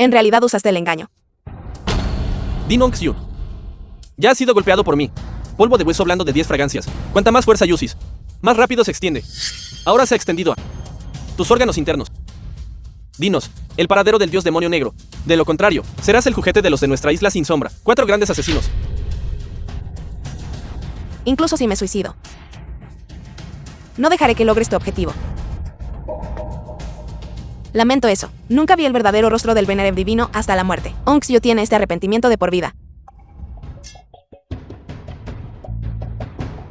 En realidad usaste el engaño. Din Ongxiu. Ya has sido golpeado por mí. Polvo de hueso blando de 10 fragancias. Cuanta más fuerza uses, más rápido se extiende. Ahora se ha extendido a tus órganos internos. Dinos, el paradero del dios demonio negro. De lo contrario, serás el juguete de los de nuestra isla sin sombra. 4 grandes asesinos. Incluso si me suicido, no dejaré que logres tu objetivo. Lamento eso. Nunca vi el verdadero rostro del Venereb divino hasta la muerte. Ongxiu tiene este arrepentimiento de por vida.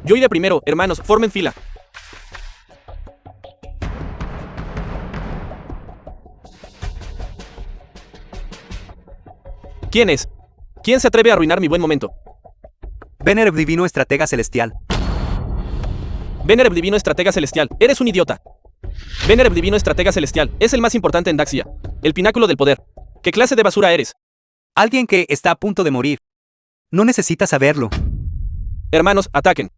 Yo iré primero, hermanos, formen fila. ¿Quién es? ¿Quién se atreve a arruinar mi buen momento? Venereb divino estratega celestial. Venereb divino estratega celestial, eres un idiota. Venereb divino estratega celestial, es el más importante en Daxia. El pináculo del poder. ¿Qué clase de basura eres? Alguien que está a punto de morir. No necesitas saberlo. Hermanos, ataquen.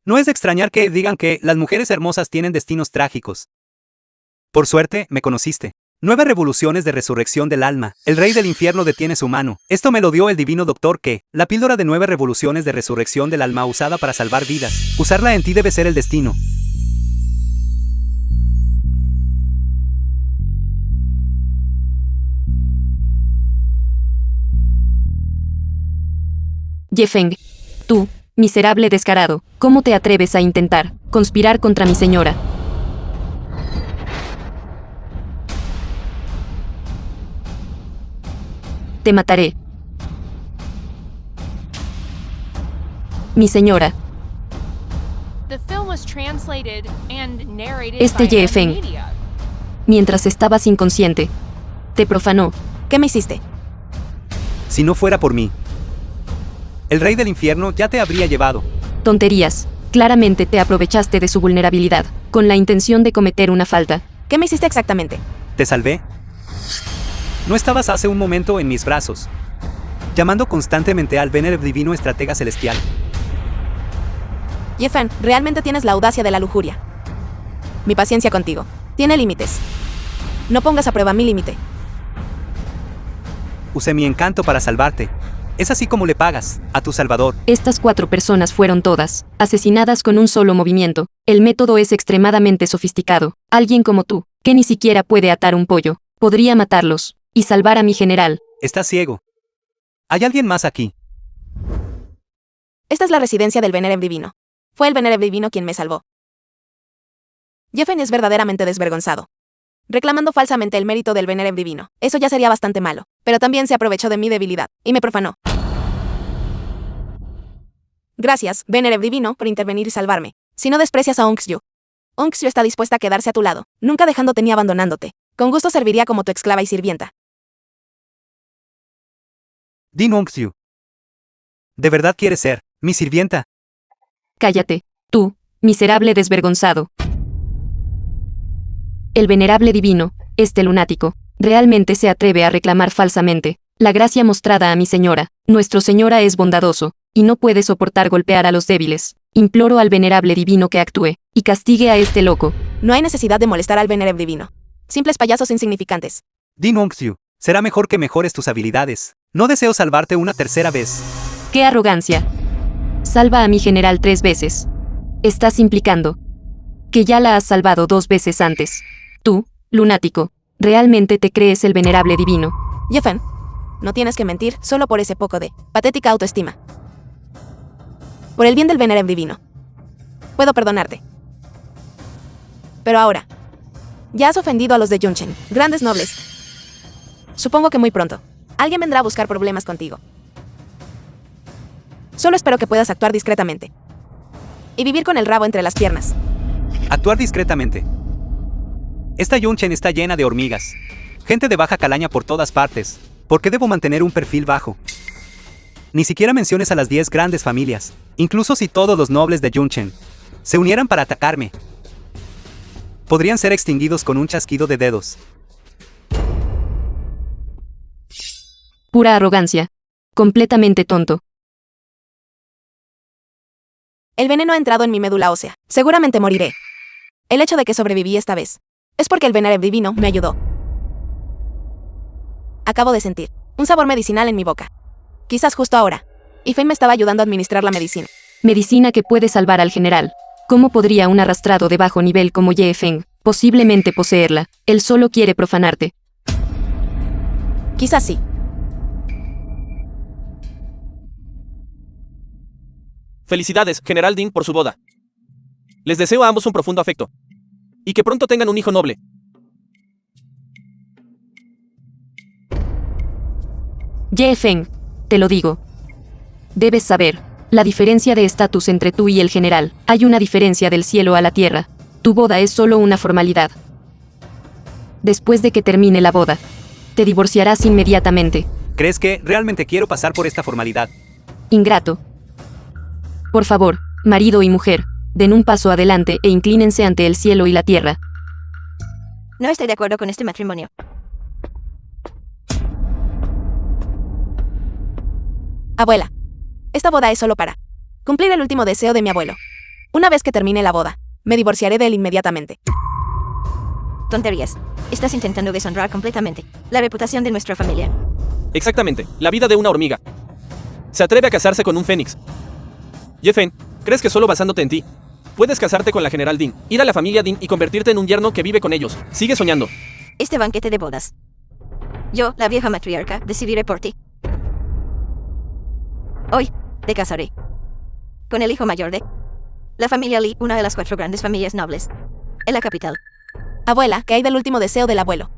No es de extrañar que digan que las mujeres hermosas tienen destinos trágicos. Por suerte, me conociste. 9 revoluciones de resurrección del alma. El rey del infierno detiene su mano. Esto me lo dio el divino doctor que, la píldora de 9 revoluciones de resurrección del alma usada para salvar vidas. Usarla en ti debe ser el destino. Ye Feng, tú, miserable descarado, ¿cómo te atreves a intentar conspirar contra mi señora? Te mataré. Mi señora. Este Ye Feng, mientras estabas inconsciente, te profanó. ¿Qué me hiciste? Si no fuera por mí, el rey del infierno ya te habría llevado. Tonterías. Claramente te aprovechaste de su vulnerabilidad, con la intención de cometer una falta. ¿Qué me hiciste exactamente? ¿Te salvé? No estabas hace un momento en mis brazos, llamando constantemente al Venereb divino estratega celestial. Ye Feng, realmente tienes la audacia de la lujuria. Mi paciencia contigo tiene límites. No pongas a prueba mi límite. Usé mi encanto para salvarte. Es así como le pagas a tu salvador. Estas 4 personas fueron todas asesinadas con un solo movimiento. El método es extremadamente sofisticado. Alguien como tú, que ni siquiera puede atar un pollo, podría matarlos y salvar a mi general. Estás ciego. ¿Hay alguien más aquí? Esta es la residencia del Venereb divino. Fue el Venereb divino quien me salvó. Ye Feng es verdaderamente desvergonzado, reclamando falsamente el mérito del Venereb divino. Eso ya sería bastante malo, pero también se aprovechó de mi debilidad y me profanó. Gracias, Venereb divino, por intervenir y salvarme. Si no desprecias a Ongxiu, Ongxiu está dispuesta a quedarse a tu lado, nunca dejándote ni abandonándote. Con gusto serviría como tu esclava y sirvienta. Din Ongxiu. ¿De verdad quieres ser mi sirvienta? Cállate, tú, miserable desvergonzado. El venerable divino, este lunático, realmente se atreve a reclamar falsamente la gracia mostrada a mi señora. Nuestro señora es bondadoso, y no puede soportar golpear a los débiles. Imploro al venerable divino que actúe y castigue a este loco. No hay necesidad de molestar al Venereb divino. Simples payasos insignificantes. Din Ongxiu, será mejor que mejores tus habilidades. No deseo salvarte una tercera vez. ¡Qué arrogancia! Salva a mi general 3 veces. Estás implicando que ya la has salvado 2 veces antes. Tú, lunático, ¿realmente te crees el venerable divino? Ye Feng, no tienes que mentir solo por ese poco de patética autoestima. Por el bien del Venereb divino, puedo perdonarte. Pero ahora, ya has ofendido a los de Yunchen, grandes nobles. Supongo que muy pronto, alguien vendrá a buscar problemas contigo. Solo espero que puedas actuar discretamente y vivir con el rabo entre las piernas. Actuar discretamente. Esta Yunchen está llena de hormigas. Gente de baja calaña por todas partes. ¿Por qué debo mantener un perfil bajo? Ni siquiera menciones a las 10 grandes familias. Incluso si todos los nobles de Yunchen se unieran para atacarme, podrían ser extinguidos con un chasquido de dedos. Pura arrogancia. Completamente tonto. El veneno ha entrado en mi médula ósea. Seguramente moriré. El hecho de que sobreviví esta vez es porque el Venereb divino me ayudó. Acabo de sentir un sabor medicinal en mi boca. Quizás justo ahora. Ifein me estaba ayudando a administrar la medicina. Medicina que puede salvar al general. ¿Cómo podría un arrastrado de bajo nivel como Ye Feng posiblemente poseerla? Él solo quiere profanarte. Quizás sí. Felicidades, General Din, por su boda. Les deseo a ambos un profundo afecto. Y que pronto tengan un hijo noble. Ye Feng, te lo digo. Debes saber la diferencia de estatus entre tú y el general. Hay una diferencia del cielo a la tierra. Tu boda es solo una formalidad. Después de que termine la boda, te divorciarás inmediatamente. ¿Crees que realmente quiero pasar por esta formalidad? Ingrato. Por favor, marido y mujer, den un paso adelante e inclínense ante el cielo y la tierra. No estoy de acuerdo con este matrimonio. Abuela, esta boda es solo para cumplir el último deseo de mi abuelo. Una vez que termine la boda, me divorciaré de él inmediatamente. Tonterías. Estás intentando deshonrar completamente la reputación de nuestra familia. Exactamente, la vida de una hormiga. Se atreve a casarse con un fénix. Ye Feng, ¿crees que solo basándote en ti puedes casarte con la General Din, ir a la familia Din y convertirte en un yerno que vive con ellos? Sigue soñando. Este banquete de bodas. Yo, la vieja matriarca, decidiré por ti. Hoy, te casaré con el hijo mayor de la familia Li, una de las 4 grandes familias nobles en la capital. Abuela, ¿qué hay del último deseo del abuelo?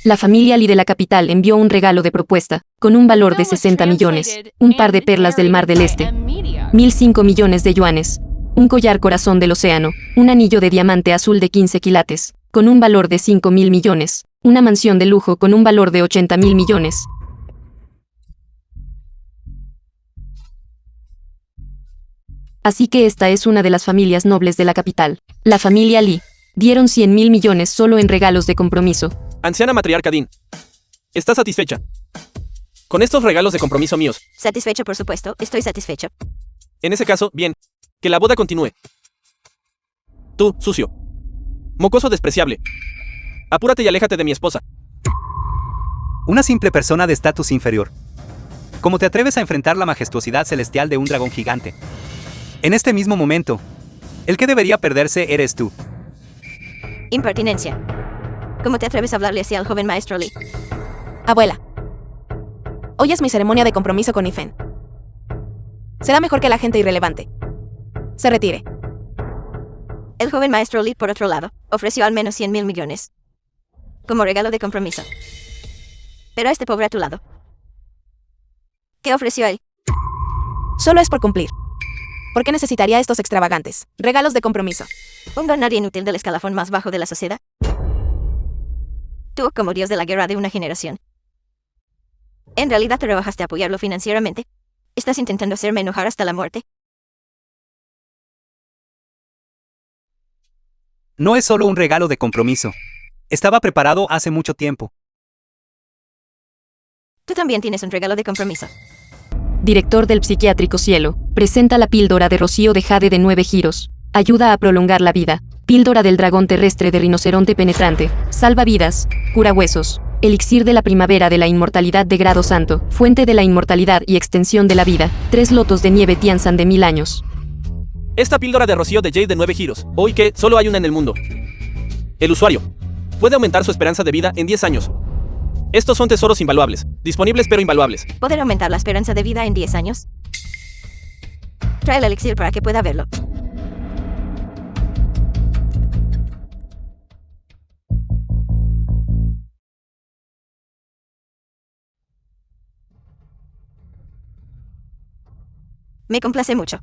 La familia Li de la capital envió un regalo de propuesta, con un valor de 60 millones, un par de perlas del Mar del Este, 1.005 millones de yuanes, un collar corazón del océano, un anillo de diamante azul de 15 quilates, con un valor de 5.000 millones, una mansión de lujo con un valor de 80.000 millones. Así que esta es una de las familias nobles de la capital. La familia Li. Dieron 100.000 millones solo en regalos de compromiso. Anciana matriarca Din, ¿estás satisfecha con estos regalos de compromiso míos? Satisfecho, por supuesto, estoy satisfecho. En ese caso, bien, que la boda continúe. Tú, sucio, mocoso despreciable, apúrate y aléjate de mi esposa. Una simple persona de estatus inferior. ¿Cómo te atreves a enfrentar la majestuosidad celestial de un dragón gigante? En este mismo momento, el que debería perderse eres tú. Impertinencia. ¿Cómo te atreves a hablarle así al joven maestro Li? Abuela, hoy es mi ceremonia de compromiso con Ifein. Será mejor que la gente irrelevante se retire. El joven maestro Li, por otro lado, ofreció al menos 100.000 millones como regalo de compromiso. Pero a este pobre a tu lado, ¿qué ofreció él? Solo es por cumplir. ¿Por qué necesitaría estos extravagantes regalos de compromiso? ¿Un don nadie inútil del escalafón más bajo de la sociedad? Tú, como dios de la guerra de una generación, ¿en realidad te rebajaste a apoyarlo financieramente? ¿Estás intentando hacerme enojar hasta la muerte? No es solo un regalo de compromiso. Estaba preparado hace mucho tiempo. Tú también tienes un regalo de compromiso. Director del psiquiátrico Cielo, presenta la píldora de rocío de jade de 9 giros. Ayuda a prolongar la vida. Píldora del dragón terrestre de rinoceronte penetrante. Salva vidas. Cura huesos. Elixir de la primavera de la inmortalidad de grado santo. Fuente de la inmortalidad y extensión de la vida. 3 lotos de nieve Tianzan de 1000 años. Esta píldora de rocío de Jade de 9 giros, hoy que solo hay una en el mundo. El usuario puede aumentar su esperanza de vida en 10 años. Estos son tesoros invaluables, disponibles pero invaluables. ¿Poder aumentar la esperanza de vida en 10 años? Trae el elixir para que pueda verlo. Me complace mucho.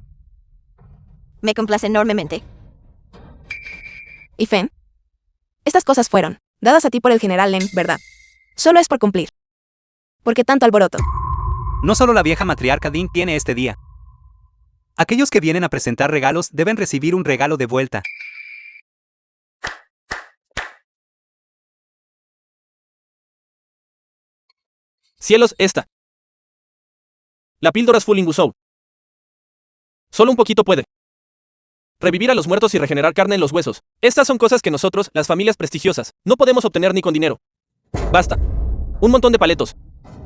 Me complace enormemente. Ifein, estas cosas fueron dadas a ti por el general Lem, ¿verdad? Solo es por cumplir. ¿Por qué tanto alboroto? No solo la vieja matriarca Din tiene este día. Aquellos que vienen a presentar regalos deben recibir un regalo de vuelta. Cielos, esta. La píldora es Full Ingusou. Solo un poquito puede. Revivir a los muertos y regenerar carne en los huesos. Estas son cosas que nosotros, las familias prestigiosas, no podemos obtener ni con dinero. Basta. Un montón de paletos.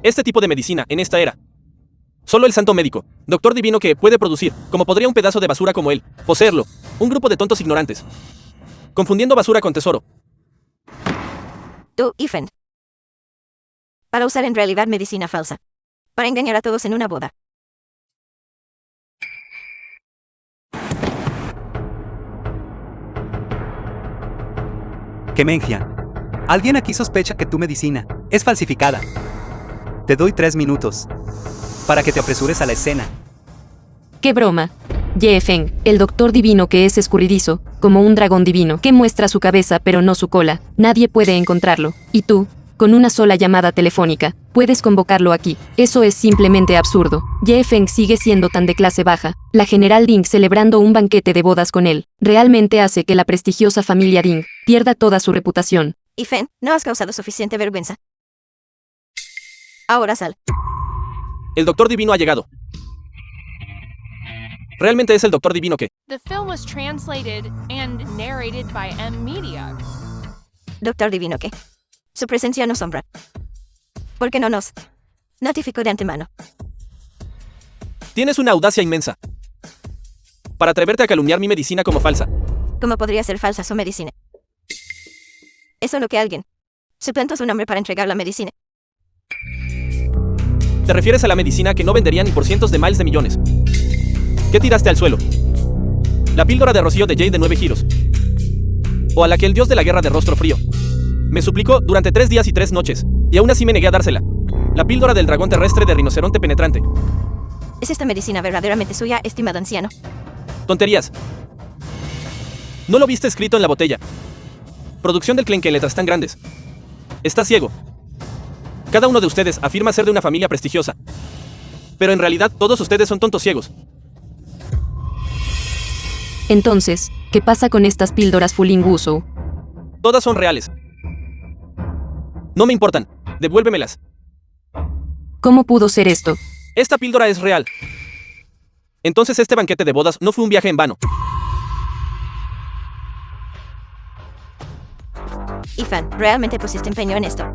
Este tipo de medicina, en esta era. Solo el santo médico, doctor divino que puede producir, como podría un pedazo de basura como él, poseerlo. Un grupo de tontos ignorantes. Confundiendo basura con tesoro. Tú, Ethan. Para usar en realidad medicina falsa. Para engañar a todos en una boda. Kemengia. Alguien aquí sospecha que tu medicina es falsificada. Te doy 3 minutos para que te apresures a la escena. ¡Qué broma! Ye Feng, el doctor divino que es escurridizo, como un dragón divino, que muestra su cabeza pero no su cola. Nadie puede encontrarlo. Y tú, con una sola llamada telefónica, puedes convocarlo aquí. Eso es simplemente absurdo. Ye Feng sigue siendo tan de clase baja. La general Ding celebrando un banquete de bodas con él, realmente hace que la prestigiosa familia Ding pierda toda su reputación. Ethan, no has causado suficiente vergüenza. Ahora sal. El doctor divino ha llegado. Realmente es el doctor divino que... The film was translated and narrated by M Media. Doctor Divino, ¿qué? Su presencia nos sombra. ¿Por qué no nos notificó de antemano? Tienes una audacia inmensa. Para atreverte a calumniar mi medicina como falsa. ¿Cómo podría ser falsa su medicina? Es solo que alguien suplantó su nombre para entregar la medicina. Te refieres a la medicina que no vendería ni por cientos de miles de millones. ¿Qué tiraste al suelo? ¿La píldora de rocío de Jade de 9 giros? ¿O a la que el dios de la guerra de rostro frío me suplicó durante 3 días y 3 noches, y aún así me negué a dársela? La píldora del dragón terrestre de rinoceronte penetrante. ¿Es esta medicina verdaderamente suya, estimado anciano? Tonterías. ¿No lo viste escrito en la botella? Producción del Clenque en letras tan grandes. Está ciego. Cada uno de ustedes afirma ser de una familia prestigiosa. Pero en realidad todos ustedes son tontos ciegos. Entonces, ¿qué pasa con estas píldoras Fulinguso? Todas son reales. No me importan. Devuélvemelas. ¿Cómo pudo ser esto? Esta píldora es real. Entonces este banquete de bodas no fue un viaje en vano. Ethan, ¿realmente pusiste empeño en esto?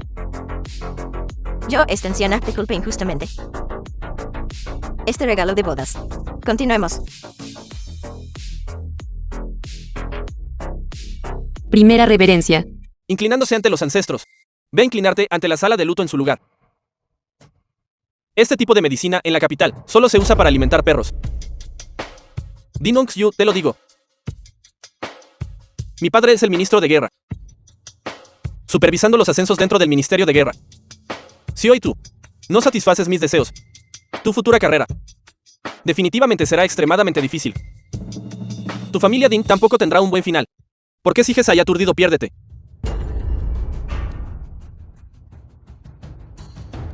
Yo, esta anciana, te culpé injustamente. Este regalo de bodas. Continuemos. Primera reverencia. Inclinándose ante los ancestros. Ve a inclinarte ante la sala de luto en su lugar. Este tipo de medicina en la capital solo se usa para alimentar perros. Dinong Xiu, te lo digo. Mi padre es el ministro de guerra, supervisando los ascensos dentro del Ministerio de Guerra. Si hoy tú no satisfaces mis deseos, tu futura carrera definitivamente será extremadamente difícil. Tu familia Ding tampoco tendrá un buen final. ¿Por qué sigues ahí aturdido? Piérdete.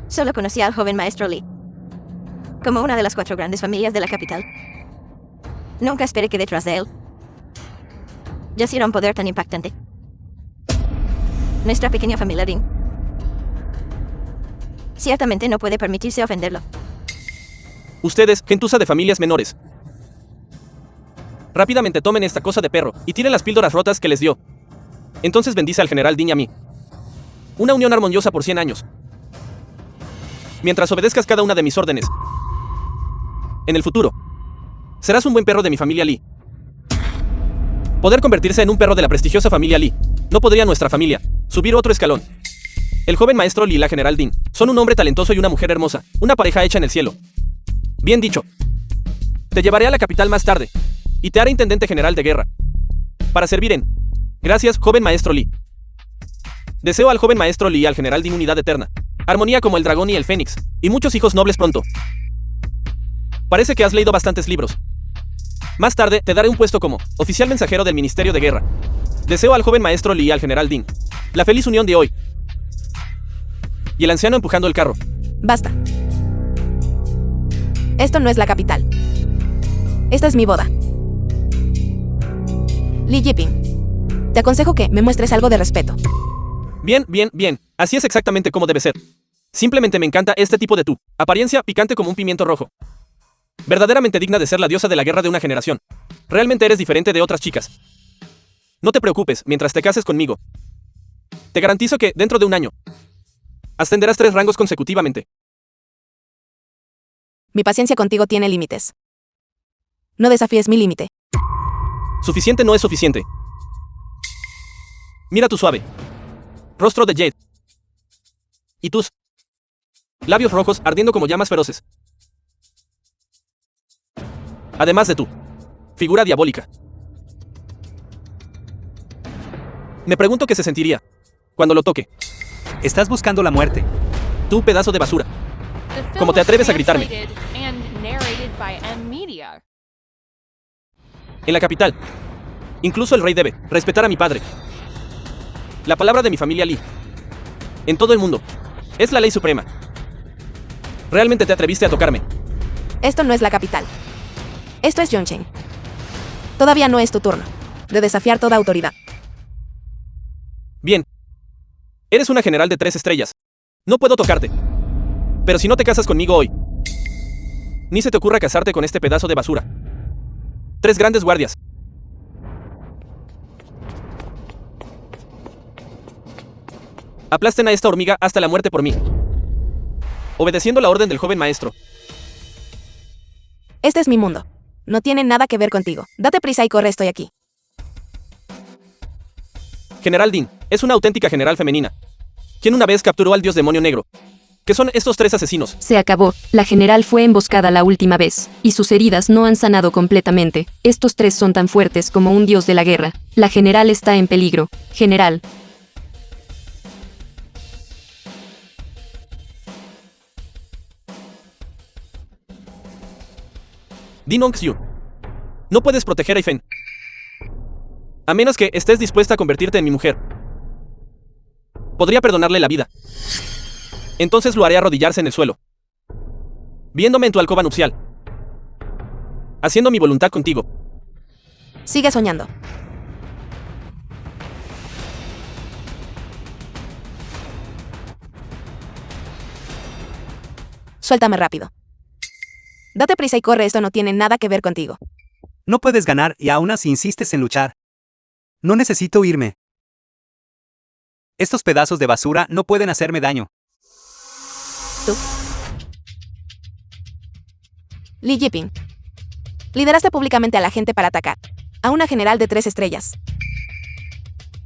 Solo conocí al joven maestro Li como una de las 4 grandes familias de la capital. Nunca esperé que detrás de él yaciera un poder tan impactante. Nuestra pequeña familia Ding ciertamente no puede permitirse ofenderlo. Ustedes, gentuza de familias menores, rápidamente tomen esta cosa de perro y tiren las píldoras rotas que les dio. Entonces bendice al general Ding y a mí. Una unión armoniosa por 100 años. Mientras obedezcas cada una de mis órdenes. En el futuro, serás un buen perro de mi familia Li. Poder convertirse en un perro de la prestigiosa familia Li. No podría nuestra familia subir otro escalón. El joven maestro Li y la general Ding son un hombre talentoso y una mujer hermosa, una pareja hecha en el cielo. Bien dicho. Te llevaré a la capital más tarde y te haré intendente general de guerra. Para servir en... Gracias, joven maestro Li. Deseo al joven maestro Li y al general Ding unidad eterna, armonía como el dragón y el fénix, y muchos hijos nobles pronto. Parece que has leído bastantes libros. Más tarde te daré un puesto como oficial mensajero del Ministerio de Guerra. Deseo al joven maestro Li y al general Ding la feliz unión de hoy. Y el anciano empujando el carro. Basta. Esto no es la capital. Esta es mi boda. Li Yiping, te aconsejo que me muestres algo de respeto. Bien, bien, bien. Así es exactamente como debe ser. Simplemente me encanta este tipo de tu apariencia picante como un pimiento rojo. Verdaderamente digna de ser la diosa de la guerra de una generación. Realmente eres diferente de otras chicas. No te preocupes mientras te cases conmigo. Te garantizo que, dentro de un año, ascenderás 3 rangos consecutivamente. Mi paciencia contigo tiene límites. No desafíes mi límite. Suficiente no es suficiente. Mira tu suave rostro de Jade. Y tus labios rojos ardiendo como llamas feroces. Además de tu figura diabólica. Me pregunto qué se sentiría cuando lo toque. Estás buscando la muerte. Tú, pedazo de basura. The film ¿Cómo te was atreves a gritarme? translated and narrated by M Media. En la capital, incluso el rey debe respetar a mi padre. La palabra de mi familia Lee. En todo el mundo. Es la ley suprema. Realmente te atreviste a tocarme. Esto no es la capital. Esto es Yongchen. Todavía no es tu turno de desafiar toda autoridad. Bien. Eres una general de 3 estrellas. No puedo tocarte. Pero si no te casas conmigo hoy, ni se te ocurra casarte con este pedazo de basura. 3 grandes guardias. Aplasten a esta hormiga hasta la muerte por mí. Obedeciendo la orden del joven maestro. Este es mi mundo. No tiene nada que ver contigo. Date prisa y corre, estoy aquí. General Dean es una auténtica general femenina, quien una vez capturó al dios demonio negro. ¿Qué son estos 3 asesinos? Se acabó. La general fue emboscada la última vez, y sus heridas no han sanado completamente. Estos 3 son tan fuertes como un dios de la guerra. La general está en peligro. General. Din Ong-Xiu. No puedes proteger a Ifen. A menos que estés dispuesta a convertirte en mi mujer. Podría perdonarle la vida. Entonces lo haré arrodillarse en el suelo, viéndome en tu alcoba nupcial, haciendo mi voluntad contigo. Sigue soñando. Suéltame rápido. Date prisa y corre, esto no tiene nada que ver contigo. No puedes ganar y aún así insistes en luchar. No necesito irme. Estos pedazos de basura no pueden hacerme daño. Tú. Li Yiping. Lideraste públicamente a la gente para atacar a una general de 3 estrellas.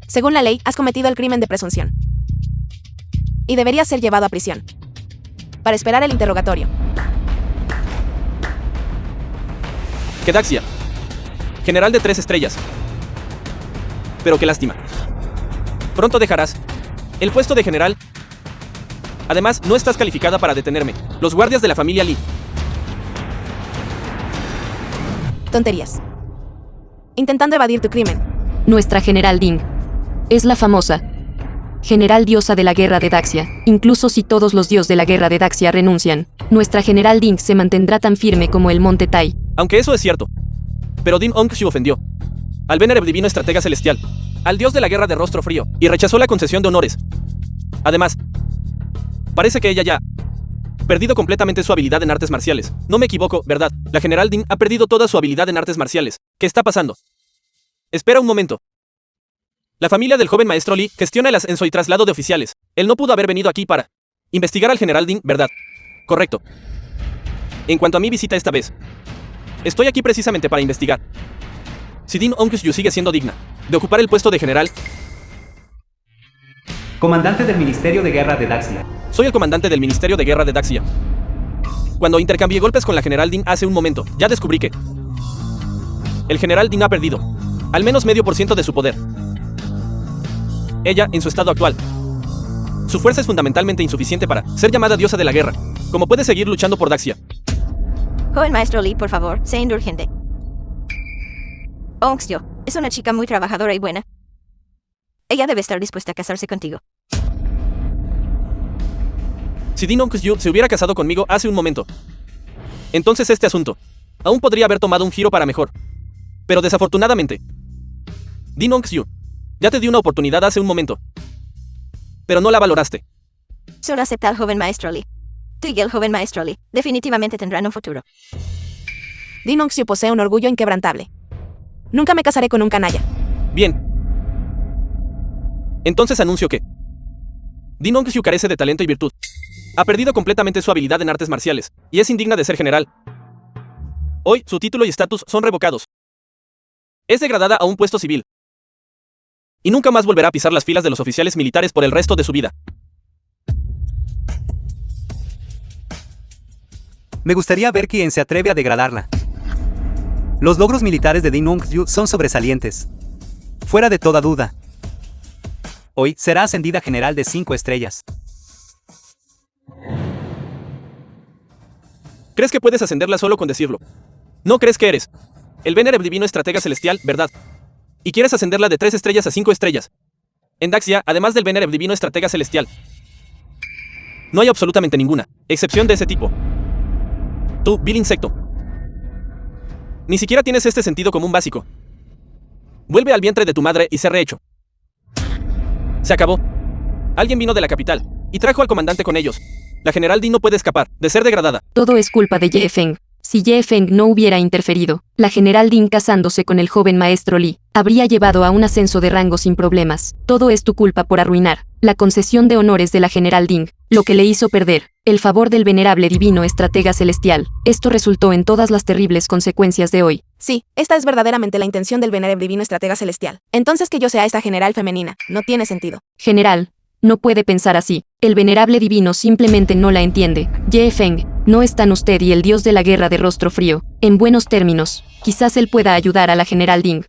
Según la ley, has cometido el crimen de presunción. Y deberías ser llevado a prisión para esperar el interrogatorio. Kedaxia. General de 3 estrellas. Pero qué lástima. Pronto dejarás el puesto de general. Además, no estás calificada para detenerme. Los guardias de la familia Lee. Tonterías. Intentando evadir tu crimen. Nuestra general Ding. Es la famosa general diosa de la guerra de Daxia. Incluso si todos los dioses de la guerra de Daxia renuncian, nuestra general Ding se mantendrá tan firme como el monte Tai. Aunque eso es cierto. Pero Din Ong-Xiu ofendió al Venerable Divino Estratega Celestial, al dios de la guerra de rostro frío, y rechazó la concesión de honores. Además, parece que ella ya ha perdido completamente su habilidad en artes marciales. No me equivoco, ¿verdad? La general Din ha perdido toda su habilidad en artes marciales. ¿Qué está pasando? Espera un momento. La familia del joven maestro Lee gestiona el ascenso y traslado de oficiales. Él no pudo haber venido aquí para investigar al general Din, ¿verdad? Correcto. En cuanto a mi visita esta vez, estoy aquí precisamente para investigar si Din Ong-Xiu sigue siendo digna de ocupar el puesto de general. Comandante del Ministerio de Guerra de Daxia. Soy el comandante del Ministerio de Guerra de Daxia. Cuando intercambié golpes con la general Din hace un momento, ya descubrí que el general Din ha perdido al menos medio por ciento de su poder. Ella, en su estado actual, su fuerza es fundamentalmente insuficiente para ser llamada diosa de la guerra. ¿Cómo puede seguir luchando por Daxia? Joven maestro Lee, por favor, sé indulgente. Ong-Xiu es una chica muy trabajadora y buena. Ella debe estar dispuesta a casarse contigo. Si Din Ong-Xiu se hubiera casado conmigo hace un momento, entonces este asunto aún podría haber tomado un giro para mejor. Pero desafortunadamente, Din Ong-Xiu ya te di una oportunidad hace un momento, pero no la valoraste. Solo acepta al joven maestro Lee. Tú y el joven maestro Lee definitivamente tendrán un futuro. Din Ongxiu posee un orgullo inquebrantable. Nunca me casaré con un canalla. Bien. Entonces anuncio que Din Ongxiu carece de talento y virtud. Ha perdido completamente su habilidad en artes marciales, y es indigna de ser general. Hoy, su título y estatus son revocados. Es degradada a un puesto civil. Y nunca más volverá a pisar las filas de los oficiales militares por el resto de su vida. Me gustaría ver quién se atreve a degradarla. Los logros militares de Din Ongxiu son sobresalientes. Fuera de toda duda. Hoy será ascendida a general de 5 estrellas. ¿Crees que puedes ascenderla solo con decirlo? ¿No crees que eres el Venerable Divino Estratega Celestial, verdad? Y quieres ascenderla de 3 estrellas a 5 estrellas. En Daxia, además del Venerable Divino Estratega Celestial, no hay absolutamente ninguna excepción de ese tipo. Tú, vil insecto. Ni siquiera tienes este sentido común básico. Vuelve al vientre de tu madre y sé rehecho. Se acabó. Alguien vino de la capital y trajo al comandante con ellos. La general Din no puede escapar de ser degradada. Todo es culpa de Ye Feng. Si Ye Feng no hubiera interferido, la general Din casándose con el joven maestro Li, habría llevado a un ascenso de rango sin problemas. Todo es tu culpa por arruinar la concesión de honores de la general Din, lo que le hizo perder el favor del venerable divino estratega celestial. Esto resultó en todas las terribles consecuencias de hoy. Sí, esta es verdaderamente la intención del Venerable Divino Estratega Celestial. Entonces que yo sea esta general femenina, no tiene sentido. General, no puede pensar así. El venerable divino simplemente no la entiende. Ye Feng, no están usted y el dios de la guerra de rostro frío en buenos términos. Quizás él pueda ayudar a la general Ding.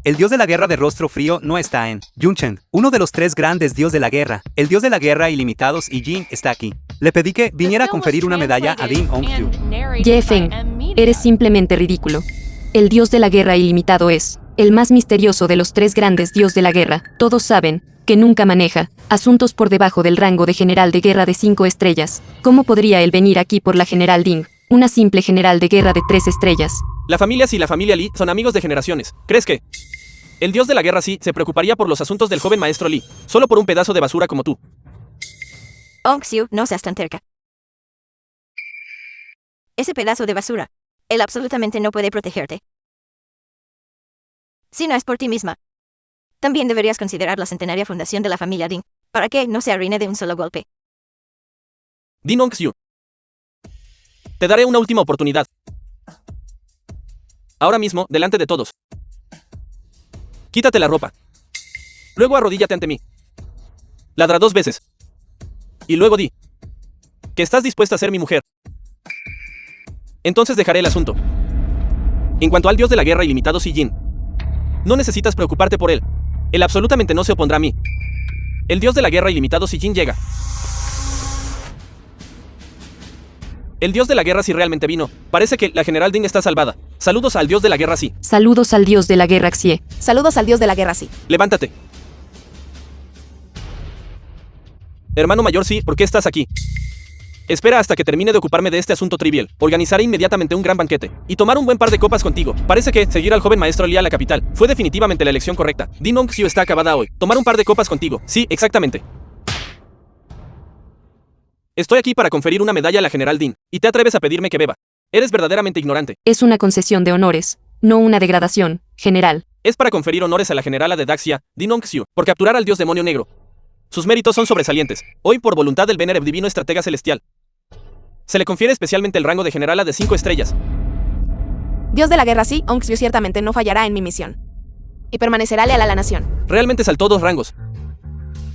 El dios de la guerra de rostro frío no está en Yunchen, uno de los 3 grandes dios de la guerra. El dios de la guerra ilimitados y Jin está aquí. Le pedí que viniera a conferir una medalla a Din Ongxiu. Ye Feng, eres simplemente ridículo. El dios de la guerra ilimitado es el más misterioso de los 3 grandes dios de la guerra. Todos saben que nunca maneja asuntos por debajo del rango de general de guerra de 5 estrellas. ¿Cómo podría él venir aquí por la general Ding, una simple general de guerra de 3 estrellas? La familia Si y la familia Li son amigos de generaciones. ¿Crees que el dios de la guerra Si se preocuparía por los asuntos del joven maestro Li, solo por un pedazo de basura como tú? Ongxiu, no seas tan terca. Ese pedazo de basura. Él absolutamente no puede protegerte. Si no es por ti misma. También deberías considerar la centenaria fundación de la familia Ding, para que no se arruine de un solo golpe. Din Ongxiu. Te daré una última oportunidad. Ahora mismo, delante de todos. Quítate la ropa. Luego arrodíllate ante mí. Ladra 2 veces. Y luego di que estás dispuesta a ser mi mujer. Entonces dejaré el asunto. En cuanto al dios de la guerra ilimitado Si Jin, no necesitas preocuparte por él. Él absolutamente no se opondrá a mí. El dios de la guerra ilimitado Si Jin llega. El dios de la guerra Si realmente vino. Parece que la general Ding está salvada. Saludos al dios de la guerra Si. Saludos al dios de la guerra Xie. Saludos al dios de la guerra Si. Levántate. Hermano mayor Si, ¿por qué estás aquí? Espera hasta que termine de ocuparme de este asunto trivial. Organizaré inmediatamente un gran banquete y tomar un buen par de copas contigo. Parece que seguir al joven maestro Li a la capital fue definitivamente la elección correcta. Din Ongxiu está acabada hoy. Tomar un par de copas contigo. Sí, exactamente. Estoy aquí para conferir una medalla a la general Din, y te atreves a pedirme que beba. Eres verdaderamente ignorante. Es una concesión de honores, no una degradación, general. Es para conferir honores a la generala de Daxia, Din Ongxiu, por capturar al dios demonio negro. Sus méritos son sobresalientes. Hoy, por voluntad del Venerable Divino Estratega Celestial, se le confiere especialmente el rango de generala de 5 estrellas. Dios de la guerra Si, Ongxiu ciertamente no fallará en mi misión. Y permanecerá leal a la nación. Realmente saltó 2 rangos.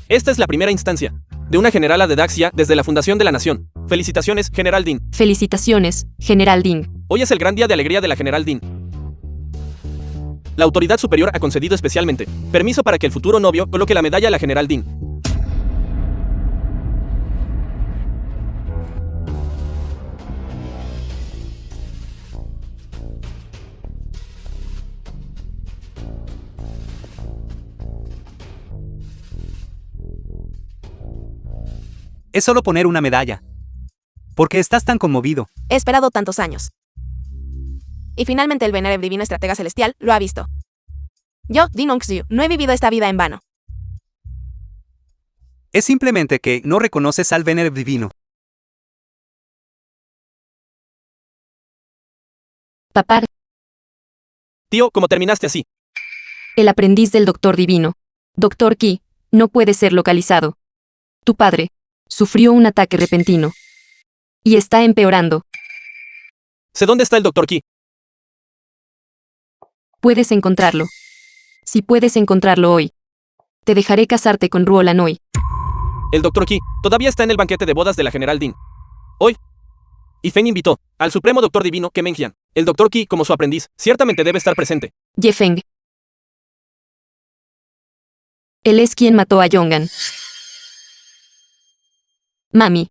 Esta es la primera instancia de una generala de Daxia desde la fundación de la nación. Felicitaciones, General Din. Felicitaciones, general Ding. Hoy es el gran día de alegría de la general Din. La autoridad superior ha concedido especialmente permiso para que el futuro novio coloque la medalla a la general Din. Es solo poner una medalla. ¿Por qué estás tan conmovido? He esperado tantos años. Y finalmente el Venerable Divino Estratega Celestial lo ha visto. Yo, Din Ongxiu, no he vivido esta vida en vano. Es simplemente que no reconoces al Venerable Divino. Papá, Tío, ¿cómo terminaste así? el aprendiz del Doctor Divino. Doctor Ki, no puede ser localizado. Tu padre sufrió un ataque repentino. Y está empeorando. Sé dónde está el Dr. Ki. Puedes encontrarlo. Si puedes encontrarlo hoy, te dejaré casarte con Ruolan hoy. El Dr. Ki todavía está en el banquete de bodas de la General Ding. Hoy. Y Feng invitó al Supremo Doctor Divino que Mengjian. El Dr. Ki, como su aprendiz, ciertamente debe estar presente. Ye Feng. Él es quien mató a Yongan. Mami.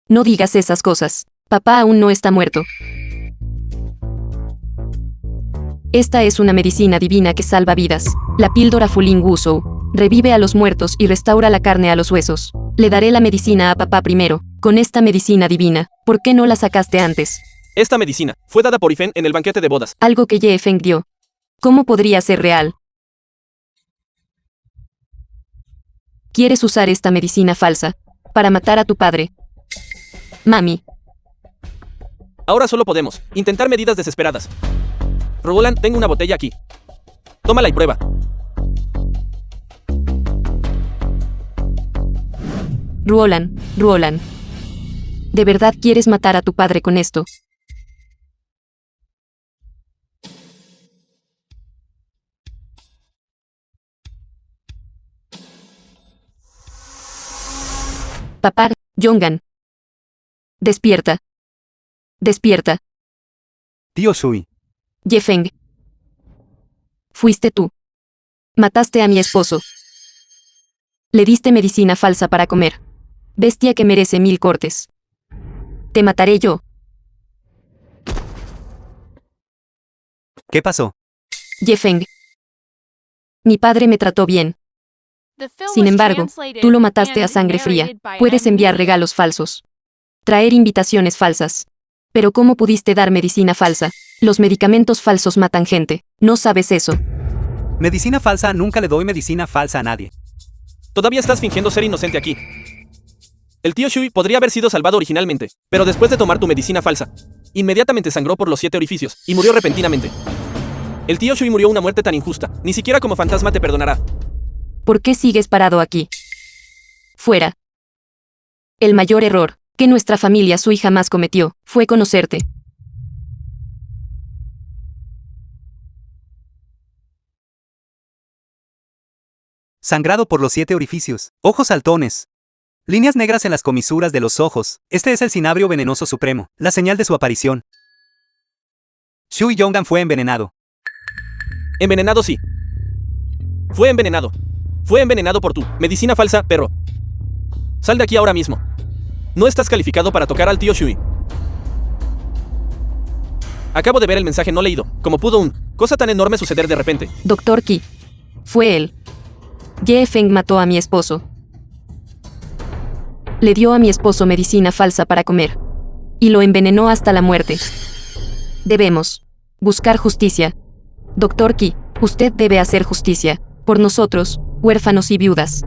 No digas esas cosas. Papá aún no está muerto. Esta es una medicina divina que salva vidas. La píldora Fulin Wusou. Revive a los muertos y restaura la carne a los huesos. Le daré la medicina a papá primero. Con esta medicina divina, ¿por qué no la sacaste antes? Esta medicina fue dada por Ifen en el banquete de bodas. Algo que Ye Feng dio. ¿Cómo podría ser real? ¿Quieres usar esta medicina falsa para matar a tu padre? Mami, Ahora solo podemos intentar medidas desesperadas. Ruolan, tengo una botella aquí. Tómala y prueba. Ruolan, Ruolan. ¿De verdad quieres matar a tu padre con esto? Papá, Yongan. Despierta. Despierta. Tío Shui. Ye Feng. Fuiste tú. Mataste a mi esposo. Le diste medicina falsa para comer. Bestia que merece 1000 cortes. Te mataré yo. ¿Qué pasó? Ye Feng. Mi padre me trató bien. The film Sin was embargo, translated tú lo mataste a and sangre fría. narrated by Puedes enviar Unmute. regalos falsos. Traer invitaciones falsas. Pero ¿cómo pudiste dar medicina falsa? Los medicamentos falsos matan gente. ¿No sabes eso? Medicina falsa, nunca le doy medicina falsa a nadie. Todavía estás fingiendo ser inocente aquí. El tío Shui podría haber sido salvado originalmente, pero después de tomar tu medicina falsa, inmediatamente sangró por los 7 orificios y murió repentinamente. El tío Shui murió una muerte tan injusta, ni siquiera como fantasma te perdonará. ¿Por qué sigues parado aquí? Fuera. El mayor error que nuestra familia Sui jamás cometió fue conocerte. Sangrado por los 7 orificios. Ojos saltones. Líneas negras en las comisuras de los ojos. Este es el cinabrio venenoso supremo, la señal de su aparición. Shui Yongan fue envenenado. Envenenado sí. Fue envenenado. Fue envenenado por tu medicina falsa, perro. Sal de aquí ahora mismo. No estás calificado para tocar al tío Shui. Acabo de ver el mensaje no leído. ¿Cómo pudo cosa tan enorme suceder de repente? Doctor Ki. Fue él. Ye Feng mató a mi esposo. Le dio a mi esposo medicina falsa para comer. Y lo envenenó hasta la muerte. Debemos buscar justicia. Doctor Ki, usted debe hacer justicia por nosotros, huérfanos y viudas.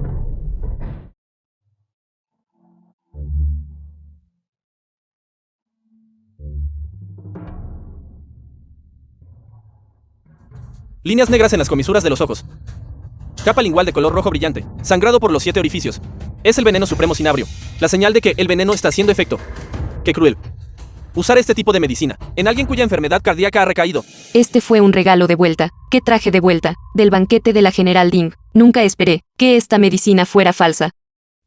Líneas negras en las comisuras de los ojos. Capa lingual de color rojo brillante, sangrado por los 7 orificios. Es el veneno supremo cinabrio, la señal de que el veneno está haciendo efecto. ¡Qué cruel! Usar este tipo de medicina en alguien cuya enfermedad cardíaca ha recaído. Este fue un regalo de vuelta, que traje de vuelta, del banquete de la General Ding. Nunca esperé que esta medicina fuera falsa.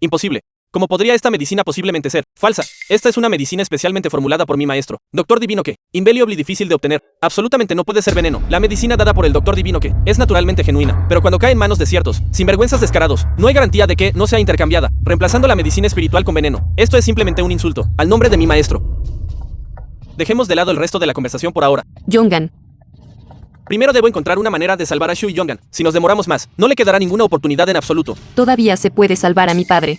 Imposible. ¿Cómo podría esta medicina posiblemente ser falsa? Esta es una medicina especialmente formulada por mi maestro, Doctor Divino que, invaluable y difícil de obtener. Absolutamente no puede ser veneno. La medicina dada por el Doctor Divino que, es naturalmente genuina, pero cuando cae en manos de ciertos, sinvergüenzas descarados, no hay garantía de que no sea intercambiada, reemplazando la medicina espiritual con veneno. Esto es simplemente un insulto, al nombre de mi maestro. Dejemos de lado el resto de la conversación por ahora. Yongan. Primero debo encontrar una manera de salvar a Shui Yongan. Si nos demoramos más, no le quedará ninguna oportunidad en absoluto. Todavía se puede salvar a mi padre.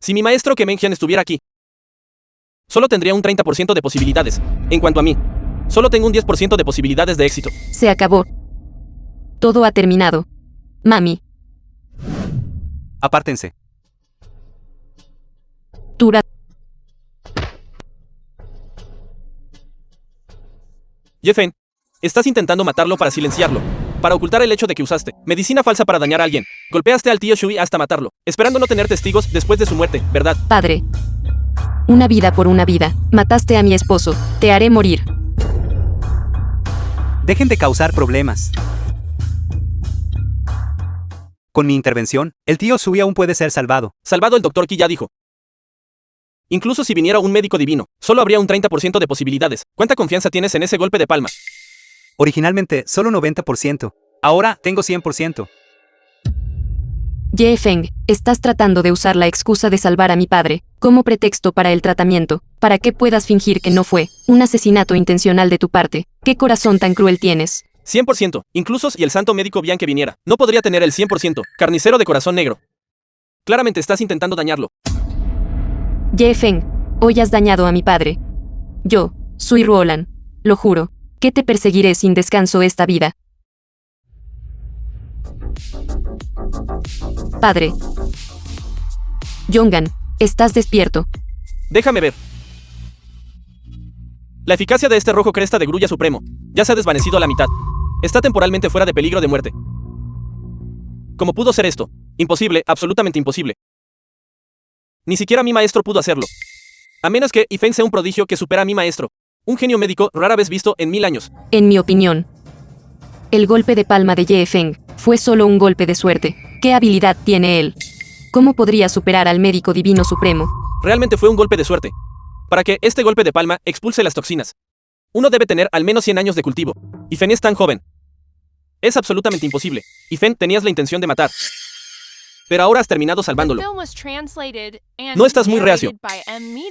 Si mi maestro Kemenjian estuviera aquí, solo tendría un 30% de posibilidades. En cuanto a mí, solo tengo un 10% de posibilidades de éxito. Se acabó. Todo ha terminado. Mami, Apártense. Tura. Ye-Feng, estás intentando matarlo para silenciarlo, para ocultar el hecho de que usaste medicina falsa para dañar a alguien. Golpeaste al tío Shui hasta matarlo, esperando no tener testigos después de su muerte, ¿verdad? Padre. Una vida por una vida. Mataste a mi esposo. Te haré morir. Dejen de causar problemas. Con mi intervención, el tío Sui aún puede ser salvado. Salvado, el doctor Qi ya dijo. Incluso si viniera un médico divino, solo habría un 30% de posibilidades. ¿Cuánta confianza tienes en ese golpe de palma? Originalmente, solo 90%. Ahora, tengo 100%. Ye-Feng, estás tratando de usar la excusa de salvar a mi padre como pretexto para el tratamiento, para que puedas fingir que no fue un asesinato intencional de tu parte. ¿Qué corazón tan cruel tienes? 100%, incluso si el santo médico Bian que viniera, no podría tener el 100%, carnicero de corazón negro. Claramente estás intentando dañarlo. Ye-Feng, hoy has dañado a mi padre. Yo, Sui Ruolan, lo juro, que te perseguiré sin descanso esta vida. Padre. Yongan, ¿estás despierto? Déjame ver. La eficacia de este rojo cresta de grulla supremo ya se ha desvanecido a la mitad. Está temporalmente fuera de peligro de muerte. ¿Cómo pudo ser esto? Imposible, absolutamente imposible. Ni siquiera mi maestro pudo hacerlo. A menos que Yi Feng sea un prodigio que supera a mi maestro. Un genio médico rara vez visto en 1000 años. En mi opinión, el golpe de palma de Ye-Feng fue solo un golpe de suerte. ¿Qué habilidad tiene él? ¿Cómo podría superar al médico divino supremo? Realmente fue un golpe de suerte. Para que este golpe de palma expulse las toxinas, uno debe tener al menos 100 años de cultivo. Yi Feng es tan joven. Es absolutamente imposible. Yi Feng, tenías la intención de matar. Pero ahora has terminado salvándolo. No estás muy reacio.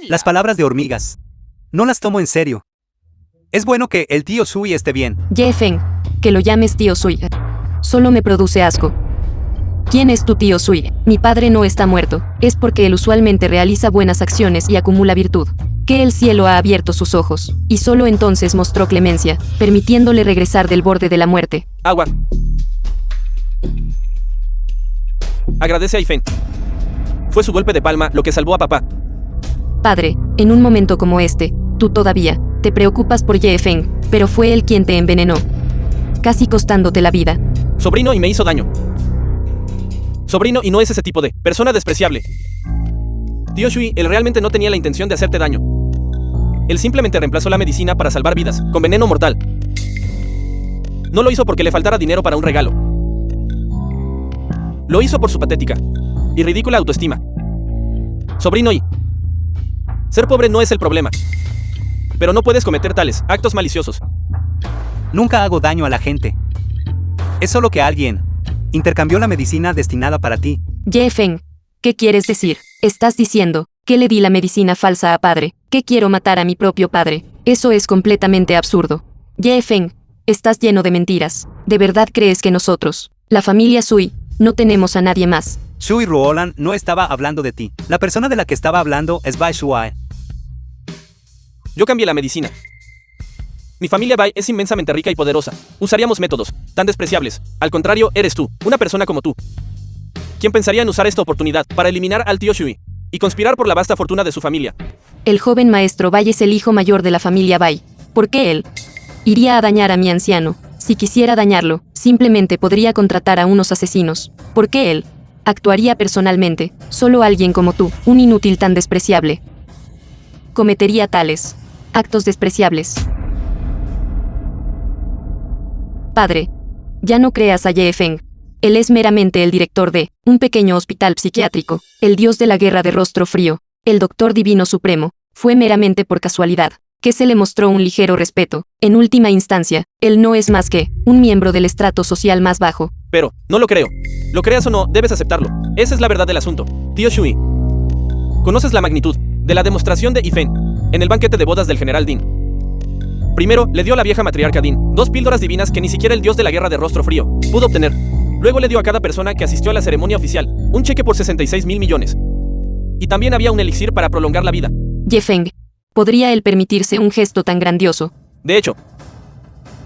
Las palabras de hormigas. No las tomo en serio. Es bueno que el tío Sui esté bien. Ye-Feng, que lo llames tío Sui, solo me produce asco. ¿Quién es tu tío Sui? Mi padre no está muerto. Es porque él usualmente realiza buenas acciones y acumula virtud. Que el cielo ha abierto sus ojos, y solo entonces mostró clemencia, permitiéndole regresar del borde de la muerte. Agua. Agradece a Yi Feng. Fue su golpe de palma lo que salvó a papá. Padre, en un momento como este, tú todavía te preocupas por Ye-Feng, pero fue él quien te envenenó, casi costándote la vida. Sobrino y me hizo daño. Sobrino y no es ese tipo de persona despreciable. Tío Shui, él realmente no tenía la intención de hacerte daño. Él simplemente reemplazó la medicina para salvar vidas, con veneno mortal. No lo hizo porque le faltara dinero para un regalo. Lo hizo por su patética y ridícula autoestima. Sobrino y... ser pobre no es el problema. Pero no puedes cometer tales actos maliciosos. Nunca hago daño a la gente. Es solo que alguien intercambió la medicina destinada para ti. Ye-Feng, ¿qué quieres decir? ¿Estás diciendo que le di la medicina falsa a padre? ¿Que quiero matar a mi propio padre? Eso es completamente absurdo. Ye-Feng, estás lleno de mentiras. ¿De verdad crees que nosotros, la familia Sui, no tenemos a nadie más? Sui Ruolan no estaba hablando de ti. La persona de la que estaba hablando es Bai Shuai. Yo cambié la medicina. Mi familia Bai es inmensamente rica y poderosa. Usaríamos métodos tan despreciables. Al contrario, eres tú, una persona como tú. ¿Quién pensaría en usar esta oportunidad para eliminar al tío Shui y conspirar por la vasta fortuna de su familia? El joven maestro Bai es el hijo mayor de la familia Bai. ¿Por qué él iría a dañar a mi anciano? Si quisiera dañarlo, simplemente podría contratar a unos asesinos. ¿Por qué él actuaría personalmente? Solo alguien como tú, un inútil tan despreciable, cometería tales actos despreciables. Padre, ya no creas a Ye-Feng. Él es meramente el director de un pequeño hospital psiquiátrico, el dios de la guerra de rostro frío, el doctor divino supremo. Fue meramente por casualidad que se le mostró un ligero respeto. En última instancia, él no es más que un miembro del estrato social más bajo. Pero, no lo creo. Lo creas o no, debes aceptarlo. Esa es la verdad del asunto. Tío Shui, ¿conoces la magnitud de la demostración de Yi Feng en el banquete de bodas del general Din? Primero, le dio a la vieja matriarca Din 2 píldoras divinas que ni siquiera el dios de la guerra de rostro frío pudo obtener. Luego le dio a cada persona que asistió a la ceremonia oficial un cheque por 66,000 millones. Y también había un elixir para prolongar la vida. Ye-Feng, ¿podría él permitirse un gesto tan grandioso? De hecho,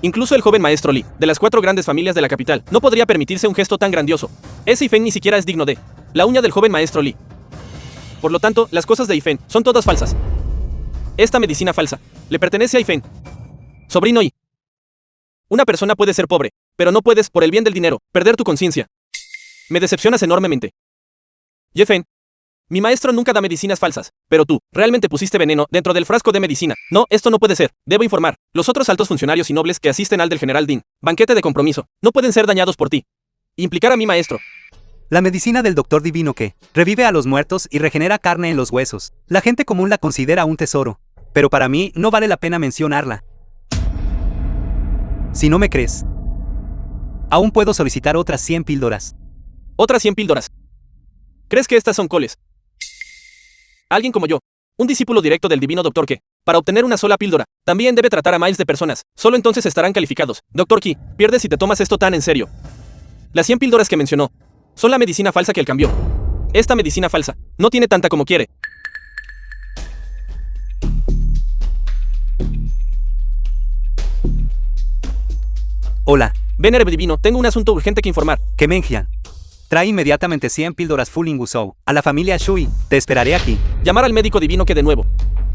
incluso el joven maestro Li, de las 4 grandes familias de la capital, no podría permitirse un gesto tan grandioso. Ese Yi Feng ni siquiera es digno de la uña del joven maestro Li. Por lo tanto, las cosas de Yi Feng son todas falsas. Esta medicina falsa le pertenece a Yi Feng. Sobrino Yi, Una persona puede ser pobre, pero no puedes, por el bien del dinero, perder tu conciencia. Me decepcionas enormemente. Jeffen, mi maestro nunca da medicinas falsas, pero tú, realmente pusiste veneno dentro del frasco de medicina. No, esto no puede ser. Debo informar. Los otros altos funcionarios y nobles que asisten al del general Dean, banquete de compromiso, no pueden ser dañados por ti. Implicar a mi maestro. La medicina del doctor divino que revive a los muertos y regenera carne en los huesos. La gente común la considera un tesoro, pero para mí no vale la pena mencionarla. Si no me crees, aún puedo solicitar otras 100 píldoras. Otras 100 píldoras. ¿Crees que estas son coles? Alguien como yo, un discípulo directo del divino Dr. Ke, para obtener una sola píldora, también debe tratar a miles de personas. Solo entonces estarán calificados. Dr. Ke, pierdes si te tomas esto tan en serio. Las 100 píldoras que mencionó son la medicina falsa que él cambió. Esta medicina falsa no tiene tanta como quiere. Hola, Venerable Divino, tengo un asunto urgente que informar. Kemenjian. Trae inmediatamente 100 píldoras Full Ingusou a la familia Shui. Te esperaré aquí. Llamar al médico divino que de nuevo.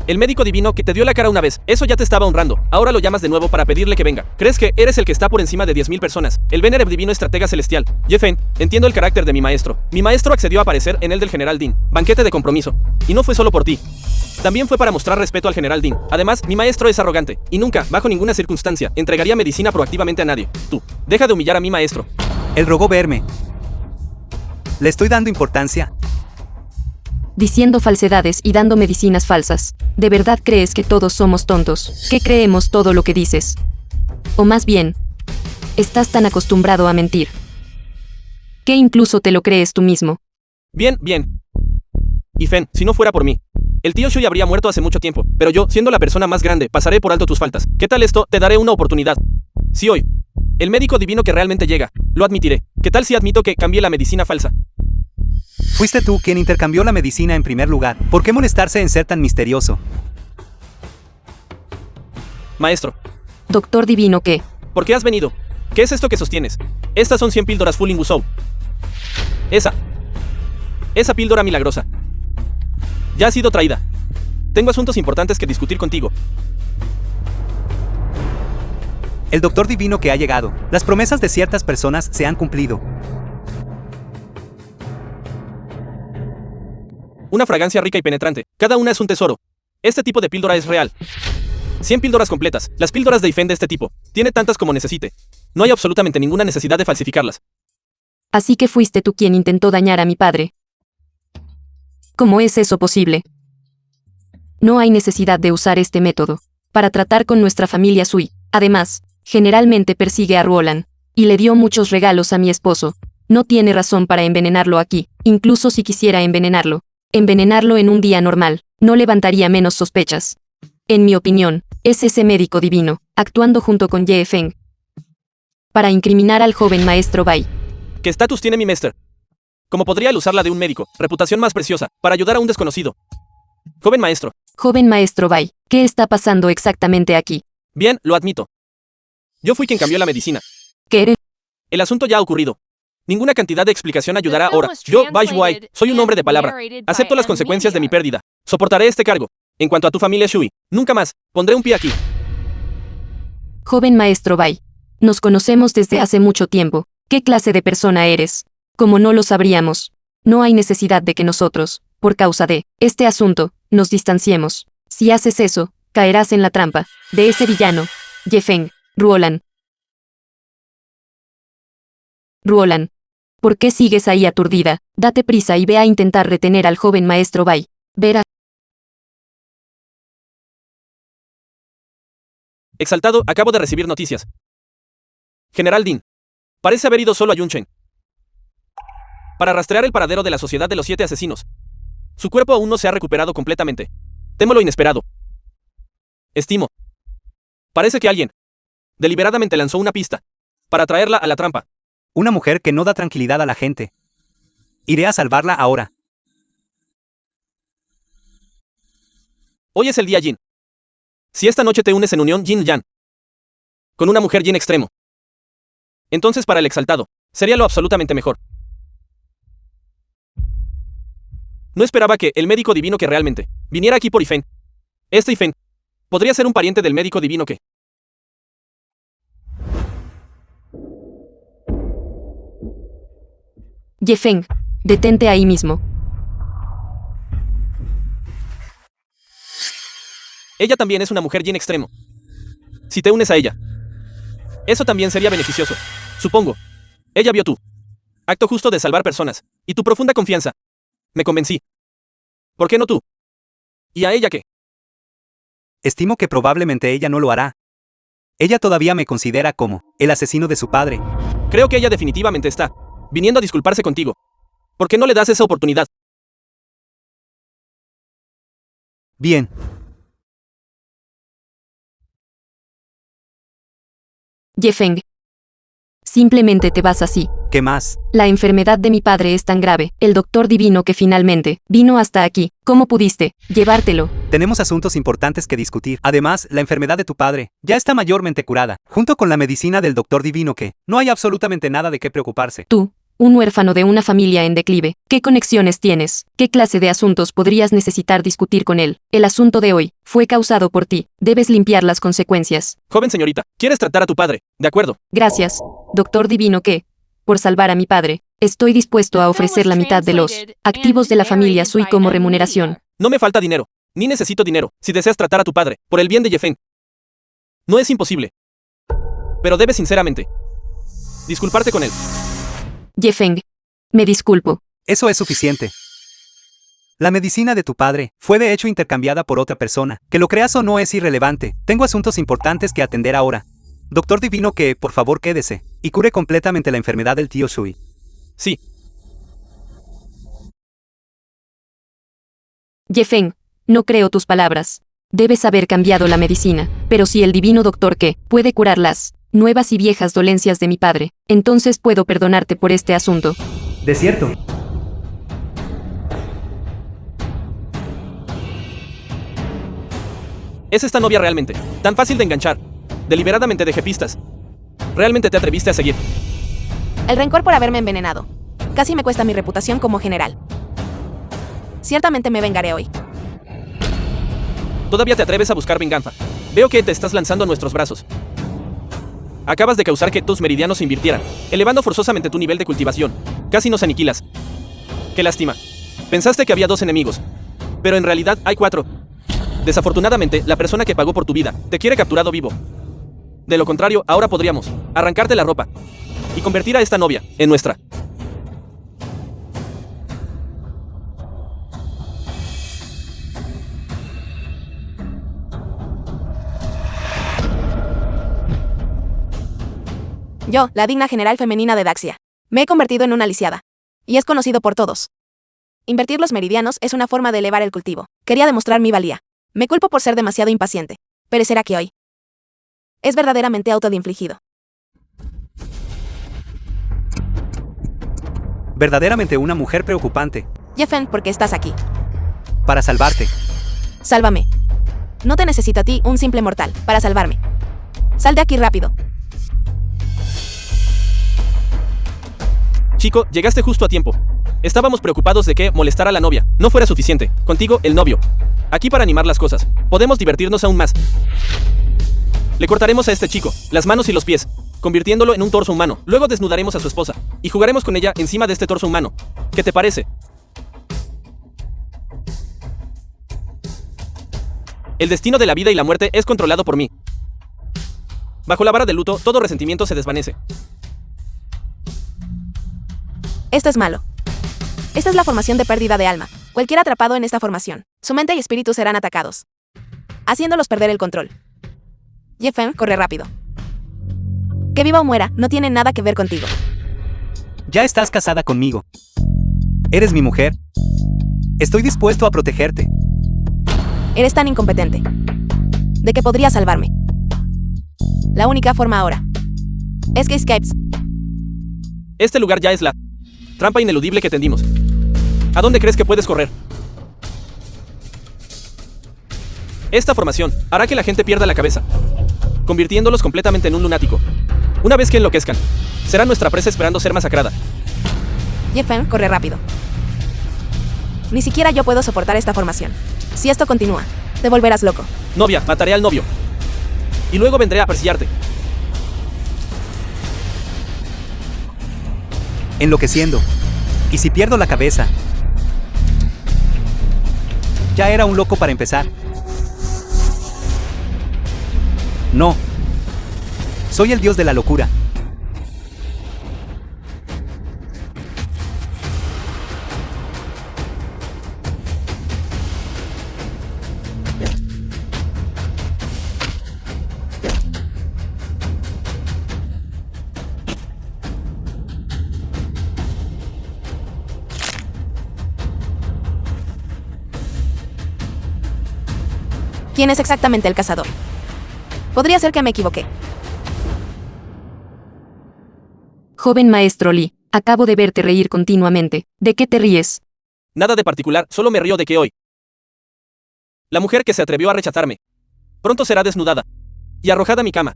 El médico divino que te dio la cara una vez, eso ya te estaba honrando. Ahora lo llamas de nuevo para pedirle que venga. ¿Crees que eres el que está por encima de 10.000 personas? El Venerable Divino Estratega Celestial. Jeffen, entiendo el carácter de mi maestro. Mi maestro accedió a aparecer en el del general Dean, banquete de compromiso. Y no fue solo por ti. También fue para mostrar respeto al general Dean. Además, mi maestro es arrogante, y nunca, bajo ninguna circunstancia, entregaría medicina proactivamente a nadie. Tú, deja de humillar a mi maestro. Él rogó verme. ¿Le estoy dando importancia? Diciendo falsedades y dando medicinas falsas. ¿De verdad crees que todos somos tontos? ¿Que creemos todo lo que dices? O más bien, estás tan acostumbrado a mentir que incluso te lo crees tú mismo. Bien, bien. Y Fen, si no fuera por mí, el tío Shui habría muerto hace mucho tiempo, pero yo, siendo la persona más grande, pasaré por alto tus faltas. ¿Qué tal esto? Te daré una oportunidad. Si hoy, el médico divino que realmente llega, lo admitiré. ¿Qué tal si admito que cambié la medicina falsa? Fuiste tú quien intercambió la medicina en primer lugar. ¿Por qué molestarse en ser tan misterioso? Maestro, Doctor divino que, ¿por qué has venido? ¿Qué es esto que sostienes? Estas son 100 píldoras Full Ingusou. Esa píldora milagrosa ya ha sido traída. Tengo asuntos importantes que discutir contigo. El doctor divino que ha llegado. Las promesas de ciertas personas se han cumplido. Una fragancia rica y penetrante. Cada una es un tesoro. Este tipo de píldora es real. 100 píldoras completas. Las píldoras de Ifen de este tipo. Tiene tantas como necesite. No hay absolutamente ninguna necesidad de falsificarlas. así que fuiste tú quien intentó dañar a mi padre. ¿Cómo es eso posible? No hay necesidad de usar este método para tratar con nuestra familia Sui. Además, generalmente persigue a Ruolan y le dio muchos regalos a mi esposo. No tiene razón para envenenarlo aquí, incluso si quisiera envenenarlo. Envenenarlo en un día normal no levantaría menos sospechas. En mi opinión, es ese médico divino, actuando junto con Ye Feng, para incriminar al joven maestro Bai. ¿Qué estatus tiene mi maester? ¿Cómo podría él usar la de un médico, reputación más preciosa, para ayudar a un desconocido? Joven maestro. Joven maestro Bai, ¿qué está pasando exactamente aquí? Bien, lo admito. Yo fui quien cambió la medicina. ¿Qué eres? El asunto ya ha ocurrido. Ninguna cantidad de explicación ayudará ahora. Yo, Bai Shuai, soy un hombre de palabra. Acepto las consecuencias de mi pérdida. Soportaré este cargo. En cuanto a tu familia Shui, nunca más pondré un pie aquí. Joven maestro Bai, nos conocemos desde hace mucho tiempo. ¿Qué clase de persona eres? Como no lo sabríamos. No hay necesidad de que nosotros, por causa de este asunto, nos distanciemos. Si haces eso, caerás en la trampa de ese villano, Ye Feng, Ruolan. Ruolan, ¿por qué sigues ahí aturdida? Date prisa y ve a intentar retener al joven maestro Bai. Verá. Exaltado, acabo de recibir noticias. General Dean. Parece haber ido solo a Yunchen para rastrear el paradero de la Sociedad de los 7 Asesinos. Su cuerpo aún no se ha recuperado completamente. Temo lo inesperado. Estimo. Parece que alguien deliberadamente lanzó una pista para traerla a la trampa. Una mujer que no da tranquilidad a la gente. Iré a salvarla ahora. Hoy es el día Yin. Si esta noche te unes en unión Yin-Yang con una mujer Yin extremo, entonces para el exaltado, sería lo absolutamente mejor. No esperaba que el médico divino que realmente viniera aquí por Ifen. Este Ifen podría ser un pariente del médico divino que Ye-Feng, detente ahí mismo. Ella también es una mujer Yin extremo. Si te unes a ella, eso también sería beneficioso. Supongo. Ella vio tu acto justo de salvar personas y tu profunda confianza. Me convencí. ¿Por qué no tú? ¿Y a ella qué? Estimo que probablemente ella no lo hará. Ella todavía me considera como el asesino de su padre. Creo que ella definitivamente está viniendo a disculparse contigo. ¿Por qué no le das esa oportunidad? Bien. Ye-Feng. Simplemente te vas así. ¿Qué más? La enfermedad de mi padre es tan grave, el doctor divino que finalmente vino hasta aquí. ¿Cómo pudiste llevártelo? Tenemos asuntos importantes que discutir. Además, la enfermedad de tu padre ya está mayormente curada, junto con la medicina del doctor divino que no hay absolutamente nada de qué preocuparse. Tú, un huérfano de una familia en declive, ¿qué conexiones tienes? ¿Qué clase de asuntos podrías necesitar discutir con él? El asunto de hoy fue causado por ti. Debes limpiar las consecuencias. Joven señorita, quieres tratar a tu padre, ¿de acuerdo? Gracias, doctor divino que, por salvar a mi padre, estoy dispuesto a ofrecer la mitad de los activos de la familia Sui como remuneración. No me falta dinero, ni necesito dinero, si deseas tratar a tu padre, por el bien de Ye-Feng. No es imposible. Pero debes sinceramente disculparte con él. Ye-Feng, me disculpo. Eso es suficiente. La medicina de tu padre fue de hecho intercambiada por otra persona. Que lo creas o no es irrelevante. Tengo asuntos importantes que atender ahora. Doctor divino que, por favor, quédese y cure completamente la enfermedad del tío Sui. Sí. Ye-Feng, no creo tus palabras. Debes haber cambiado la medicina, pero si el divino doctor que puede curar las nuevas y viejas dolencias de mi padre, entonces puedo perdonarte por este asunto. De cierto. ¿Es esta novia realmente tan fácil de enganchar? Deliberadamente dejé pistas. ¿Realmente te atreviste a seguir? El rencor por haberme envenenado. Casi me cuesta mi reputación como general. Ciertamente me vengaré hoy. Todavía te atreves a buscar venganza. Veo que te estás lanzando a nuestros brazos. Acabas de causar que tus meridianos se invirtieran, elevando forzosamente tu nivel de cultivación. Casi nos aniquilas. Qué lástima. Pensaste que había 2 enemigos, pero en realidad hay 4. Desafortunadamente, la persona que pagó por tu vida te quiere capturado vivo. De lo contrario, ahora podríamos arrancarte la ropa y convertir a esta novia en nuestra. Yo, la digna general femenina de Daxia, me he convertido en una lisiada. Y es conocido por todos. Invertir los meridianos es una forma de elevar el cultivo. Quería demostrar mi valía. Me culpo por ser demasiado impaciente. Pero será que hoy es verdaderamente autoinfligido. Verdaderamente una mujer preocupante. Ye-Feng, ¿por qué estás aquí? Para salvarte. Sálvame. No te necesito a ti, un simple mortal, para salvarme. Sal de aquí rápido. Chico, llegaste justo a tiempo. Estábamos preocupados de que molestar a la novia no fuera suficiente. Contigo, el novio. Aquí para animar las cosas. Podemos divertirnos aún más. Le cortaremos a este chico las manos y los pies, convirtiéndolo en un torso humano. Luego desnudaremos a su esposa y jugaremos con ella encima de este torso humano. ¿Qué te parece? El destino de la vida y la muerte es controlado por mí. Bajo la vara del luto, todo resentimiento se desvanece. Esto es malo. Esta es la formación de pérdida de alma. Cualquier atrapado en esta formación, su mente y espíritu serán atacados, haciéndolos perder el control. Ye-Feng, corre rápido. Que viva o muera, no tiene nada que ver contigo. Ya estás casada conmigo. Eres mi mujer. Estoy dispuesto a protegerte. Eres tan incompetente de que podría salvarme. La única forma ahora es que escapes. Este lugar ya es la trampa ineludible que tendimos. ¿A dónde crees que puedes correr? Esta formación hará que la gente pierda la cabeza, convirtiéndolos completamente en un lunático. Una vez que enloquezcan, será nuestra presa esperando ser masacrada. Ye-Feng, corre rápido. Ni siquiera yo puedo soportar esta formación. Si esto continúa, te volverás loco. Novia, mataré al novio. Y luego vendré a persillarte. Enloqueciendo. ¿Y si pierdo la cabeza? Ya era un loco para empezar. No. Soy el dios de la locura. ¿Quién es exactamente el cazador? Podría ser que me equivoqué. Joven maestro Lee, acabo de verte reír continuamente. ¿De qué te ríes? Nada de particular, solo me río de que hoy. La mujer que se atrevió a rechazarme. Pronto será desnudada. Y arrojada a mi cama.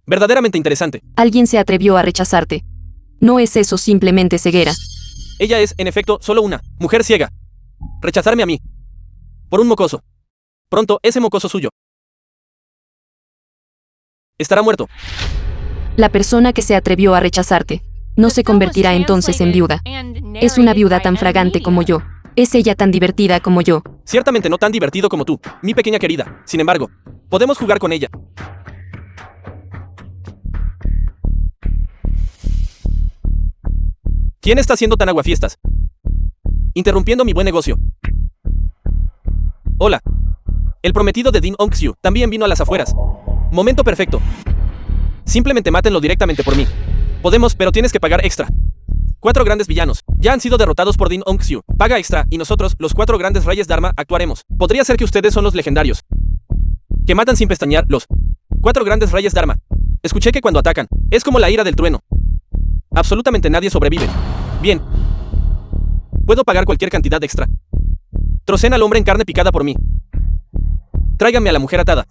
Verdaderamente interesante. Alguien se atrevió a rechazarte. No es eso simplemente ceguera. Ella es, en efecto, solo una mujer ciega. Rechazarme a mí. Por un mocoso. Pronto, ese mocoso suyo estará muerto. La persona que se atrevió a rechazarte no se convertirá entonces en viuda. Es una viuda tan fragante como yo. Es ella tan divertida como yo. Ciertamente no tan divertido como tú, mi pequeña querida. Sin embargo, podemos jugar con ella. ¿Quién está haciendo tan aguafiestas? Interrumpiendo mi buen negocio. Hola. El prometido de Dean Ongxiu también vino a las afueras. Momento perfecto. Simplemente mátenlo directamente por mí. Podemos, pero tienes que pagar extra. 4 grandes villanos ya han sido derrotados por Dean Ongxiu. Paga extra y nosotros, los 4 grandes reyes Dharma, actuaremos. Podría ser que ustedes son los legendarios que matan sin pestañear. Los 4 grandes reyes Dharma. Escuché que cuando atacan, es como la ira del trueno. Absolutamente nadie sobrevive. Bien. Puedo pagar cualquier cantidad extra. Trocen al hombre en carne picada por mí. Tráiganme a la mujer atada.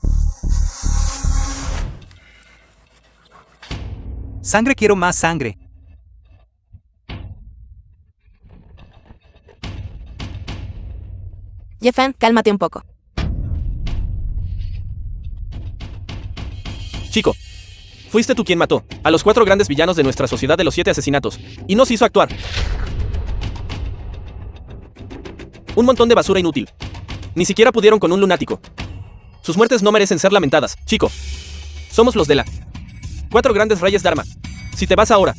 Sangre, quiero más sangre. Jefan, cálmate un poco. Chico, fuiste tú quien mató a los 4 grandes villanos de nuestra sociedad de los 7 asesinatos y nos hizo actuar. Un montón de basura inútil. Ni siquiera pudieron con un lunático. Sus muertes no merecen ser lamentadas, chico. Somos los de la 4 grandes reyes Dharma. Si te vas ahora,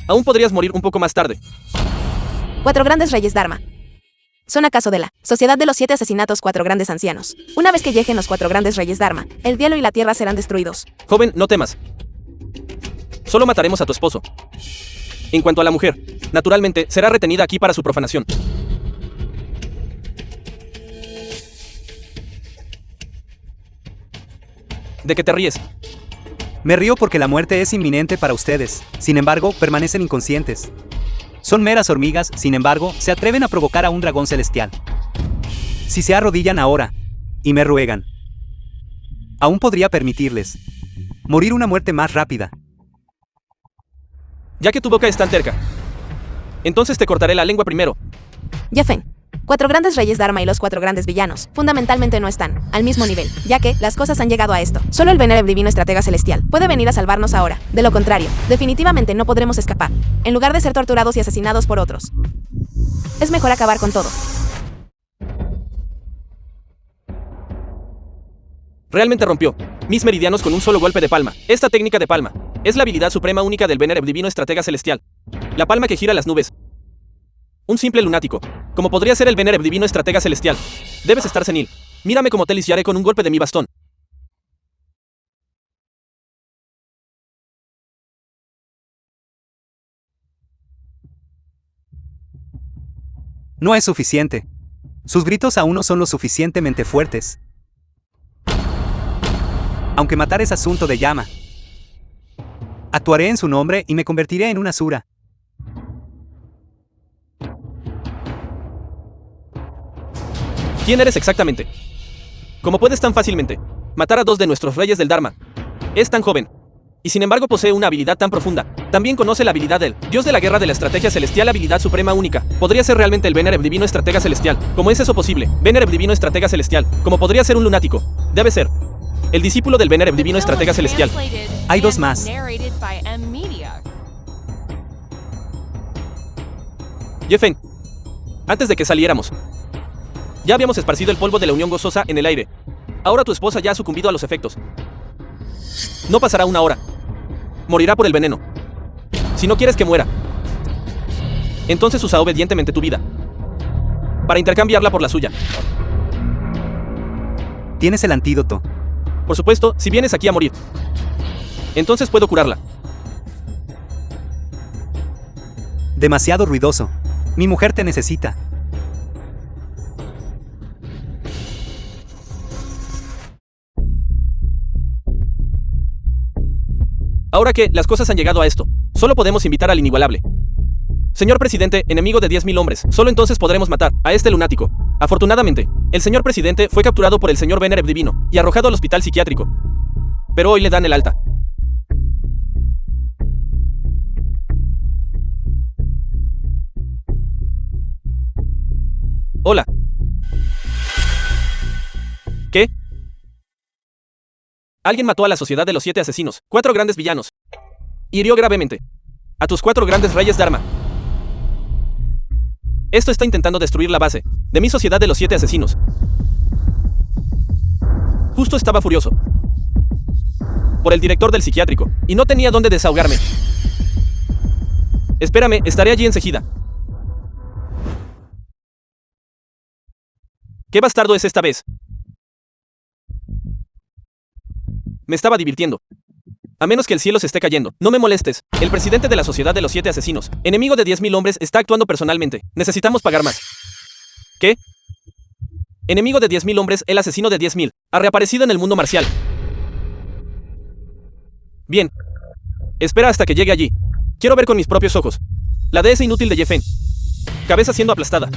aún podrías morir un poco más tarde. 4 grandes reyes Dharma. ¿Son acaso de la sociedad de los 7 asesinatos 4 grandes ancianos? Una vez que lleguen los 4 grandes reyes Dharma, el cielo y la tierra serán destruidos. Joven, no temas. Solo mataremos a tu esposo. En cuanto a la mujer, naturalmente, será retenida aquí para su profanación. ¿De qué te ríes? Me río porque la muerte es inminente para ustedes. Sin embargo, permanecen inconscientes. Son meras hormigas, sin embargo, se atreven a provocar a un dragón celestial. Si se arrodillan ahora y me ruegan, aún podría permitirles morir una muerte más rápida. Ya que tu boca es tan terca, entonces te cortaré la lengua primero. Jefan, 4 grandes reyes Dharma y los 4 grandes villanos fundamentalmente no están al mismo nivel, ya que las cosas han llegado a esto. Solo el Venerable Divino Estratega Celestial puede venir a salvarnos ahora. De lo contrario, definitivamente no podremos escapar, en lugar de ser torturados y asesinados por otros. Es mejor acabar con todo. Realmente rompió mis meridianos con un solo golpe de palma. Esta técnica de palma es la habilidad suprema única del Venerable Divino Estratega Celestial. La palma que gira las nubes. Un simple lunático, como podría ser el Venerable Divino Estratega Celestial. Debes estar senil. Mírame como te lisiaré con un golpe de mi bastón. No es suficiente. Sus gritos aún no son lo suficientemente fuertes. Aunque matar es asunto de llama. Actuaré en su nombre y me convertiré en una Asura. ¿Quién eres exactamente? ¿Cómo puedes tan fácilmente matar a 2 de nuestros reyes del Dharma? Es tan joven. Y sin embargo posee una habilidad tan profunda. También conoce la habilidad del Dios de la Guerra de la Estrategia Celestial, habilidad suprema única. Podría ser realmente el Venerable Divino Estratega Celestial. ¿Cómo es eso posible? Venerable Divino Estratega Celestial. ¿Cómo podría ser un lunático? Debe ser el discípulo del Venerable Divino Estratega Celestial. Hay 2 más. Jefen, antes de que saliéramos, ya habíamos esparcido el polvo de la unión gozosa en el aire. Ahora tu esposa ya ha sucumbido a los efectos. No pasará una hora. Morirá por el veneno. Si no quieres que muera, entonces usa obedientemente tu vida para intercambiarla por la suya. Tienes el antídoto. Por supuesto, si vienes aquí a morir, entonces puedo curarla. Demasiado ruidoso. Mi mujer te necesita. Ahora que las cosas han llegado a esto, solo podemos invitar al inigualable. Señor presidente, enemigo de 10.000 hombres, solo entonces podremos matar a este lunático. Afortunadamente, el señor presidente fue capturado por el señor Venereb Divino y arrojado al hospital psiquiátrico. Pero hoy le dan el alta. Hola. ¿Qué? Alguien mató a la sociedad de los 7 asesinos, 4 grandes villanos. Hirió gravemente a tus 4 grandes reyes Dharma. Esto está intentando destruir la base de mi sociedad de los 7 asesinos. Justo estaba furioso por el director del psiquiátrico y no tenía dónde desahogarme. Espérame, estaré allí enseguida. ¿Qué bastardo es esta vez? Me estaba divirtiendo. A menos que el cielo se esté cayendo. No me molestes. El presidente de la sociedad de los 7 asesinos, enemigo de 10.000 hombres, está actuando personalmente. Necesitamos pagar más. ¿Qué? Enemigo de 10.000 hombres, el asesino de 10.000, ha reaparecido en el mundo marcial. Bien. Espera hasta que llegue allí. Quiero ver con mis propios ojos la dehesa inútil de Jefen. Cabeza siendo aplastada.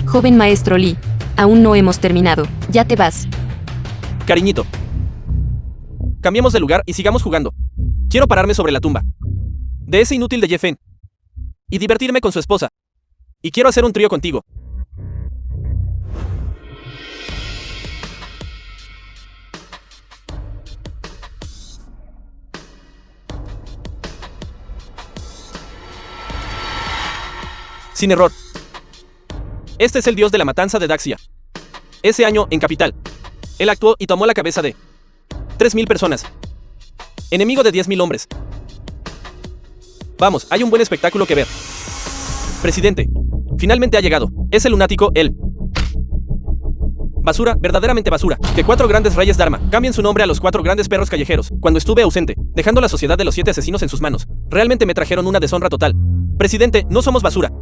Joven maestro Lee, aún no hemos terminado. Ya te vas. Cariñito. Cambiemos de lugar y sigamos jugando. Quiero pararme sobre la tumba de ese inútil de Jefen y divertirme con su esposa. Y quiero hacer un trío contigo. Sin error. Este es el dios de la matanza de Daxia. Ese año, en Capital, él actuó y tomó la cabeza de 3.000 personas. Enemigo de 10.000 hombres. Vamos, hay un buen espectáculo que ver. Presidente, finalmente ha llegado. Es el lunático, él. Basura, verdaderamente basura. Que 4 grandes reyes Dharma cambien su nombre a los 4 grandes perros callejeros, cuando estuve ausente, dejando la sociedad de los 7 asesinos en sus manos. Realmente me trajeron una deshonra total. Presidente, no somos basura.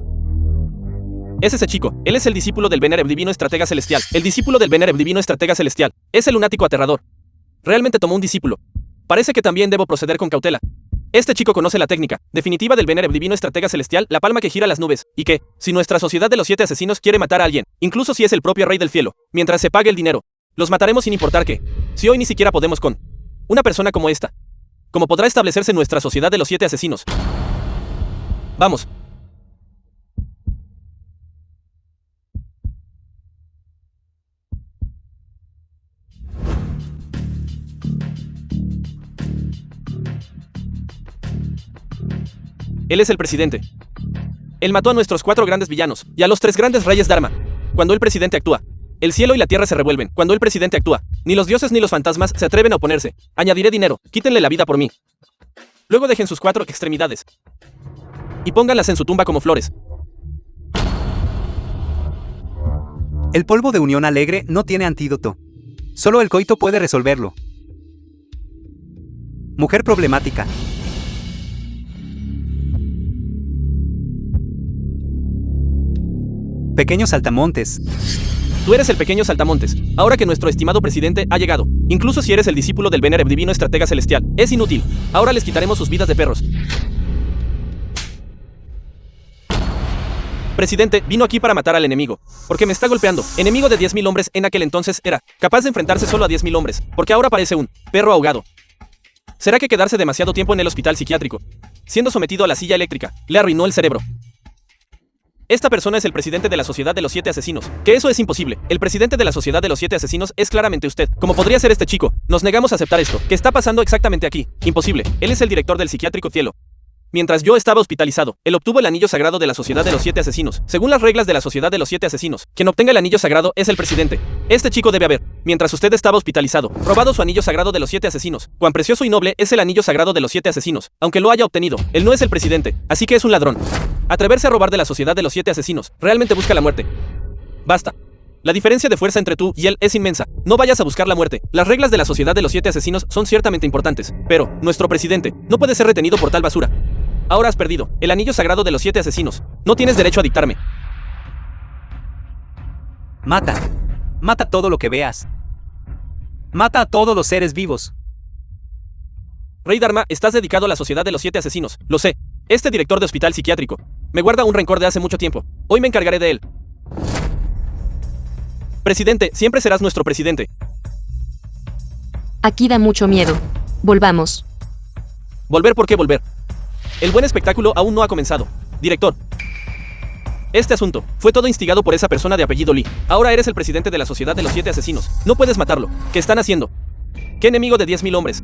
Es ese chico, él es el discípulo del Venereb Divino Estratega Celestial. El discípulo del Venereb Divino Estratega Celestial. Es el lunático aterrador. Realmente tomó un discípulo. Parece que también debo proceder con cautela. Este chico conoce la técnica definitiva del Venereb Divino Estratega Celestial, la palma que gira las nubes, y que, si nuestra sociedad de los 7 asesinos quiere matar a alguien, incluso si es el propio rey del cielo, mientras se pague el dinero, los mataremos sin importar qué. Si hoy ni siquiera podemos con una persona como esta, ¿cómo podrá establecerse nuestra sociedad de los 7 asesinos? Vamos. Él es el presidente. Él mató a nuestros 4 grandes villanos y a los 3 grandes reyes Dharma. Cuando el presidente actúa, el cielo y la tierra se revuelven. Cuando el presidente actúa, ni los dioses ni los fantasmas se atreven a oponerse. Añadiré dinero, quítenle la vida por mí. Luego dejen sus 4 extremidades y pónganlas en su tumba como flores. El polvo de unión alegre no tiene antídoto. Solo el coito puede resolverlo. Mujer problemática. Pequeño saltamontes. Tú eres el pequeño saltamontes, ahora que nuestro estimado presidente ha llegado. Incluso si eres el discípulo del Venereb Divino Estratega Celestial, es inútil. Ahora les quitaremos sus vidas de perros. Presidente, vino aquí para matar al enemigo, porque me está golpeando. Enemigo de 10.000 hombres en aquel entonces era capaz de enfrentarse solo a 10.000 hombres, porque ahora parece un perro ahogado. ¿Será que quedarse demasiado tiempo en el hospital psiquiátrico, siendo sometido a la silla eléctrica, le arruinó el cerebro? Esta persona es el presidente de la sociedad de los 7 asesinos. Que eso es imposible. El presidente de la sociedad de los 7 asesinos es claramente usted. ¿Cómo podría ser este chico? Nos negamos a aceptar esto. ¿Qué está pasando exactamente aquí? Imposible. Él es el director del psiquiátrico cielo. Mientras yo estaba hospitalizado, él obtuvo el anillo sagrado de la Sociedad de los 7 Asesinos. Según las reglas de la Sociedad de los 7 Asesinos, quien obtenga el anillo sagrado es el presidente. Este chico debe haber, mientras usted estaba hospitalizado, robado su anillo sagrado de los 7 Asesinos. Cuán precioso y noble es el anillo sagrado de los 7 Asesinos. Aunque lo haya obtenido, él no es el presidente, así que es un ladrón. Atreverse a robar de la Sociedad de los 7 Asesinos realmente busca la muerte. Basta. La diferencia de fuerza entre tú y él es inmensa. No vayas a buscar la muerte. Las reglas de la Sociedad de los 7 Asesinos son ciertamente importantes, pero nuestro presidente no puede ser retenido por tal basura. Ahora has perdido el anillo sagrado de los 7 Asesinos. No tienes derecho a dictarme. Mata. Mata todo lo que veas. Mata a todos los seres vivos. Rey Dharma, estás dedicado a la Sociedad de los 7 Asesinos. Lo sé. Este director de hospital psiquiátrico me guarda un rencor de hace mucho tiempo. Hoy me encargaré de él. Presidente, siempre serás nuestro presidente. Aquí da mucho miedo. Volvamos. ¿Volver por qué volver? El buen espectáculo aún no ha comenzado. Director. Este asunto fue todo instigado por esa persona de apellido Lee. Ahora eres el presidente de la Sociedad de los 7 Asesinos. No puedes matarlo. ¿Qué están haciendo? ¿Qué enemigo de 10.000 hombres?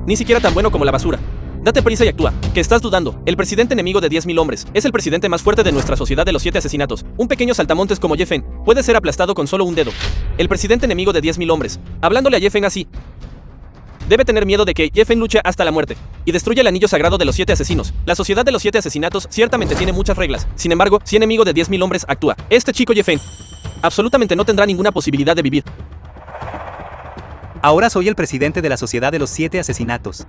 Ni siquiera tan bueno como la basura. Date prisa y actúa. ¿Qué estás dudando? El presidente enemigo de 10.000 hombres es el presidente más fuerte de nuestra Sociedad de los 7 Asesinatos. Un pequeño saltamontes como Ye-Feng puede ser aplastado con solo un dedo. El presidente enemigo de 10.000 hombres. Hablándole a Ye-Feng así. Debe tener miedo de que Ye-Feng luche hasta la muerte y destruya el anillo sagrado de los 7 Asesinos. La Sociedad de los 7 Asesinatos ciertamente tiene muchas reglas. Sin embargo, si enemigo de 10.000 hombres actúa, este chico Ye-Feng absolutamente no tendrá ninguna posibilidad de vivir. Ahora soy el presidente de la Sociedad de los 7 Asesinatos.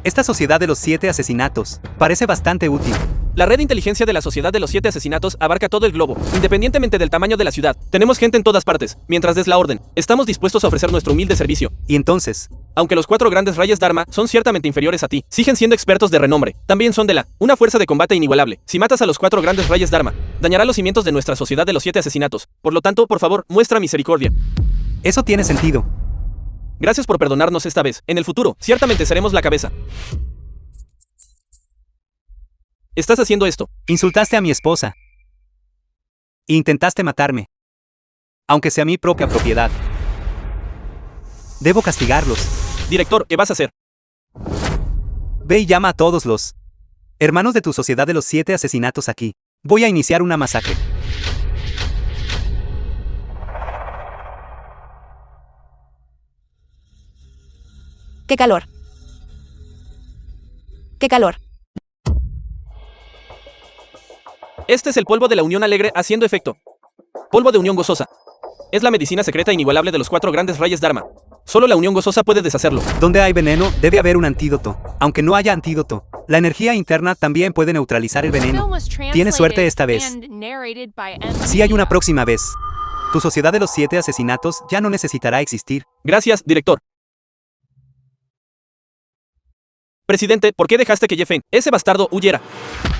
Esta Sociedad de los 7 Asesinatos parece bastante útil. La red de inteligencia de la Sociedad de los 7 Asesinatos abarca todo el globo, independientemente del tamaño de la ciudad. Tenemos gente en todas partes. Mientras des la orden, estamos dispuestos a ofrecer nuestro humilde servicio. Y entonces, aunque los 4 grandes reyes Dharma son ciertamente inferiores a ti, siguen siendo expertos de renombre. También son de una fuerza de combate inigualable. Si matas a los 4 grandes reyes Dharma, dañará los cimientos de nuestra Sociedad de los 7 Asesinatos. Por lo tanto, por favor, muestra misericordia. Eso tiene sentido. Gracias por perdonarnos esta vez. En el futuro, ciertamente seremos la cabeza. Estás haciendo esto. Insultaste a mi esposa. E intentaste matarme. Aunque sea mi propia propiedad. Debo castigarlos. Director, ¿qué vas a hacer? Ve y llama a todos los hermanos de tu Sociedad de los 7 Asesinatos aquí. Voy a iniciar una masacre. ¡Qué calor! ¡Qué calor! Este es el polvo de la unión alegre haciendo efecto. Polvo de unión gozosa. Es la medicina secreta inigualable de los 4 grandes reyes Dharma. Solo la unión gozosa puede deshacerlo. Donde hay veneno, debe haber un antídoto. Aunque no haya antídoto, la energía interna también puede neutralizar el veneno. Tienes suerte esta vez. Si hay una próxima vez. Tu Sociedad de los 7 Asesinatos ya no necesitará existir. Gracias, director. Presidente, ¿por qué dejaste que Ye-Feng, ese bastardo, huyera?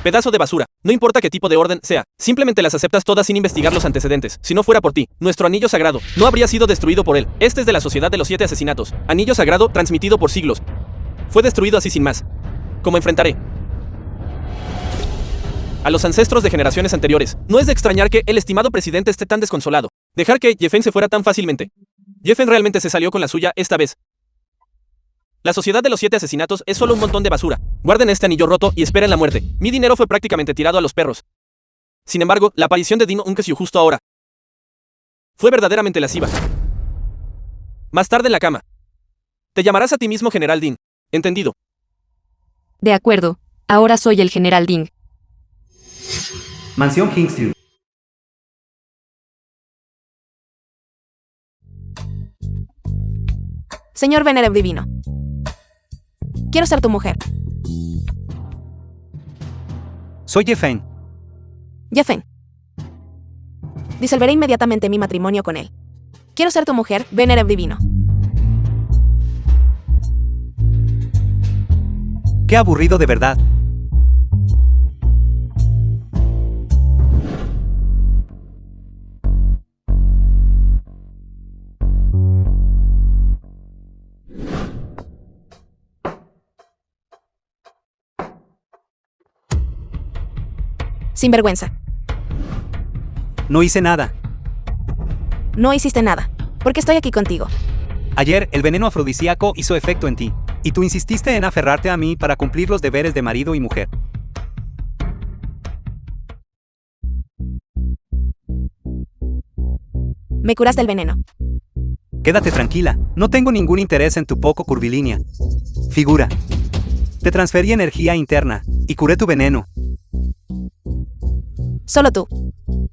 Pedazo de basura. No importa qué tipo de orden sea, simplemente las aceptas todas sin investigar los antecedentes. Si no fuera por ti, nuestro anillo sagrado no habría sido destruido por él. Este es de la Sociedad de los 7 Asesinatos. Anillo sagrado transmitido por siglos. Fue destruido así sin más. ¿Cómo enfrentaré a los ancestros de generaciones anteriores? No es de extrañar que el estimado presidente esté tan desconsolado. Dejar que Ye-Feng se fuera tan fácilmente. Ye-Feng realmente se salió con la suya esta vez. La Sociedad de los 7 Asesinatos es solo un montón de basura. Guarden este anillo roto y esperen la muerte. Mi dinero fue prácticamente tirado a los perros. Sin embargo, la aparición de Dino Unkesyu justo ahora fue verdaderamente lasciva. Más tarde en la cama. Te llamarás a ti mismo General Ding. ¿Entendido? De acuerdo. Ahora soy el General Ding. Mansión Kingsley. Señor Venerable Divino. Quiero ser tu mujer. Soy Ye-Feng. Ye-Feng. Disolveré inmediatamente mi matrimonio con él. Quiero ser tu mujer, Venerable Divino. Qué aburrido de verdad. Sinvergüenza. No hice nada. No hiciste nada. Porque estoy aquí contigo. Ayer, el veneno afrodisíaco hizo efecto en ti. Y tú insististe en aferrarte a mí para cumplir los deberes de marido y mujer. Me curaste el veneno. Quédate tranquila, no tengo ningún interés en tu poco curvilínea figura. Te transferí energía interna y curé tu veneno. Solo tú.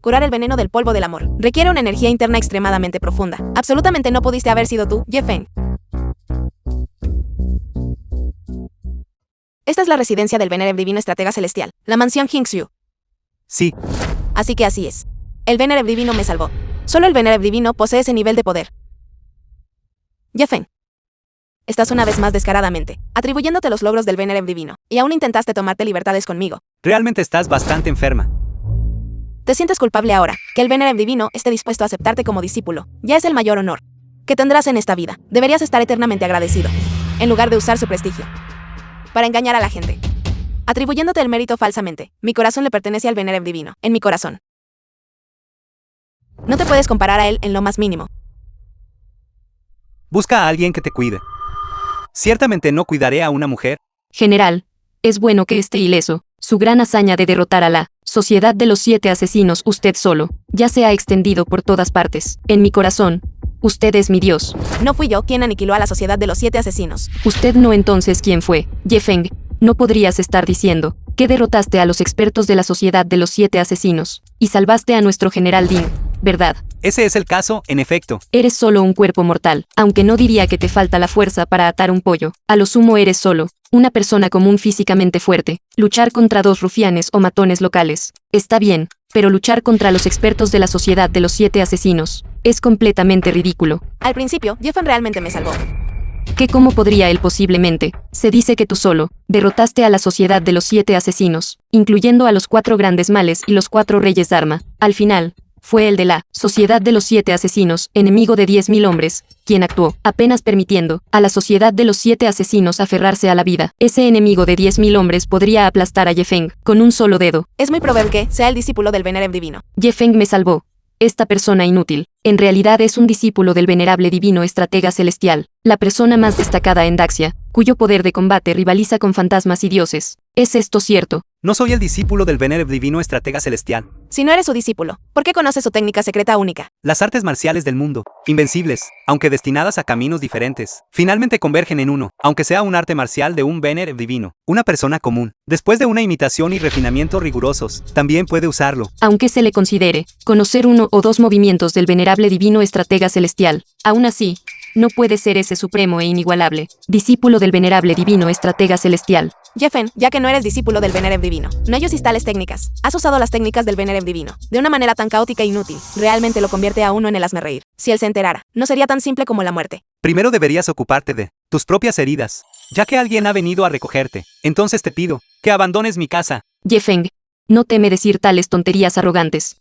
Curar el veneno del polvo del amor requiere una energía interna extremadamente profunda. Absolutamente no pudiste haber sido tú, Ye Feng. Esta es la residencia del Venerable Divino Estratega Celestial, la mansión Hingxiu. Sí, Así que así es. El Venerable Divino me salvó. Solo el Venerable Divino posee ese nivel de poder. Ye Feng. Estás una vez más descaradamente atribuyéndote los logros del Venerable Divino, y aún intentaste tomarte libertades conmigo. realmente estás bastante enferma. Te sientes culpable ahora, que el Venerable Divino esté dispuesto a aceptarte como discípulo. Ya es el mayor honor que tendrás en esta vida. Deberías estar eternamente agradecido, en lugar de usar su prestigio para engañar a la gente, atribuyéndote el mérito falsamente. Mi corazón le pertenece al Venerable Divino, en mi corazón. No te puedes comparar a él en lo más mínimo. Busca a alguien que te cuide. Ciertamente no cuidaré a una mujer. General, es bueno que esté ileso. Su gran hazaña de derrotar a la Sociedad de los 7 Asesinos usted solo, ya se ha extendido por todas partes. En mi corazón, usted es mi Dios. No fui yo quien aniquiló a la Sociedad de los 7 Asesinos. Usted no, entonces ¿quién fue? Ye Feng, no podrías estar diciendo que derrotaste a los expertos de la Sociedad de los 7 Asesinos y salvaste a nuestro general Ding, ¿verdad? Ese es el caso, en efecto. Eres solo un cuerpo mortal, aunque no diría que te falta la fuerza para atar un pollo. A lo sumo eres solo una persona común físicamente fuerte. Luchar contra 2 rufianes o matones locales está bien, pero luchar contra los expertos de la Sociedad de los 7 Asesinos es completamente ridículo. Al principio, Ye Feng realmente me salvó. ¿Qué cómo podría él posiblemente? Se dice que tú solo derrotaste a la Sociedad de los 7 Asesinos, incluyendo a los 4 grandes males y los 4 reyes Dharma. Al final, fue el de la Sociedad de los 7 Asesinos, enemigo de 10.000 hombres, quien actuó, apenas permitiendo a la Sociedad de los 7 Asesinos aferrarse a la vida. Ese enemigo de 10.000 hombres podría aplastar a Ye Feng con un solo dedo. Es muy probable que sea el discípulo del Venerable Divino. Ye Feng me salvó. Esta persona inútil, en realidad es un discípulo del Venerable Divino Estratega Celestial, la persona más destacada en Daxia, cuyo poder de combate rivaliza con fantasmas y dioses. ¿Es esto cierto? No soy el discípulo del Venerable Divino Estratega Celestial. Si no eres su discípulo, ¿por qué conoces su técnica secreta única? Las artes marciales del mundo, invencibles, aunque destinadas a caminos diferentes, finalmente convergen en uno, aunque sea un arte marcial de un Venerable Divino, una persona común. Después de una imitación y refinamiento rigurosos, también puede usarlo. Aunque se le considere conocer 1 o 2 movimientos del Venerable Divino Estratega Celestial, aún así, no puede ser ese supremo e inigualable discípulo del Venerable Divino Estratega Celestial. Ye Feng, ya que no eres discípulo del Venerable Divino, no hayas tales técnicas. Has usado las técnicas del Venerable Divino de una manera tan caótica e inútil. Realmente lo convierte a uno en el hazmerreír. Si él se enterara, no sería tan simple como la muerte. Primero deberías ocuparte de tus propias heridas, ya que alguien ha venido a recogerte. Entonces te pido que abandones mi casa. Ye Feng, no teme decir tales tonterías arrogantes.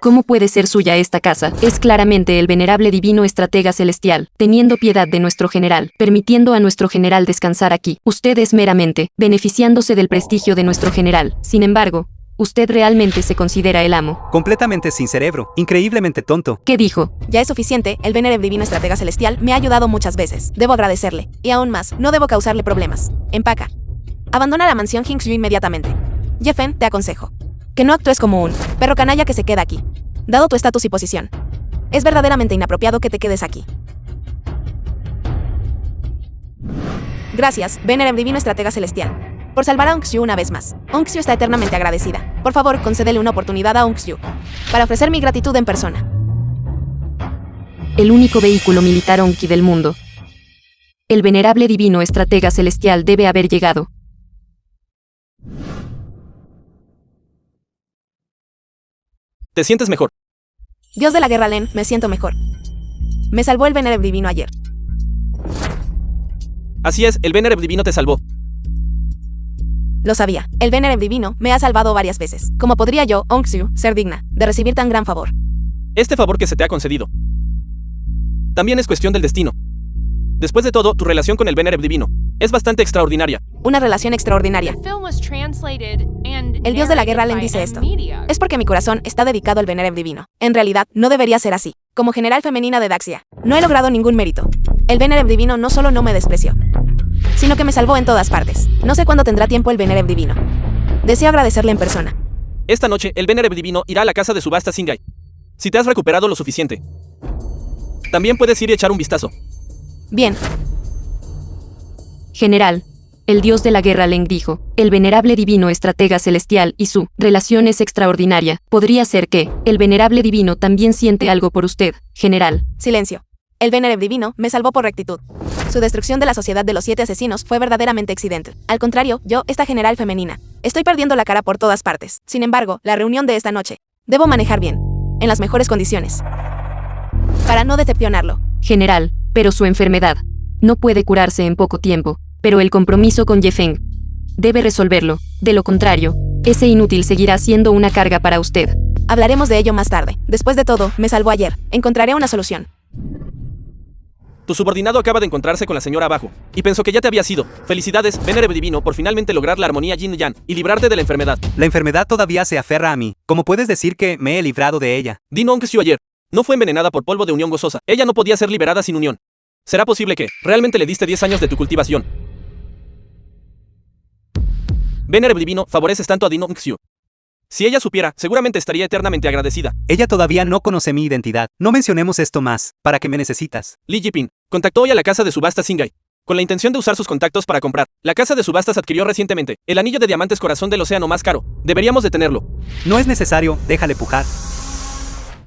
¿Cómo puede ser suya esta casa? Es claramente el Venerable Divino Estratega Celestial, teniendo piedad de nuestro general, permitiendo a nuestro general descansar aquí. Usted es meramente beneficiándose del prestigio de nuestro general. Sin embargo, usted realmente se considera el amo. Completamente sin cerebro, increíblemente tonto. ¿Qué dijo? Ya es suficiente, el Venerable Divino Estratega Celestial me ha ayudado muchas veces. Debo agradecerle. Y aún más, no debo causarle problemas. Empaca. Abandona la mansión Hingxiu inmediatamente. Ye Feng, te aconsejo que no actúes como un perro canalla que se queda aquí. Dado tu estatus y posición, es verdaderamente inapropiado que te quedes aquí. Gracias, Venerable Divino Estratega Celestial, por salvar a Hongxiu una vez más. Hongxiu está eternamente agradecida. Por favor, concédele una oportunidad a Hongxiu para ofrecer mi gratitud en persona. El único vehículo militar Onki del mundo. El Venerable Divino Estratega Celestial debe haber llegado. ¿Te sientes mejor? Dios de la guerra Len, me siento mejor. Me salvó el Venerable Divino ayer. Así es, el Venerable Divino te salvó. Lo sabía. El Venerable Divino me ha salvado varias veces. ¿Cómo podría yo, Hongxiu, ser digna de recibir tan gran favor? Este favor que se te ha concedido también es cuestión del destino. Después de todo, tu relación con el Venerable Divino es bastante extraordinaria. Una relación extraordinaria. The film was translated and El dios de la guerra narrated Len by dice esto. Media. Es porque mi corazón está dedicado al Venerable Divino. En realidad, no debería ser así. Como general femenina de Daxia, no he logrado ningún mérito. El Venerable Divino no solo no me despreció, sino que me salvó en todas partes. No sé cuándo tendrá tiempo el Venerable Divino. Deseo agradecerle en persona. Esta noche, el Venerable Divino irá a la casa de subasta Singai. Si te has recuperado lo suficiente. También puedes ir y echar un vistazo. Bien, General, el dios de la guerra Leng dijo, el venerable divino estratega celestial y su relación es extraordinaria. Podría ser que el venerable divino también siente algo por usted, general. silencio. El Venerable Divino me salvó por rectitud. Su destrucción de la sociedad de los 7 asesinos fue verdaderamente accidental. Al contrario, yo, esta general femenina, estoy perdiendo la cara por todas partes. Sin embargo, la reunión de esta noche, debo manejar bien, en las mejores condiciones, para no decepcionarlo. General, pero su enfermedad no puede curarse en poco tiempo, pero el compromiso con Yefeng debe resolverlo. De lo contrario, ese inútil seguirá siendo una carga para usted. Hablaremos de ello más tarde. Después de todo, me salvó ayer. Encontraré una solución. Tu subordinado acaba de encontrarse con la señora abajo, y pensó que ya te había ido. Felicidades, Venerable Divino, por finalmente lograr la armonía Yin-Yang y librarte de la enfermedad. La enfermedad todavía se aferra a mí. ¿Cómo puedes decir que me he librado de ella? Din Ong Xiu ayer no fue envenenada por polvo de unión gozosa. Ella no podía ser liberada sin unión. ¿Será posible que realmente le diste 10 años de tu cultivación? Venerable Divino, favoreces tanto a Din Ong Xiu. Si ella supiera, seguramente estaría eternamente agradecida. Ella todavía no conoce mi identidad. No mencionemos esto más. ¿Para qué me necesitas? Li Yiping contactó hoy a la casa de subastas Singai, con la intención de usar sus contactos para comprar. La casa de subastas adquirió recientemente el anillo de diamantes corazón del océano más caro. Deberíamos detenerlo. No es necesario, déjale pujar.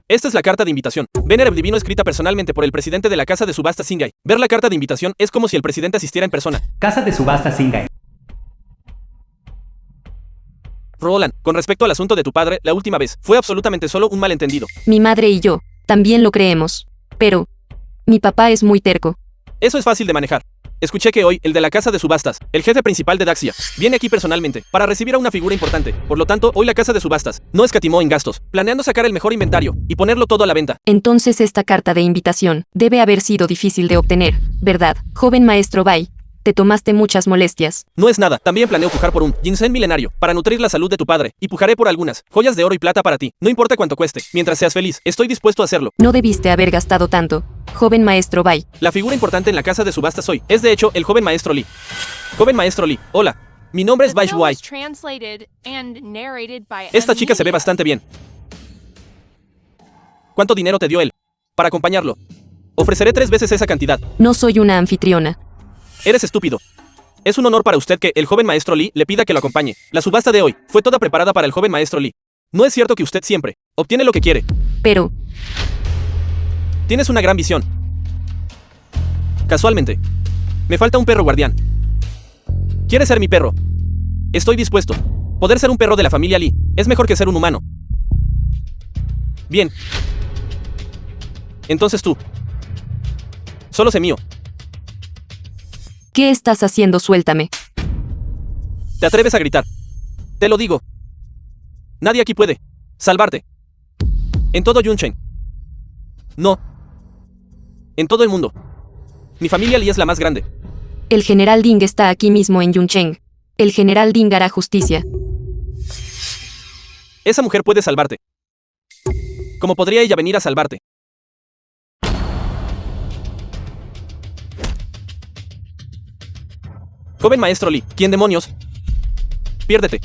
Esta es la carta de invitación. Venerable Divino escrita personalmente por el presidente de la casa de subastas Singai. Ver la carta de invitación es como si el presidente asistiera en persona. Casa de subasta Singai. Roland, con respecto al asunto de tu padre, la última vez, fue absolutamente solo un malentendido. Mi madre y yo también lo creemos. Pero mi papá es muy terco. Eso es fácil de manejar. Escuché que hoy, el de la casa de subastas, el jefe principal de Daxia, viene aquí personalmente, para recibir a una figura importante. Por lo tanto, hoy la casa de subastas no escatimó en gastos, planeando sacar el mejor inventario y ponerlo todo a la venta. Entonces esta carta de invitación debe haber sido difícil de obtener, ¿verdad, joven maestro Bai? Te tomaste muchas molestias. No es nada, también planeo pujar por un ginseng milenario, para nutrir la salud de tu padre, y pujaré por algunas joyas de oro y plata para ti. No importa cuánto cueste, mientras seas feliz, estoy dispuesto a hacerlo. No debiste haber gastado tanto, joven maestro Bai. La figura importante en la casa de subastas hoy es de hecho el joven maestro Li. Joven maestro Li, hola. Mi nombre es The Bai film Shuai. was translated and narrated by Esta chica se ve Media. bastante bien. ¿Cuánto dinero te dio él? Para acompañarlo. Ofreceré 3 veces esa cantidad. No soy una anfitriona. Eres estúpido. Es un honor para usted que el joven maestro Li le pida que lo acompañe. La subasta de hoy fue toda preparada para el joven maestro Li. No es cierto que usted siempre obtiene lo que quiere. Pero Tienes una gran visión. Casualmente, me falta un perro guardián. ¿Quieres ser mi perro? Estoy dispuesto. Poder ser un perro de la familia Li es mejor que ser un humano. Bien. Entonces tú. Solo sé mío. ¿qué estás haciendo? Suéltame. ¿Te atreves a gritar? Te lo digo. Nadie aquí puede salvarte. En todo Yunchen. No. En todo el mundo. Mi familia Li es la más grande. El general Ding está aquí mismo en Yuncheng. El general Ding hará justicia. Esa mujer puede salvarte. ¿Cómo podría ella venir a salvarte? Joven maestro Li, ¿quién demonios? Piérdete.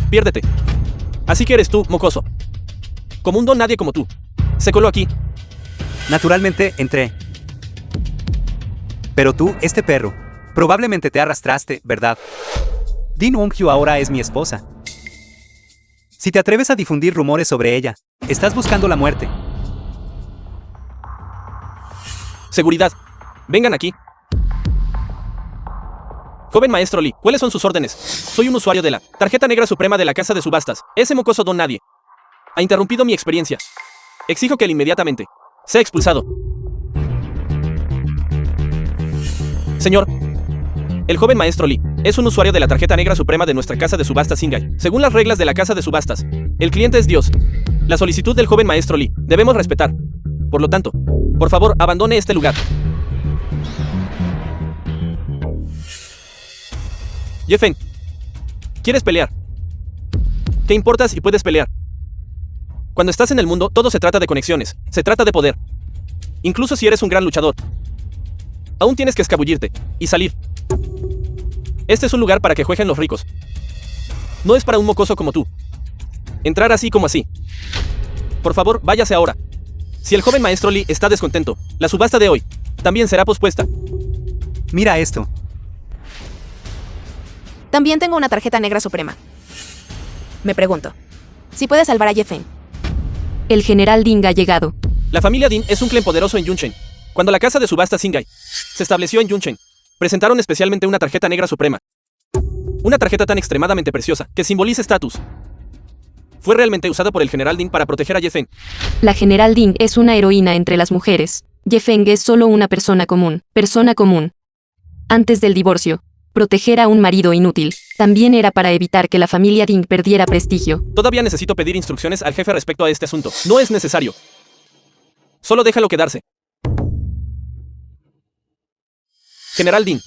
Piérdete. Así que eres tú, mocoso. Como un don nadie como tú. Se coló aquí. Naturalmente, entré. Pero tú, este perro, probablemente te arrastraste, ¿verdad? Din Ongyu ahora es mi esposa. Si te atreves a difundir rumores sobre ella, estás buscando la muerte. Seguridad. Vengan aquí. Joven maestro Li, ¿cuáles son sus órdenes? Soy un usuario de la tarjeta negra suprema de la casa de subastas. Ese mocoso don nadie ha interrumpido mi experiencia. Exijo que él inmediatamente sea expulsado. Señor, el joven maestro Li es un usuario de la tarjeta negra suprema de nuestra casa de subastas Singai. Según las reglas de la casa de subastas, el cliente es Dios. La solicitud del joven maestro Li debemos respetar. Por lo tanto, por favor, abandone este lugar. Yefeng, ¿quieres pelear? ¿Qué importa si puedes pelear? Cuando estás en el mundo, todo se trata de conexiones, se trata de poder. Incluso si eres un gran luchador. Aún tienes que escabullirte y salir. Este es un lugar para que jueguen los ricos. No es para un mocoso como tú. Entrar así como así. Por favor, váyase ahora. Si el joven maestro Lee está descontento, la subasta de hoy también será pospuesta. Mira esto. También tengo una tarjeta negra suprema. Me pregunto, si puede salvar a Ye-Feng. El general Ding ha llegado. La familia Din es un clan poderoso en Yunchen. Cuando la casa de subasta Singai se estableció en Yunchen, presentaron especialmente una tarjeta negra suprema. Una tarjeta tan extremadamente preciosa que simboliza estatus. Fue realmente usada por el general Ding para proteger a Ye-Feng. La general Ding es una heroína entre las mujeres. Ye-Feng es solo una persona común. Persona común. Antes del divorcio, proteger a un marido inútil también era para evitar que la familia Ding perdiera prestigio. Todavía necesito pedir instrucciones al jefe respecto a este asunto. No es necesario. Solo déjalo quedarse. General Ding,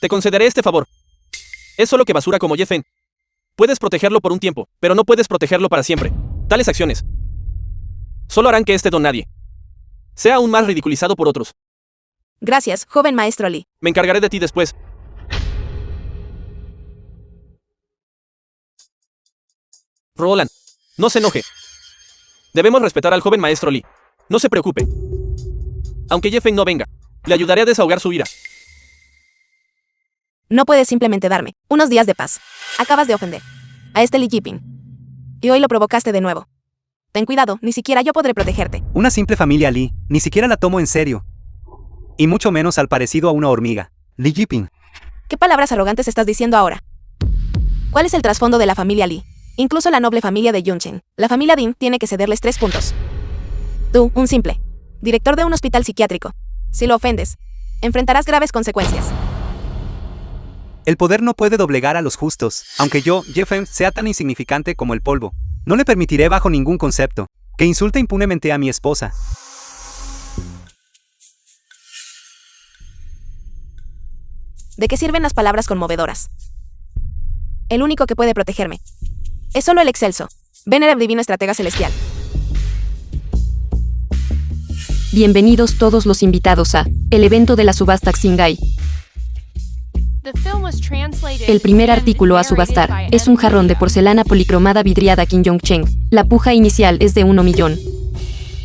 te concederé este favor. Es solo que basura como Ye-Feng. Puedes protegerlo por un tiempo, pero no puedes protegerlo para siempre. Tales acciones solo harán que este don nadie sea aún más ridiculizado por otros. Gracias, joven maestro Lee. Me encargaré de ti después. Roland, no se enoje. Debemos respetar al joven maestro Lee. No se preocupe. Aunque Ye-Feng no venga, le ayudaré a desahogar su ira. No puedes simplemente darme unos días de paz. Acabas de ofender a este Li Yiping. Y hoy lo provocaste de nuevo. Ten cuidado, ni siquiera yo podré protegerte. Una simple familia Lee, ni siquiera la tomo en serio. Y mucho menos al parecido a una hormiga. Li Yiping. ¿Qué palabras arrogantes estás diciendo ahora? ¿Cuál es el trasfondo de la familia Lee? Incluso la noble familia de Yunchen. La familia Ding tiene que cederles 3 puntos. Tú, un simple director de un hospital psiquiátrico. Si lo ofendes, enfrentarás graves consecuencias. El poder no puede doblegar a los justos, aunque yo, Ye-Feng, sea tan insignificante como el polvo. No le permitiré bajo ningún concepto que insulte impunemente a mi esposa. ¿De qué sirven las palabras conmovedoras? El único que puede protegerme es solo el excelso, Venerable Divino Estratega Celestial. Bienvenidos todos los invitados a el evento de la subasta Xingai. El primer artículo a subastar es un jarrón de porcelana policromada vidriada Kim Yong-cheng. La puja inicial es de 1 millón.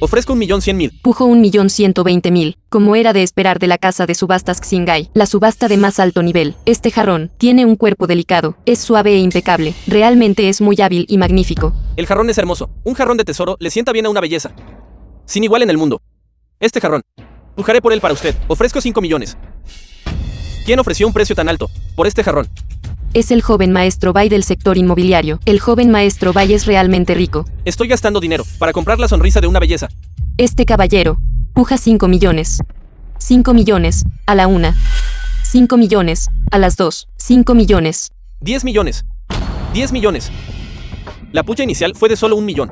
Ofrezco 1.100.000. Pujo 1.120.000, como era de esperar de la casa de subastas Xingai, la subasta de más alto nivel. Este jarrón tiene un cuerpo delicado, es suave e impecable, realmente es muy hábil y magnífico. El jarrón es hermoso. Un jarrón de tesoro le sienta bien a una belleza sin igual en el mundo. Este jarrón, pujaré por él para usted. Ofrezco 5 millones. ¿Quién ofreció un precio tan alto por este jarrón? Es el joven maestro Bai del sector inmobiliario. El joven maestro Bai es realmente rico. Estoy gastando dinero para comprar la sonrisa de una belleza. Este caballero puja 5 millones. 5 millones a la una. 5 millones a las 2. 5 millones. 10 millones. 10 millones. La puja inicial fue de solo 1 millón.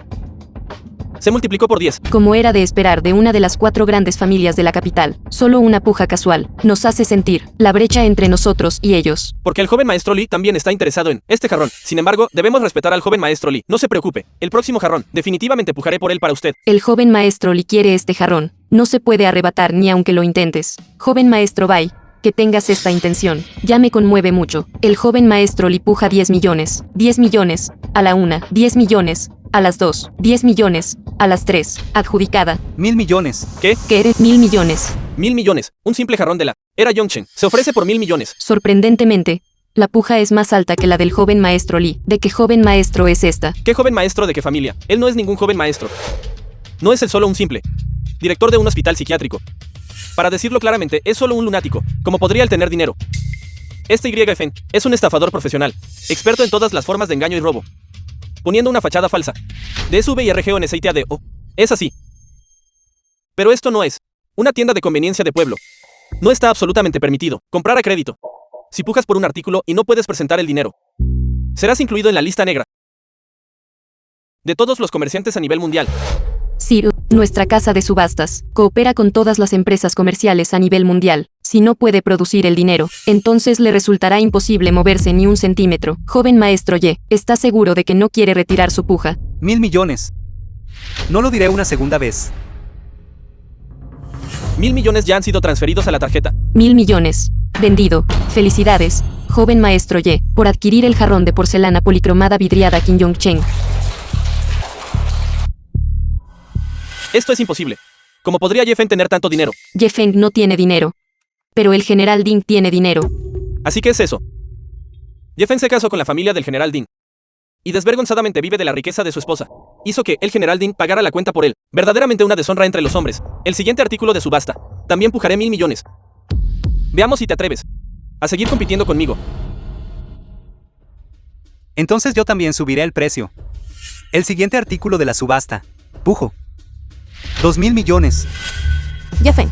Se multiplicó por 10. Como era de esperar de una de las 4 grandes familias de la capital, solo una puja casual nos hace sentir la brecha entre nosotros y ellos. Porque el joven maestro Lee también está interesado en este jarrón. Sin embargo, debemos respetar al joven maestro Lee. No se preocupe. El próximo jarrón, definitivamente pujaré por él para usted. El joven maestro Lee quiere este jarrón. No se puede arrebatar ni aunque lo intentes. Joven maestro Bai, que tengas esta intención. Ya me conmueve mucho. El joven maestro Lee puja 10 millones. 10 millones a la una. 10 millones a las 2. 10 millones a las 3. Adjudicada. 1.000 millones. ¿Qué? Que eres 1.000 millones. 1.000 millones. Un simple jarrón de la era Yongchen. Se ofrece por 1.000 millones. Sorprendentemente, la puja es más alta que la del joven maestro Lee. ¿De qué joven maestro es esta? ¿Qué joven maestro de qué familia? Él no es ningún joven maestro. No es él solo un simple director de un hospital psiquiátrico. Para decirlo claramente, es solo un lunático. Como podría él tener dinero? Este Ye-Feng es un estafador profesional, experto en todas las formas de engaño y robo, poniendo una fachada falsa de SVIRGO en SITADO. Es así. Pero esto no es una tienda de conveniencia de pueblo. No está absolutamente permitido comprar a crédito. Si pujas por un artículo y no puedes presentar el dinero, serás incluido en la lista negra de todos los comerciantes a nivel mundial. Ciro, nuestra casa de subastas, coopera con todas las empresas comerciales a nivel mundial. Si no puede producir el dinero, entonces le resultará imposible moverse ni un centímetro. Joven maestro Ye, ¿está seguro de que no quiere retirar su puja? 1.000 millones. No lo diré una segunda vez. 1.000 millones ya han sido transferidos a la tarjeta. 1.000 millones. Vendido. Felicidades, joven maestro Ye, por adquirir el jarrón de porcelana policromada vidriada Kim Jong-cheng. Esto es imposible. ¿Cómo podría Ye Feng tener tanto dinero? Ye Feng no tiene dinero. Pero el general Ding tiene dinero. Así que es eso. Ye Feng se casó con la familia del general Ding. Y desvergonzadamente vive de la riqueza de su esposa. Hizo que el general Ding pagara la cuenta por él. Verdaderamente una deshonra entre los hombres. El siguiente artículo de subasta. También pujaré 1.000 millones. Veamos si te atreves a seguir compitiendo conmigo. Entonces yo también subiré el precio. El siguiente artículo de la subasta. Pujo. 2.000 millones. Ye Feng,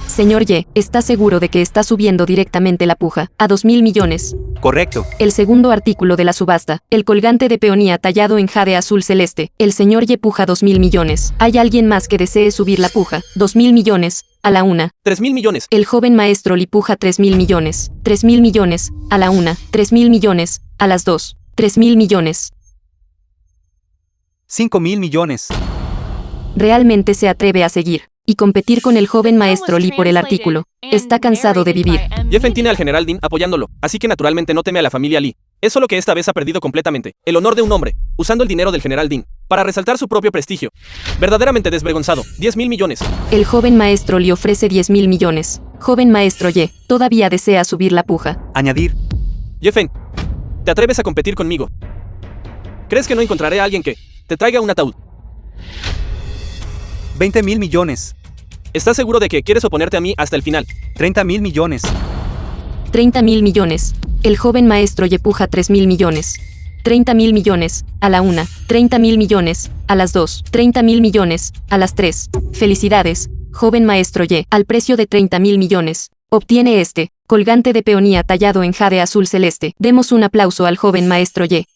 Señor Ye, ¿está seguro de que está subiendo directamente la puja a 2.000 millones? Correcto. El segundo artículo de la subasta, el colgante de peonía tallado en jade azul celeste. El señor Ye puja 2.000 millones. ¿Hay alguien más que desee subir la puja? 2.000 millones. A la una. 3.000 millones. El joven maestro Li puja 3.000 millones. 3.000 millones. A la una. 3.000 millones. A las dos. 3.000 millones. 5.000 millones. Realmente se atreve a seguir y competir con el joven maestro Li por el artículo. Está cansado de vivir. Ye Feng tiene al general Ding apoyándolo, así que naturalmente no teme a la familia Li. Es solo que esta vez ha perdido completamente el honor de un hombre, usando el dinero del general Ding para resaltar su propio prestigio. Verdaderamente desvergonzado. 10.000 millones. El joven maestro Li ofrece 10.000 millones. Joven maestro Ye, todavía desea subir la puja. Añadir. Ye Feng, ¿te atreves a competir conmigo? ¿Crees que no encontraré a alguien que te traiga un ataúd? 20.000 millones. ¿Estás seguro de que quieres oponerte a mí hasta el final? 30.000 millones. 30.000 millones. El joven maestro Ye puja 3.000 millones. 30.000 millones. A la una. 30.000 millones. A las dos. 30.000 millones. A las tres. Felicidades, joven maestro Ye. Al precio de 30.000 millones. Obtiene este colgante de peonía tallado en jade azul celeste. Demos un aplauso al joven maestro Ye.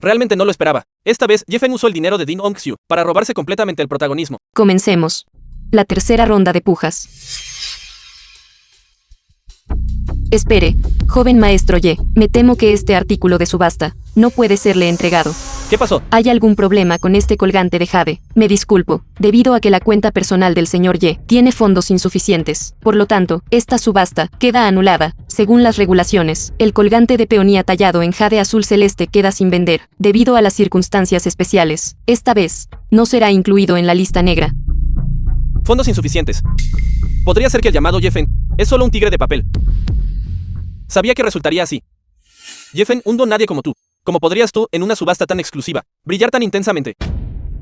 Realmente no lo esperaba. Esta vez, Ye Feng usó el dinero de Ding Hongxiu para robarse completamente el protagonismo. Comencemos. La tercera ronda de pujas. Espere, joven maestro Ye, me temo que este artículo de subasta no puede serle entregado. ¿Qué pasó? ¿Hay algún problema con este colgante de jade? Me disculpo, debido a que la cuenta personal del señor Ye tiene fondos insuficientes. Por lo tanto, esta subasta queda anulada. Según las regulaciones, el colgante de peonía tallado en jade azul celeste queda sin vender, debido a las circunstancias especiales. Esta vez, no será incluido en la lista negra. Fondos insuficientes. Podría ser que el llamado Ye Feng es solo un tigre de papel. Sabía que resultaría así. Ye Feng, un don nadie como tú. ¿Cómo podrías tú, en una subasta tan exclusiva, brillar tan intensamente?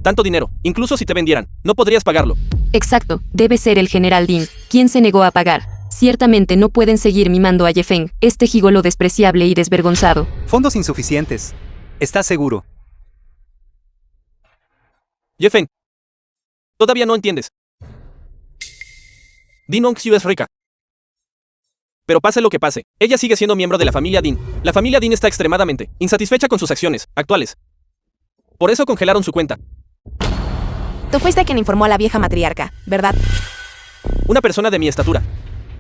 Tanto dinero, incluso si te vendieran, no podrías pagarlo. Exacto, debe ser el general Ding, quien se negó a pagar. Ciertamente no pueden seguir mimando a Ye Feng, este gigolo despreciable y desvergonzado. Fondos insuficientes. ¿Estás seguro? Ye Feng, todavía no entiendes. Ding Hongxiu es rica. Pero pase lo que pase, ella sigue siendo miembro de la familia Ding. La familia Ding está extremadamente insatisfecha con sus acciones actuales. Por eso congelaron su cuenta. tú fuiste quien informó a la vieja matriarca, ¿verdad? Una persona de mi estatura.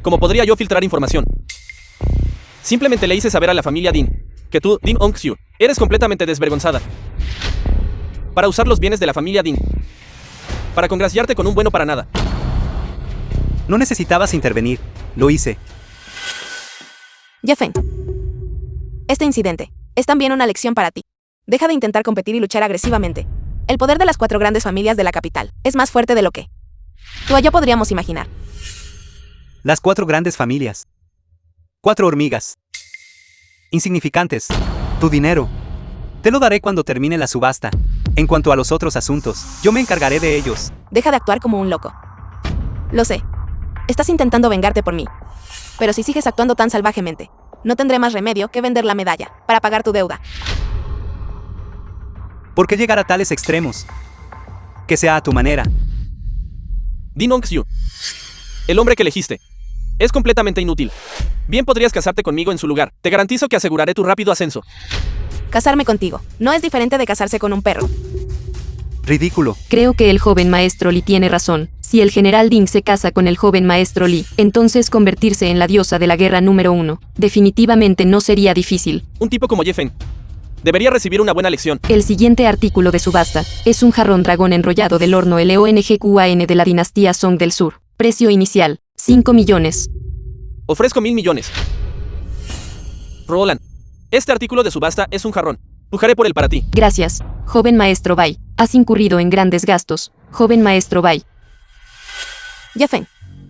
¿Cómo podría yo filtrar información? Simplemente le hice saber a la familia Ding que tú, Ding Hongxiu, eres completamente desvergonzada. Para usar los bienes de la familia Ding. Para congraciarte con un bueno para nada. No necesitabas intervenir. Lo hice. Ye Feng, este incidente es también una lección para ti. Deja de intentar competir y luchar agresivamente. El poder de las 4 grandes familias de la capital es más fuerte de lo que tú o yo podríamos imaginar. Las 4 grandes familias. 4 hormigas. Insignificantes. Tu dinero. Te lo daré cuando termine la subasta. En cuanto a los otros asuntos, yo me encargaré de ellos. Deja de actuar como un loco. Lo sé. Estás intentando vengarte por mí. Pero si sigues actuando tan salvajemente, no tendré más remedio que vender la medalla para pagar tu deuda. ¿Por qué llegar a tales extremos? Que sea a tu manera. Ding Hongxiu, el hombre que elegiste, es completamente inútil. Bien podrías casarte conmigo en su lugar. Te garantizo que aseguraré tu rápido ascenso. Casarme contigo no es diferente de casarse con un perro. Ridículo. Creo que el joven maestro Li tiene razón. Si el general Ding se casa con el joven maestro Li, entonces convertirse en la diosa de la guerra número 1 definitivamente no sería difícil. Un tipo como Ye Feng debería recibir una buena lección. El siguiente artículo de subasta es un jarrón dragón enrollado del horno LONGQAN de la dinastía Song del Sur. Precio inicial, 5 millones. Ofrezco 1.000 millones. Roland, este artículo de subasta es un jarrón. Pujaré por él para ti. Gracias, joven maestro Bai. Has incurrido en grandes gastos, joven maestro Bai. Jeffen,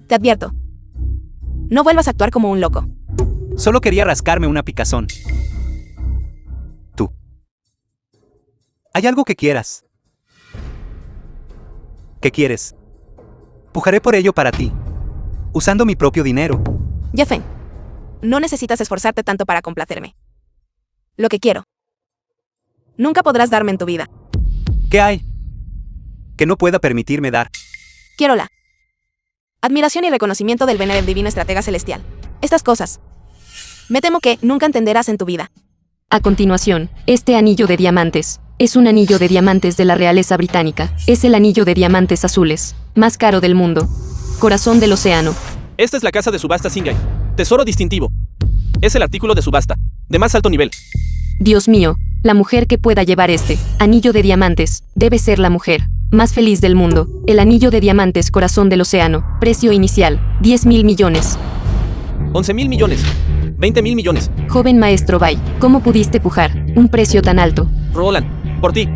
te advierto. No vuelvas a actuar como un loco. Solo quería rascarme una picazón. Tú. ¿Hay algo que quieras? ¿Qué quieres? Pujaré por ello para ti, usando mi propio dinero. Jeffen, no necesitas esforzarte tanto para complacerme. Lo que quiero. Nunca podrás darme en tu vida. ¿Qué hay que no pueda permitirme dar? Quiero la admiración y reconocimiento del Venerem Divino Estratega Celestial. Estas cosas. Me temo que nunca entenderás en tu vida. A continuación, este anillo de diamantes. Es un anillo de diamantes de la realeza británica. Es el anillo de diamantes azules, más caro del mundo. Corazón del océano. Esta es la casa de subasta Singai. Tesoro distintivo. Es el artículo de subasta, de más alto nivel. Dios mío, la mujer que pueda llevar este anillo de diamantes debe ser la mujer más feliz del mundo. El anillo de diamantes corazón del océano. Precio inicial, 10.000 millones. 11.000 millones. 20.000 millones. Joven maestro Bai, ¿cómo pudiste pujar un precio tan alto? Roland, por ti.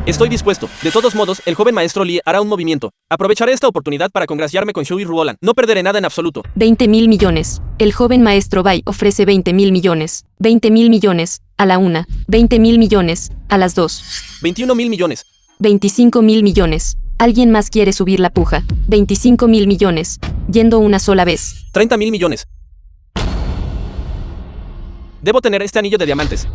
Estoy dispuesto. De todos modos, el joven maestro Lee hará un movimiento. Aprovecharé esta oportunidad para congraciarme con Shu y Roland. No perderé nada en absoluto. 20.000 millones. El joven maestro Bai ofrece 20.000 millones. 20.000 millones a la una. 20.000 millones a las dos. 21.000 millones. 25.000 millones. ¿Alguien más quiere subir la puja? 25.000 millones. Yendo una sola vez. 30.000 millones. Debo tener este anillo de diamantes.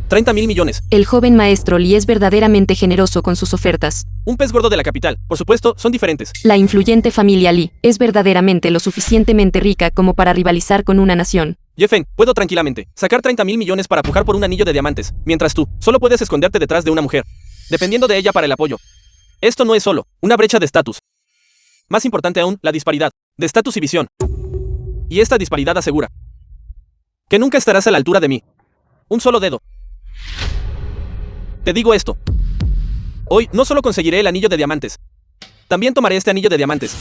30.000 millones. El joven maestro Lee es verdaderamente generoso con sus ofertas. Un pez gordo de la capital. Por supuesto, son diferentes. La influyente familia Lee es verdaderamente lo suficientemente rica como para rivalizar con una nación. Jeffen, puedo tranquilamente sacar 30.000 millones para pujar por un anillo de diamantes, mientras tú solo puedes esconderte detrás de una mujer, dependiendo de ella para el apoyo. Esto no es solo una brecha de estatus. Más importante aún, la disparidad de estatus y visión. Y esta disparidad asegura que nunca estarás a la altura de mí. Un solo dedo. Te digo esto. Hoy no solo conseguiré el anillo de diamantes, también tomaré este anillo de diamantes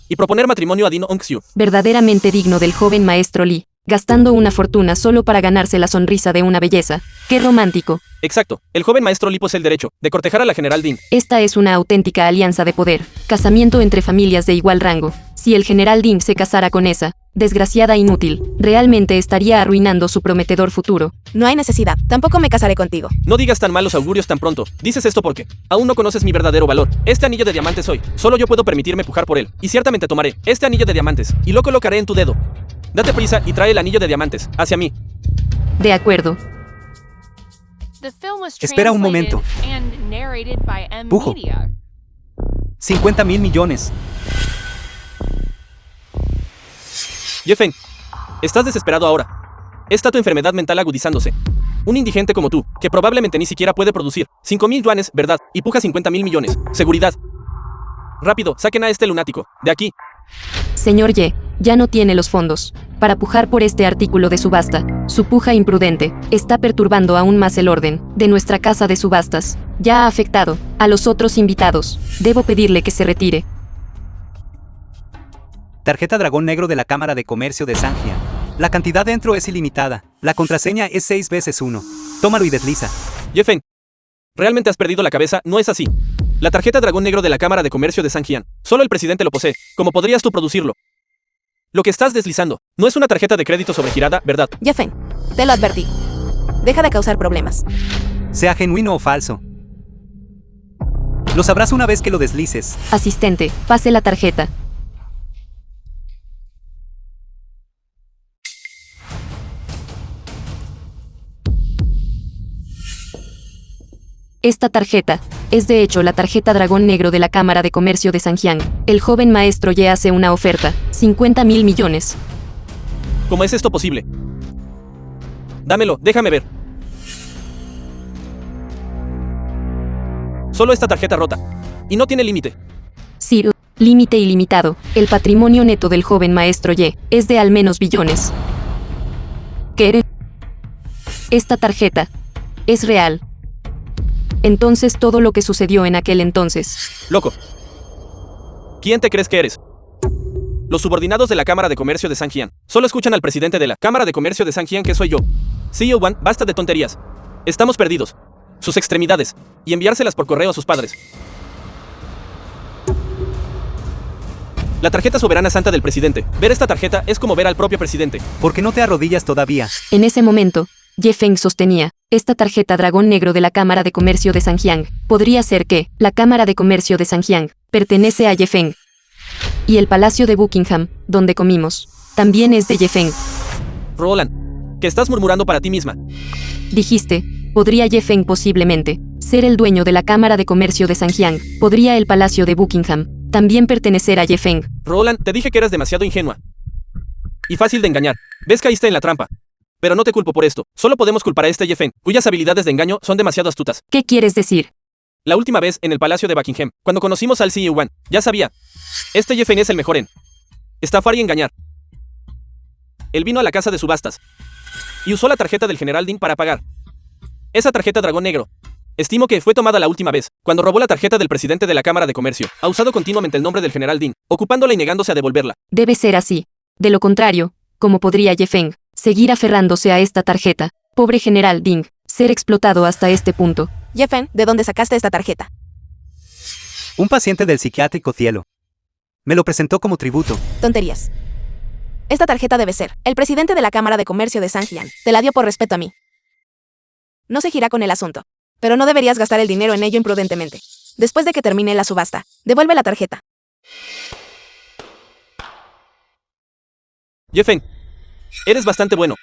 y proponer matrimonio a Dino Ongxiu. Verdaderamente digno del joven maestro Lee, gastando una fortuna solo para ganarse la sonrisa de una belleza. ¡Qué romántico! Exacto. El joven maestro Lee posee el derecho de cortejar a la general Din. Esta es una auténtica alianza de poder, casamiento entre familias de igual rango. Si el general Din se casara con esa desgraciada inútil, realmente estaría arruinando su prometedor futuro. No hay necesidad. Tampoco me casaré contigo. No digas tan malos augurios tan pronto. Dices esto porque aún no conoces mi verdadero valor. Este anillo de diamantes hoy, solo yo puedo permitirme pujar por él. Y ciertamente tomaré este anillo de diamantes y lo colocaré en tu dedo. Date prisa y trae el anillo de diamantes hacia mí. De acuerdo. The film was Espera un momento. translated and narrated by M Pujo. Media. 50.000 millones. Jeffen, estás desesperado ahora. Está tu enfermedad mental agudizándose. Un indigente como tú, que probablemente ni siquiera puede producir 5.000 yuanes, ¿verdad? Y puja 50.000 millones. Seguridad. Rápido, saquen a este lunático. De aquí. Señor Ye, ya no tiene los fondos para pujar por este artículo de subasta. Su puja imprudente está perturbando aún más el orden de nuestra casa de subastas. Ya ha afectado a los otros invitados. Debo pedirle que se retire. Tarjeta dragón negro de la Cámara de Comercio de Sanjian. La cantidad dentro es ilimitada. La contraseña es 6 veces 1. Tómalo y desliza. Jeffen, realmente has perdido la cabeza, no es así. La tarjeta dragón negro de la Cámara de Comercio de Sanjian. Solo el presidente lo posee. ¿Cómo podrías tú producirlo? Lo que estás deslizando no es una tarjeta de crédito sobregirada, ¿verdad? Jeffen, te lo advertí. Deja de causar problemas. Sea genuino o falso. Lo sabrás una vez que lo deslices. Asistente, pase la tarjeta. Esta tarjeta es de hecho la tarjeta dragón negro de la Cámara de Comercio de Sanjiang. El joven maestro Ye hace una oferta, 50.000 millones. ¿Cómo es esto posible? Dámelo, déjame ver. Solo esta tarjeta rota. Y no tiene límite. Sí, límite ilimitado. El patrimonio neto del joven maestro Ye es de al menos billones. ¿Qué? Esta tarjeta es real. Entonces todo lo que sucedió en aquel entonces. Loco. ¿Quién te crees que eres? Los subordinados de la Cámara de Comercio de Sanjian solo escuchan al presidente de la Cámara de Comercio de Sanjian, que soy yo. CEO Wan, basta de tonterías. Estamos perdidos. Sus extremidades. Y enviárselas por correo a sus padres. La tarjeta soberana santa del presidente. Ver esta tarjeta es como ver al propio presidente. ¿Por qué no te arrodillas todavía? En ese momento, Ye Feng sostenía esta tarjeta dragón negro de la Cámara de Comercio de Sanjiang. Podría ser que la Cámara de Comercio de Sanjiang pertenece a Ye Feng. Y el Palacio de Buckingham, donde comimos, también es de Ye Feng. Roland, ¿qué estás murmurando para ti misma? Dijiste, podría Ye Feng posiblemente ser el dueño de la Cámara de Comercio de Sanjiang. Podría el Palacio de Buckingham también pertenecer a Ye Feng. Roland, te dije que eras demasiado ingenua. Y fácil de engañar. Ves, caíste en la trampa. Pero no te culpo por esto. Solo podemos culpar a este Ye Feng, cuyas habilidades de engaño son demasiado astutas. ¿Qué quieres decir? La última vez, en el Palacio de Buckingham, cuando conocimos al CEO Wan, ya sabía. Este Ye Feng es el mejor en estafar y engañar. Él vino a la casa de subastas y usó la tarjeta del General Ding para pagar. Esa tarjeta dragón negro. Estimo que fue tomada la última vez, cuando robó la tarjeta del presidente de la Cámara de Comercio. Ha usado continuamente el nombre del General Ding, ocupándola y negándose a devolverla. Debe ser así. De lo contrario, ¿cómo podría Ye Feng seguir aferrándose a esta tarjeta? Pobre General Ding, ser explotado hasta este punto. Ye Feng, ¿de dónde sacaste esta tarjeta? Un paciente del psiquiátrico cielo. Me lo presentó como tributo. Tonterías. Esta tarjeta debe ser. El presidente de la Cámara de Comercio de Sanjian te la dio por respeto a mí. No seguirá con el asunto. Pero no deberías gastar el dinero en ello imprudentemente. Después de que termine la subasta, devuelve la tarjeta. Ye Feng, eres bastante bueno.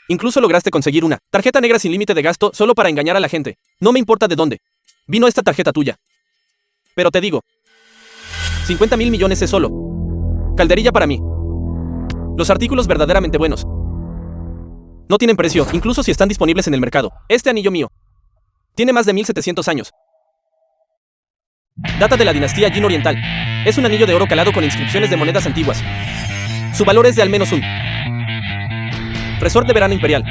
Incluso lograste conseguir una tarjeta negra sin límite de gasto solo para engañar a la gente. No me importa de dónde vino esta tarjeta tuya. Pero te digo, 50.000 millones es solo calderilla para mí. Los artículos verdaderamente buenos no tienen precio, incluso si están disponibles en el mercado. Este anillo mío tiene más de 1700 años. Data de la dinastía Jin Oriental. Es un anillo de oro calado con inscripciones de monedas antiguas. Su valor es de al menos un resort de verano imperial.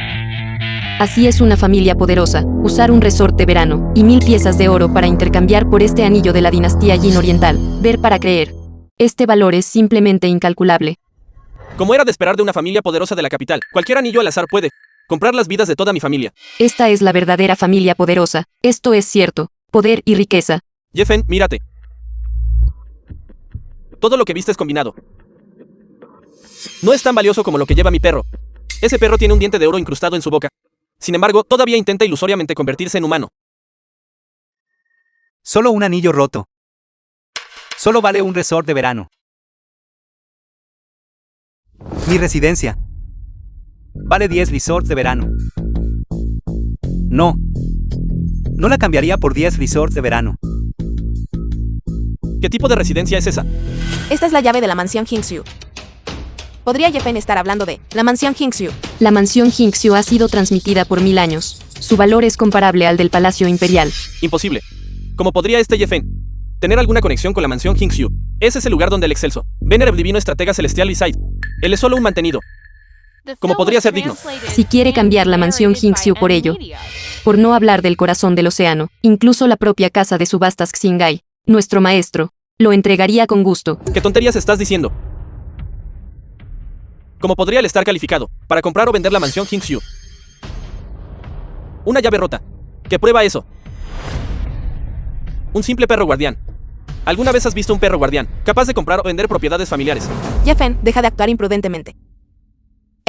Así es una familia poderosa, usar un resort de verano y 1000 piezas de oro para intercambiar por este anillo de la dinastía Jin Oriental. Ver para creer. Este valor es simplemente incalculable. Como era de esperar de una familia poderosa de la capital, cualquier anillo al azar puede comprar las vidas de toda mi familia. Esta es la verdadera familia poderosa. Esto es cierto. Poder y riqueza. Ye Feng, mírate. Todo lo que viste es combinado. No es tan valioso como lo que lleva mi perro. Ese perro tiene un diente de oro incrustado en su boca. Sin embargo, todavía intenta ilusoriamente convertirse en humano. Solo un anillo roto. Solo vale un resort de verano. Mi residencia vale 10 resorts de verano. No. No la cambiaría por 10 resorts de verano. ¿Qué tipo de residencia es esa? Esta es la llave de la mansión Hingxiu. ¿Podría Ye Feng estar hablando de la mansión Hingxiu? La mansión Hingxiu ha sido transmitida por 1000 años. Su valor es comparable al del Palacio Imperial. Imposible. ¿Cómo podría este Ye Feng tener alguna conexión con la mansión Hingxiu? Ese es el lugar donde el excelso, venerable divino estratega celestial reside. Él es solo un mantenido. ¿Cómo podría ser digno? Si quiere cambiar la mansión Hingxiu por ello. Por no hablar del corazón del océano, incluso la propia casa de subastas Xingai, nuestro maestro, lo entregaría con gusto. ¿Qué tonterías estás diciendo? ¿Cómo podría él estar calificado para comprar o vender la mansión Hingxiu? Una llave rota. ¿Qué prueba eso? Un simple perro guardián. ¿Alguna vez has visto un perro guardián capaz de comprar o vender propiedades familiares? Ye Feng, deja de actuar imprudentemente.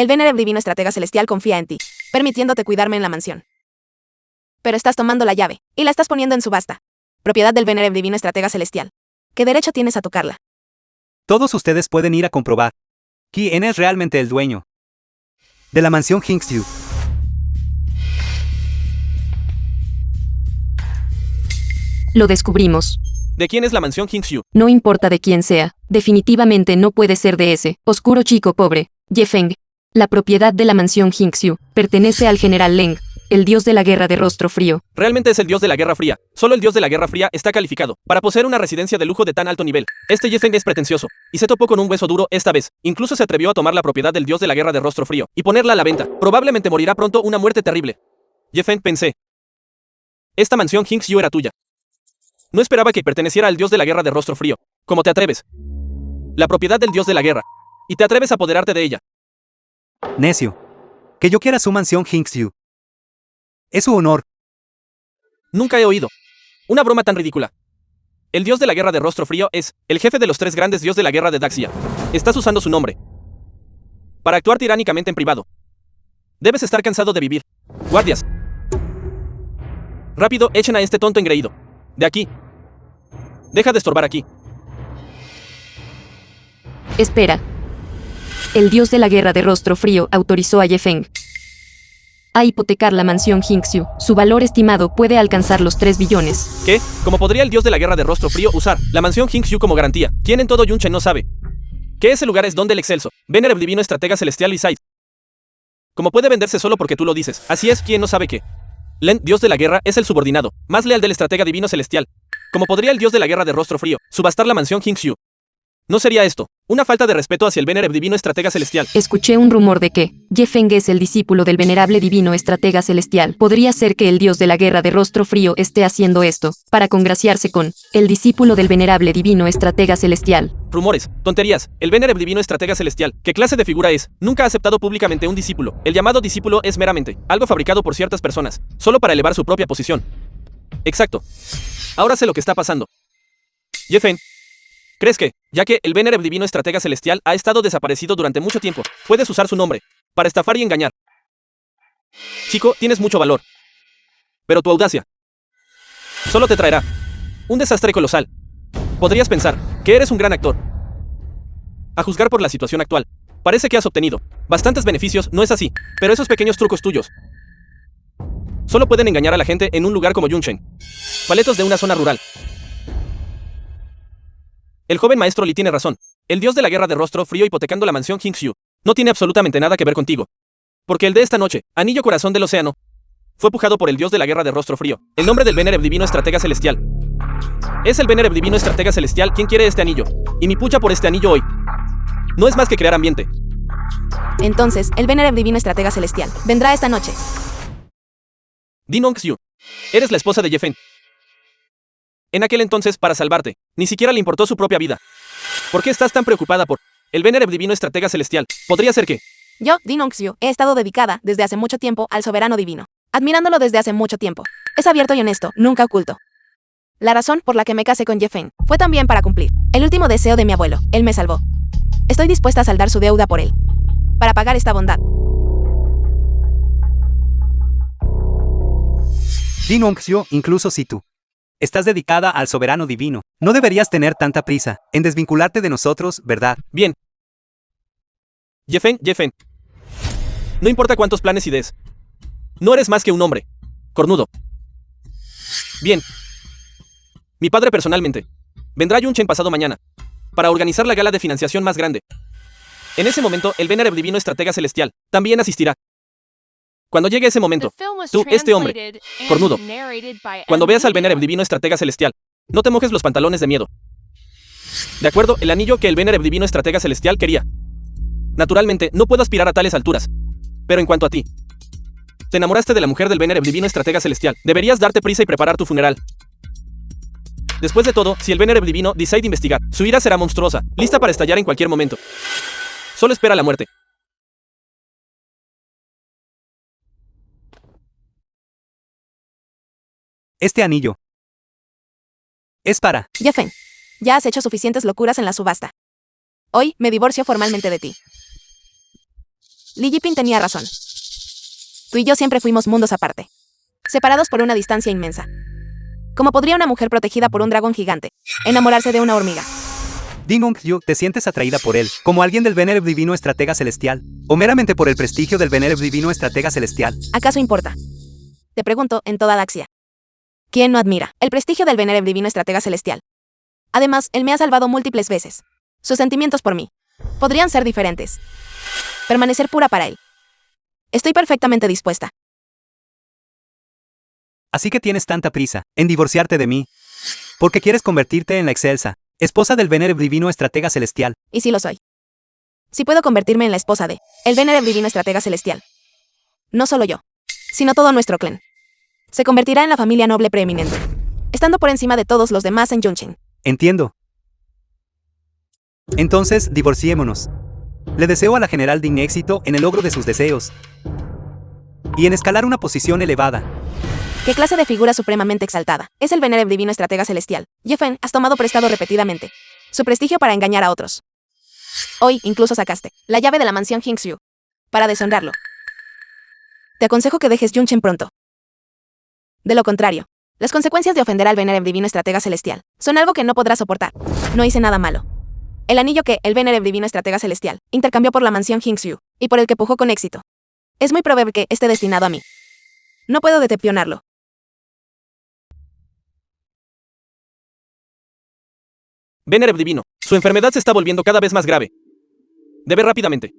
El venerable divino estratega celestial confía en ti, permitiéndote cuidarme en la mansión. Pero estás tomando la llave y la estás poniendo en subasta. Propiedad del venerable divino estratega celestial. ¿Qué derecho tienes a tocarla? Todos ustedes pueden ir a comprobar quién es realmente el dueño de la mansión Hingxiu. Lo descubrimos. ¿De quién es la mansión Hingxiu? No importa de quién sea, definitivamente no puede ser de ese oscuro chico pobre, Ye Feng. La propiedad de la mansión Hingxiu pertenece al general Leng, el dios de la guerra de rostro frío. Realmente es el dios de la Guerra Fría. Solo el dios de la Guerra Fría está calificado para poseer una residencia de lujo de tan alto nivel. Este Ye Feng es pretencioso y se topó con un hueso duro esta vez. Incluso se atrevió a tomar la propiedad del dios de la guerra de rostro frío y ponerla a la venta. Probablemente morirá pronto una muerte terrible. Ye Feng, pensé. Esta mansión Hingxiu era tuya. No esperaba que perteneciera al dios de la guerra de rostro frío. ¿Cómo te atreves? la propiedad del dios de la guerra, y te atreves a apoderarte de ella. Necio. Que yo quiera su mansión Hinksyu. Es su honor. Nunca he oído una broma tan ridícula. El dios de la guerra de rostro frío es el jefe de los 3 grandes dios de la guerra de Daxia. Estás usando su nombre para actuar tiránicamente en privado. Debes estar cansado de vivir. Guardias. Rápido, echen a este tonto engreído. De aquí. Deja de estorbar aquí. Espera. El dios de la guerra de rostro frío autorizó a Ye-Feng a hipotecar la mansión Hinksyu. Su valor estimado puede alcanzar los 3 billones. ¿Qué? ¿Cómo podría el dios de la guerra de rostro frío usar la mansión Hinksyu como garantía? ¿Quién en todo Yunchen no sabe que ese lugar es donde el excelso, venerable divino estratega celestial Lisai? ¿Cómo puede venderse solo porque tú lo dices? Así es, ¿quién no sabe que Len, dios de la guerra, es el subordinado más leal del estratega divino celestial? ¿Cómo podría el dios de la guerra de rostro frío subastar la mansión Hinksyu? ¿No sería esto una falta de respeto hacia el venerable divino estratega celestial? Escuché un rumor de que Ye-Feng es el discípulo del venerable divino estratega celestial. Podría ser que el dios de la guerra de rostro frío esté haciendo esto para congraciarse con el discípulo del venerable divino estratega celestial. Rumores, tonterías. El venerable divino estratega celestial, ¿qué clase de figura es? Nunca ha aceptado públicamente un discípulo. El llamado discípulo es meramente algo fabricado por ciertas personas, solo para elevar su propia posición. Exacto. Ahora sé lo que está pasando. Ye-Feng, ¿crees que, ya que el venerable divino estratega celestial ha estado desaparecido durante mucho tiempo, puedes usar su nombre para estafar y engañar? Chico, tienes mucho valor. Pero tu audacia solo te traerá un desastre colosal. Podrías pensar que eres un gran actor. A juzgar por la situación actual, parece que has obtenido bastantes beneficios, no es así, pero esos pequeños trucos tuyos solo pueden engañar a la gente en un lugar como Yunchen. Paletos de una zona rural. El joven maestro Li tiene razón. El dios de la guerra de rostro frío hipotecando la mansión Hinksyu no tiene absolutamente nada que ver contigo. Porque el de esta noche, anillo corazón del océano, fue pujado por el dios de la guerra de rostro frío. El nombre del venerable divino estratega celestial. Es el venerable divino estratega celestial quien quiere este anillo. Y mi pucha por este anillo hoy no es más que crear ambiente. Entonces, el venerable divino estratega celestial vendrá esta noche. Din Ongxiu, eres la esposa de Ye-Feng. En aquel entonces, para salvarte, ni siquiera le importó su propia vida. ¿Por qué estás tan preocupada por el venerable divino estratega celestial? Podría ser que Yo, Din Ongxiu, he estado dedicada desde hace mucho tiempo al soberano divino, admirándolo desde hace mucho tiempo. Es abierto y honesto, nunca oculto. La razón por la que me casé con Ye-Feng fue también para cumplir el último deseo de mi abuelo. Él me salvó. Estoy dispuesta a saldar su deuda por él, para pagar esta bondad. Din Ongxiu, incluso si tú estás dedicada al soberano divino, no deberías tener tanta prisa en desvincularte de nosotros, ¿verdad? bien. Ye-Feng, no importa cuántos planes y des, no eres más que un hombre cornudo. Bien. Mi padre personalmente vendrá a Yunchen pasado mañana para organizar la gala de financiación más grande. En ese momento, el venerable divino estratega celestial también asistirá. Cuando llegue ese momento, tú, este hombre cornudo, cuando veas al venerable divino estratega celestial, no te mojes los pantalones de miedo. De acuerdo, el anillo que el venerable divino estratega celestial quería. Naturalmente, no puedo aspirar a tales alturas. Pero en cuanto a ti, te enamoraste de la mujer del venerable divino estratega celestial. Deberías darte prisa y preparar tu funeral. Después de todo, si el venerable divino decide investigar, su ira será monstruosa, lista para estallar en cualquier momento. Solo espera la muerte. Este anillo es para... Ye-Feng, ya has hecho suficientes locuras en la subasta. Hoy me divorcio formalmente de ti. Li Yiping tenía razón. Tú y yo siempre fuimos mundos aparte, separados por una distancia inmensa. ¿Cómo podría una mujer protegida por un dragón gigante enamorarse de una hormiga? Din Ongxiu, ¿te sientes atraída por él, como alguien del venerable divino estratega celestial? ¿O meramente por el prestigio del venerable divino estratega celestial? ¿Acaso importa? Te pregunto en toda Daxia. ¿Quién no admira el prestigio del venerable divino estratega celestial? Además, él me ha salvado múltiples veces. Sus sentimientos por mí podrían ser diferentes. Permanecer pura para él. Estoy perfectamente dispuesta. Así que tienes tanta prisa en divorciarte de mí, porque quieres convertirte en la excelsa esposa del venerable divino estratega celestial. Y sí lo soy. Sí puedo convertirme en la esposa de el venerable divino estratega celestial. No solo yo, sino todo nuestro clan. Se convertirá en la familia noble preeminente, estando por encima de todos los demás en Yunchen. Entiendo. Entonces, divorciémonos. Le deseo a la General Ding éxito en el logro de sus deseos. Y en escalar una posición elevada. ¿Qué clase de figura supremamente exaltada? Es el Venerable Divino Estratega Celestial. Yefen, has tomado prestado repetidamente su prestigio para engañar a otros. Hoy, incluso sacaste la llave de la mansión Hingsyu para deshonrarlo. Te aconsejo que dejes Yunchen pronto. De lo contrario, las consecuencias de ofender al Venerable Divino Estratega Celestial son algo que no podrás soportar. No hice nada malo. El anillo que el Venerable Divino Estratega Celestial intercambió por la mansión Hingsyu y por el que pujó con éxito es muy probable que esté destinado a mí. No puedo decepcionarlo. Venerable Divino, su enfermedad se está volviendo cada vez más grave. Debe rápidamente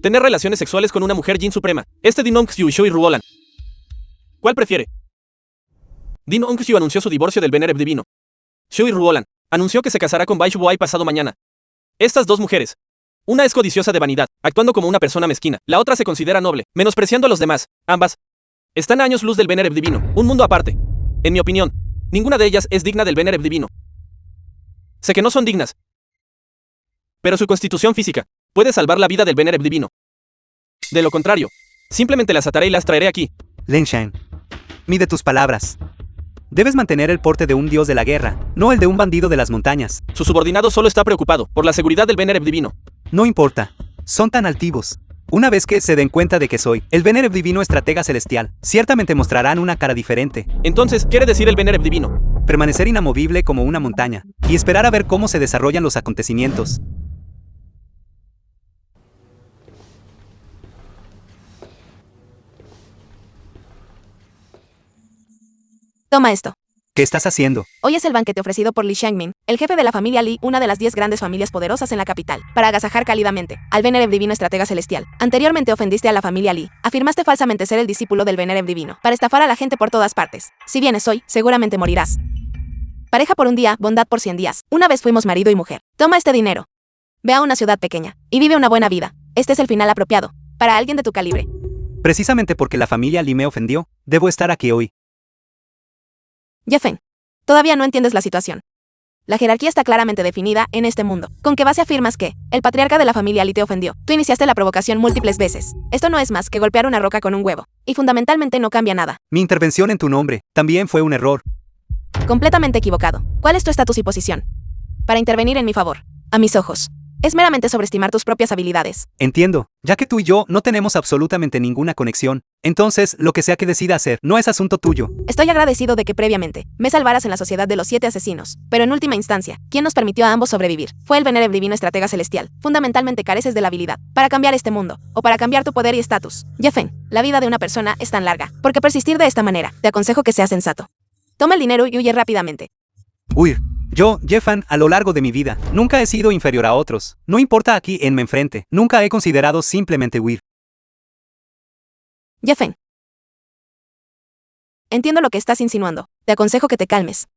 tener relaciones sexuales con una mujer Jin Suprema. Din Ongxiu y Shui Ruolan. ¿Cuál prefiere? Din Ongxiu anunció su divorcio del Venerable Divino. Shui Ruolan anunció que se casará con Bai Shuai pasado mañana. Estas dos mujeres. Una es codiciosa de vanidad, actuando como una persona mezquina. La otra se considera noble, menospreciando a los demás. Ambas están a años luz del Venerable Divino, un mundo aparte. En mi opinión, ninguna de ellas es digna del Venerable Divino. Sé que no son dignas, pero su constitución física puede salvar la vida del Venerable Divino. De lo contrario, simplemente las ataré y las traeré aquí. Lin Shan, mide tus palabras. Debes mantener el porte de un dios de la guerra, no el de un bandido de las montañas. Su subordinado solo está preocupado por la seguridad del Venerable Divino. No importa. Son tan altivos. Una vez que se den cuenta de que soy el Venerable Divino Estratega Celestial, ciertamente mostrarán una cara diferente. Entonces, quiere decir el Venerable Divino. Permanecer inamovible como una montaña, y esperar a ver cómo se desarrollan los acontecimientos. Toma esto. ¿Qué estás haciendo? Hoy es el banquete ofrecido por Li Shangmin, el jefe de la familia Li, una de las 10 grandes familias poderosas en la capital, para agasajar cálidamente al Venerable Divino Estratega Celestial. Anteriormente ofendiste a la familia Li, afirmaste falsamente ser el discípulo del Venerable Divino, para estafar a la gente por todas partes. Si vienes hoy, seguramente morirás. Pareja por un día, bondad por 100 días. Una vez fuimos marido y mujer. Toma este dinero. Ve a una ciudad pequeña, y vive una buena vida. Este es el final apropiado, para alguien de tu calibre. Precisamente porque la familia Li me ofendió, debo estar aquí hoy. Yefen, todavía no entiendes la situación. La jerarquía está claramente definida en este mundo. ¿Con qué base afirmas que el patriarca de la familia Li te ofendió? Tú iniciaste la provocación múltiples veces. Esto no es más que golpear una roca con un huevo. Y fundamentalmente no cambia nada. Mi intervención en tu nombre también fue un error. Completamente equivocado. ¿Cuál es tu estatus y posición para intervenir en mi favor? A mis ojos, es meramente sobreestimar tus propias habilidades. Entiendo, ya que tú y yo no tenemos absolutamente ninguna conexión. Entonces, lo que sea que decida hacer, no es asunto tuyo. Estoy agradecido de que previamente me salvaras en la sociedad de los 7 asesinos, pero en última instancia, quien nos permitió a ambos sobrevivir fue el Venerable Divino Estratega Celestial. Fundamentalmente careces de la habilidad para cambiar este mundo, o para cambiar tu poder y estatus. Yefen, la vida de una persona es tan larga, porque persistir de esta manera, te aconsejo que seas sensato. Toma el dinero y huye rápidamente. Huir. Yo, Yefan, a lo largo de mi vida, nunca he sido inferior a otros. No importa a quién me enfrente, nunca he considerado simplemente huir. Yefen. Entiendo lo que estás insinuando. Te aconsejo que te calmes.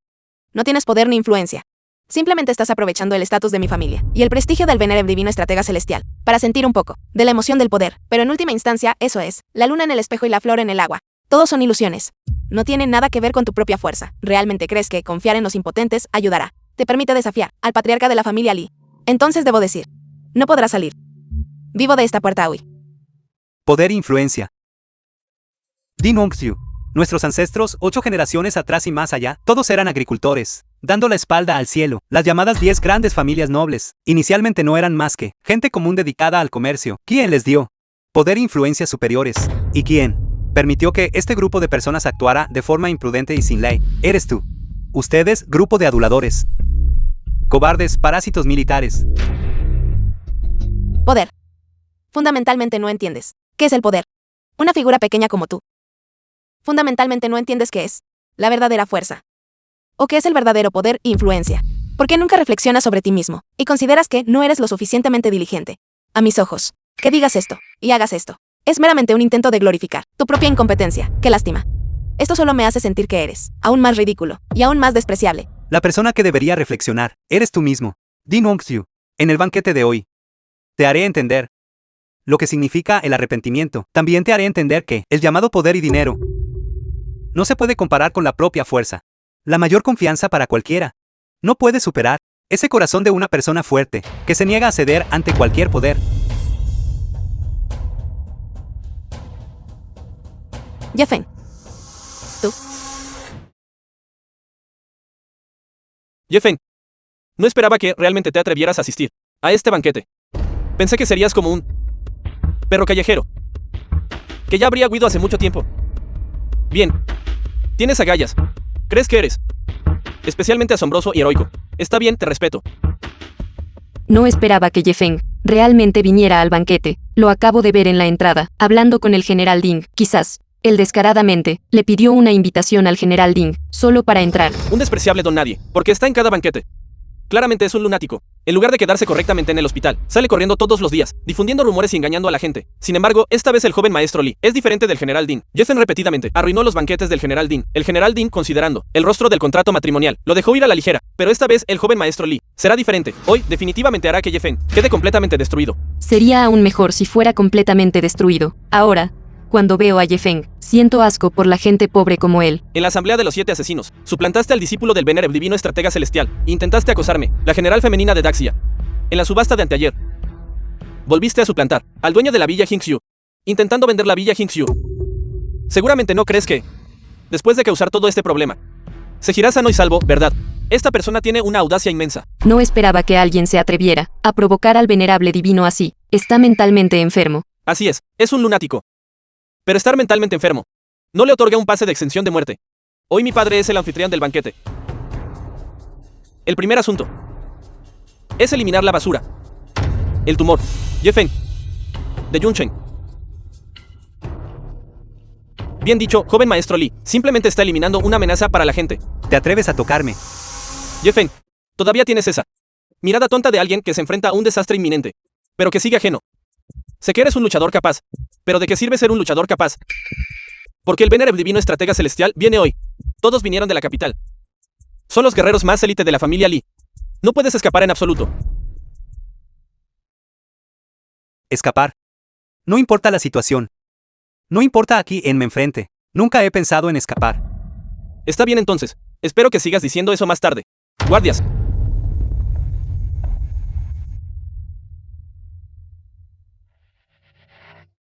No tienes poder ni influencia. Simplemente estás aprovechando el estatus de mi familia y el prestigio del Venerable Divino Estratega Celestial para sentir un poco de la emoción del poder. Pero en última instancia, eso es, la luna en el espejo y la flor en el agua. Todos son ilusiones. No tienen nada que ver con tu propia fuerza. ¿Realmente crees que confiar en los impotentes ayudará? Te permite desafiar al patriarca de la familia Li. Entonces debo decir, no podrás salir vivo de esta puerta hoy. Poder e influencia. Din Ongxiu. Nuestros ancestros, 8 generaciones atrás y más allá, todos eran agricultores, dando la espalda al cielo. Las llamadas 10 grandes familias nobles, inicialmente no eran más que gente común dedicada al comercio. ¿Quién les dio poder e influencia superiores? ¿Y quién permitió que este grupo de personas actuara de forma imprudente y sin ley? Eres tú. Ustedes, grupo de aduladores. Cobardes, parásitos militares. Poder. Fundamentalmente no entiendes. ¿Qué es el poder? Una figura pequeña como tú. Fundamentalmente no entiendes qué es la verdadera fuerza. ¿O qué es el verdadero poder e influencia? ¿Por qué nunca reflexionas sobre ti mismo y consideras que no eres lo suficientemente diligente? A mis ojos, que digas esto y hagas esto es meramente un intento de glorificar tu propia incompetencia. ¡Qué lástima! Esto solo me hace sentir que eres aún más ridículo y aún más despreciable. La persona que debería reflexionar, eres tú mismo. Din Ongxiu. En el banquete de hoy, te haré entender lo que significa el arrepentimiento. También te haré entender que el llamado poder y dinero no se puede comparar con la propia fuerza. La mayor confianza para cualquiera no puede superar Ese corazón de una persona fuerte, que se niega a ceder ante cualquier poder. Ye-Feng. ¿Tú? Ye-Feng, no esperaba que realmente te atrevieras a asistir a este banquete. Pensé que serías como un perro callejero, que ya habría huido hace mucho tiempo. Bien, tienes agallas. ¿Crees que eres especialmente asombroso y heroico? Está bien, te respeto. No esperaba que Ye-Feng realmente viniera al banquete. Lo acabo de ver en la entrada, hablando con el general Ding. Quizás, él descaradamente, le pidió una invitación al general Ding, solo para entrar. Un despreciable don nadie, porque está en cada banquete. Claramente es un lunático. En lugar de quedarse correctamente en el hospital, sale corriendo todos los días, difundiendo rumores y engañando a la gente. Sin embargo, esta vez el joven maestro Lee es diferente del general Dean. Ye-Feng repetidamente arruinó los banquetes del general Dean. El general Dean, considerando el rostro del contrato matrimonial, lo dejó ir a la ligera. Pero esta vez el joven maestro Lee será diferente. Hoy definitivamente hará que Ye-Feng quede completamente destruido. Sería aún mejor si fuera completamente destruido. Ahora, cuando veo a Ye-Feng, siento asco por la gente pobre como él. En la asamblea de los 7 asesinos, suplantaste al discípulo del Venerable Divino Estratega Celestial. Intentaste acosarme, la general femenina de Daxia. En la subasta de anteayer, volviste a suplantar al dueño de la villa Hingxiu, intentando vender la villa Hingxiu. Seguramente no crees que, después de causar todo este problema, se girá sano y salvo, ¿verdad? Esta persona tiene una audacia inmensa. No esperaba que alguien se atreviera a provocar al venerable divino así. Está mentalmente enfermo. Así es un lunático. Pero estar mentalmente enfermo no le otorga un pase de exención de muerte. Hoy mi padre es el anfitrión del banquete. El primer asunto es eliminar la basura, el tumor. Ye-Feng, de Yunchen. Bien dicho, joven maestro Lee, simplemente está eliminando una amenaza para la gente. ¿Te atreves a tocarme? Ye-Feng, todavía tienes esa mirada tonta de alguien que se enfrenta a un desastre inminente, pero que sigue ajeno. Sé que eres un luchador capaz, pero ¿de qué sirve ser un luchador capaz? Porque el Venerable Divino Estratega Celestial viene hoy. Todos vinieron de la capital. Son los guerreros más élite de la familia Lee. No puedes escapar en absoluto. Escapar. No importa la situación. No importa a quién me enfrente. Nunca he pensado en escapar. Está bien entonces. Espero que sigas diciendo eso más tarde. Guardias.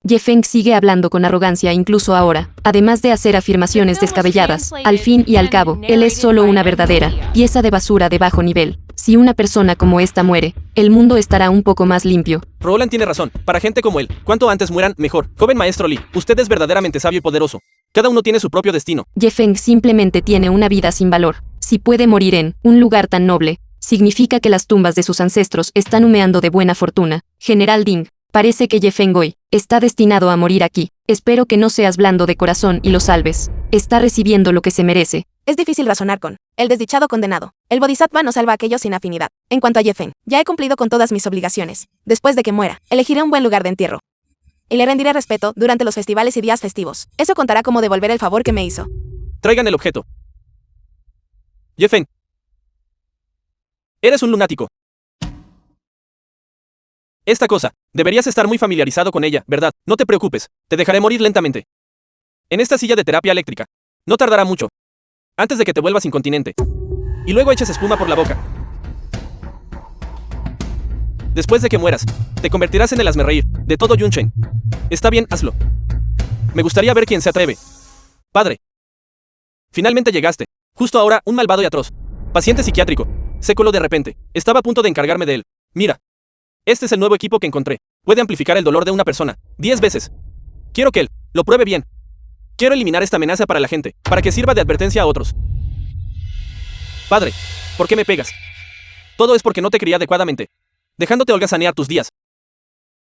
Ye-Feng sigue hablando con arrogancia incluso ahora, además de hacer afirmaciones descabelladas. Al fin y al cabo, él es solo una verdadera pieza de basura de bajo nivel. Si una persona como esta muere, el mundo estará un poco más limpio. Roland tiene razón. Para gente como él, cuanto antes mueran, mejor. Joven maestro Lee, usted es verdaderamente sabio y poderoso. Cada uno tiene su propio destino. Ye-Feng simplemente tiene una vida sin valor. Si puede morir en un lugar tan noble, significa que las tumbas de sus ancestros están humeando de buena fortuna. General Ding, parece que Ye-Feng hoy está destinado a morir aquí. Espero que no seas blando de corazón y lo salves. Está recibiendo lo que se merece. Es difícil razonar con el desdichado condenado. El Bodhisattva no salva a aquellos sin afinidad. En cuanto a Ye-Feng, ya he cumplido con todas mis obligaciones. Después de que muera, elegiré un buen lugar de entierro. Y le rendiré respeto durante los festivales y días festivos. Eso contará como devolver el favor que me hizo. Traigan el objeto. Ye-Feng, eres un lunático. Esta cosa, deberías estar muy familiarizado con ella, ¿verdad? No te preocupes, te dejaré morir lentamente. En esta silla de terapia eléctrica. No tardará mucho. Antes de que te vuelvas incontinente. Y luego eches espuma por la boca. Después de que mueras, te convertirás en el hazmerreír de todo Yunchen. Está bien, hazlo. Me gustaría ver quién se atreve. Padre. Finalmente llegaste. Justo ahora, un malvado y atroz paciente psiquiátrico se coló de repente. Estaba a punto de encargarme de él. Mira. Este es el nuevo equipo que encontré. Puede amplificar el dolor de una persona 10 veces. Quiero que él lo pruebe bien. Quiero eliminar esta amenaza para la gente, para que sirva de advertencia a otros. Padre, ¿por qué me pegas? Todo es porque no te crié adecuadamente, dejándote holgazanear tus días.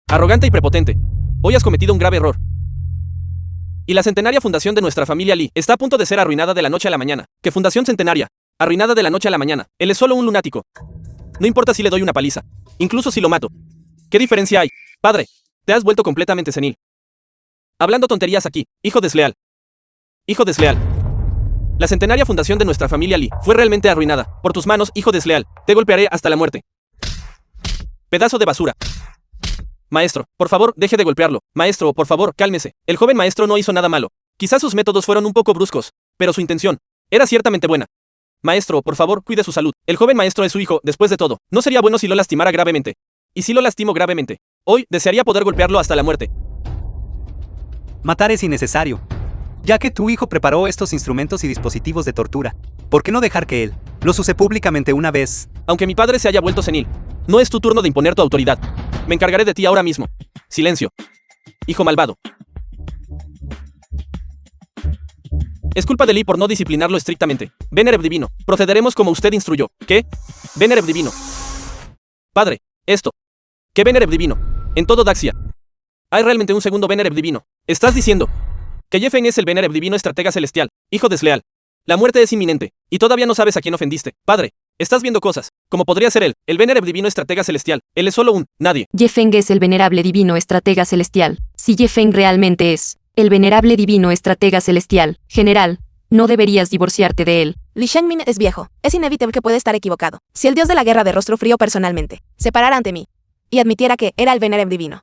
Arrogante y prepotente. Hoy has cometido un grave error. Y la centenaria fundación de nuestra familia Lee está a punto de ser arruinada de la noche a la mañana. ¿Qué fundación centenaria? Arruinada de la noche a la mañana. Él es solo un lunático. No importa si le doy una paliza, incluso si lo mato. ¿Qué diferencia hay? Padre, te has vuelto completamente senil. Hablando tonterías aquí, hijo desleal. Hijo desleal. La centenaria fundación de nuestra familia Lee fue realmente arruinada. Por tus manos, hijo desleal. Te golpearé hasta la muerte. Pedazo de basura. Maestro, por favor, deje de golpearlo. Maestro, por favor, cálmese. El joven maestro no hizo nada malo. Quizás sus métodos fueron un poco bruscos, pero su intención era ciertamente buena. Maestro, por favor, cuide su salud. El joven maestro es su hijo, después de todo. No sería bueno si lo lastimara gravemente. Y si lo lastimo gravemente, hoy desearía poder golpearlo hasta la muerte. Matar es innecesario. Ya que tu hijo preparó estos instrumentos y dispositivos de tortura, ¿por qué no dejar que él los use públicamente una vez? Aunque mi padre se haya vuelto senil, no es tu turno de imponer tu autoridad. Me encargaré de ti ahora mismo. Silencio. Hijo malvado. Es culpa de Lee por no disciplinarlo estrictamente. Venereb divino, procederemos como usted instruyó. ¿Qué? Venereb divino. Padre, esto. ¿Qué Venereb divino? En todo Daxia. Hay realmente un segundo Venereb divino. Estás diciendo que Ye Feng es el Venereb divino estratega celestial, hijo desleal. La muerte es inminente, y todavía no sabes a quién ofendiste. Padre, estás viendo cosas, como podría ser él, el Venereb divino estratega celestial. Él es solo un nadie. Ye Feng es el venerable divino estratega celestial. Si Ye Feng realmente es el venerable divino estratega celestial, general, no deberías divorciarte de él. Li Shengmin es viejo. Es inevitable que puede estar equivocado. Si el dios de la guerra de rostro frío personalmente se parara ante mí y admitiera que era el Venereb divino,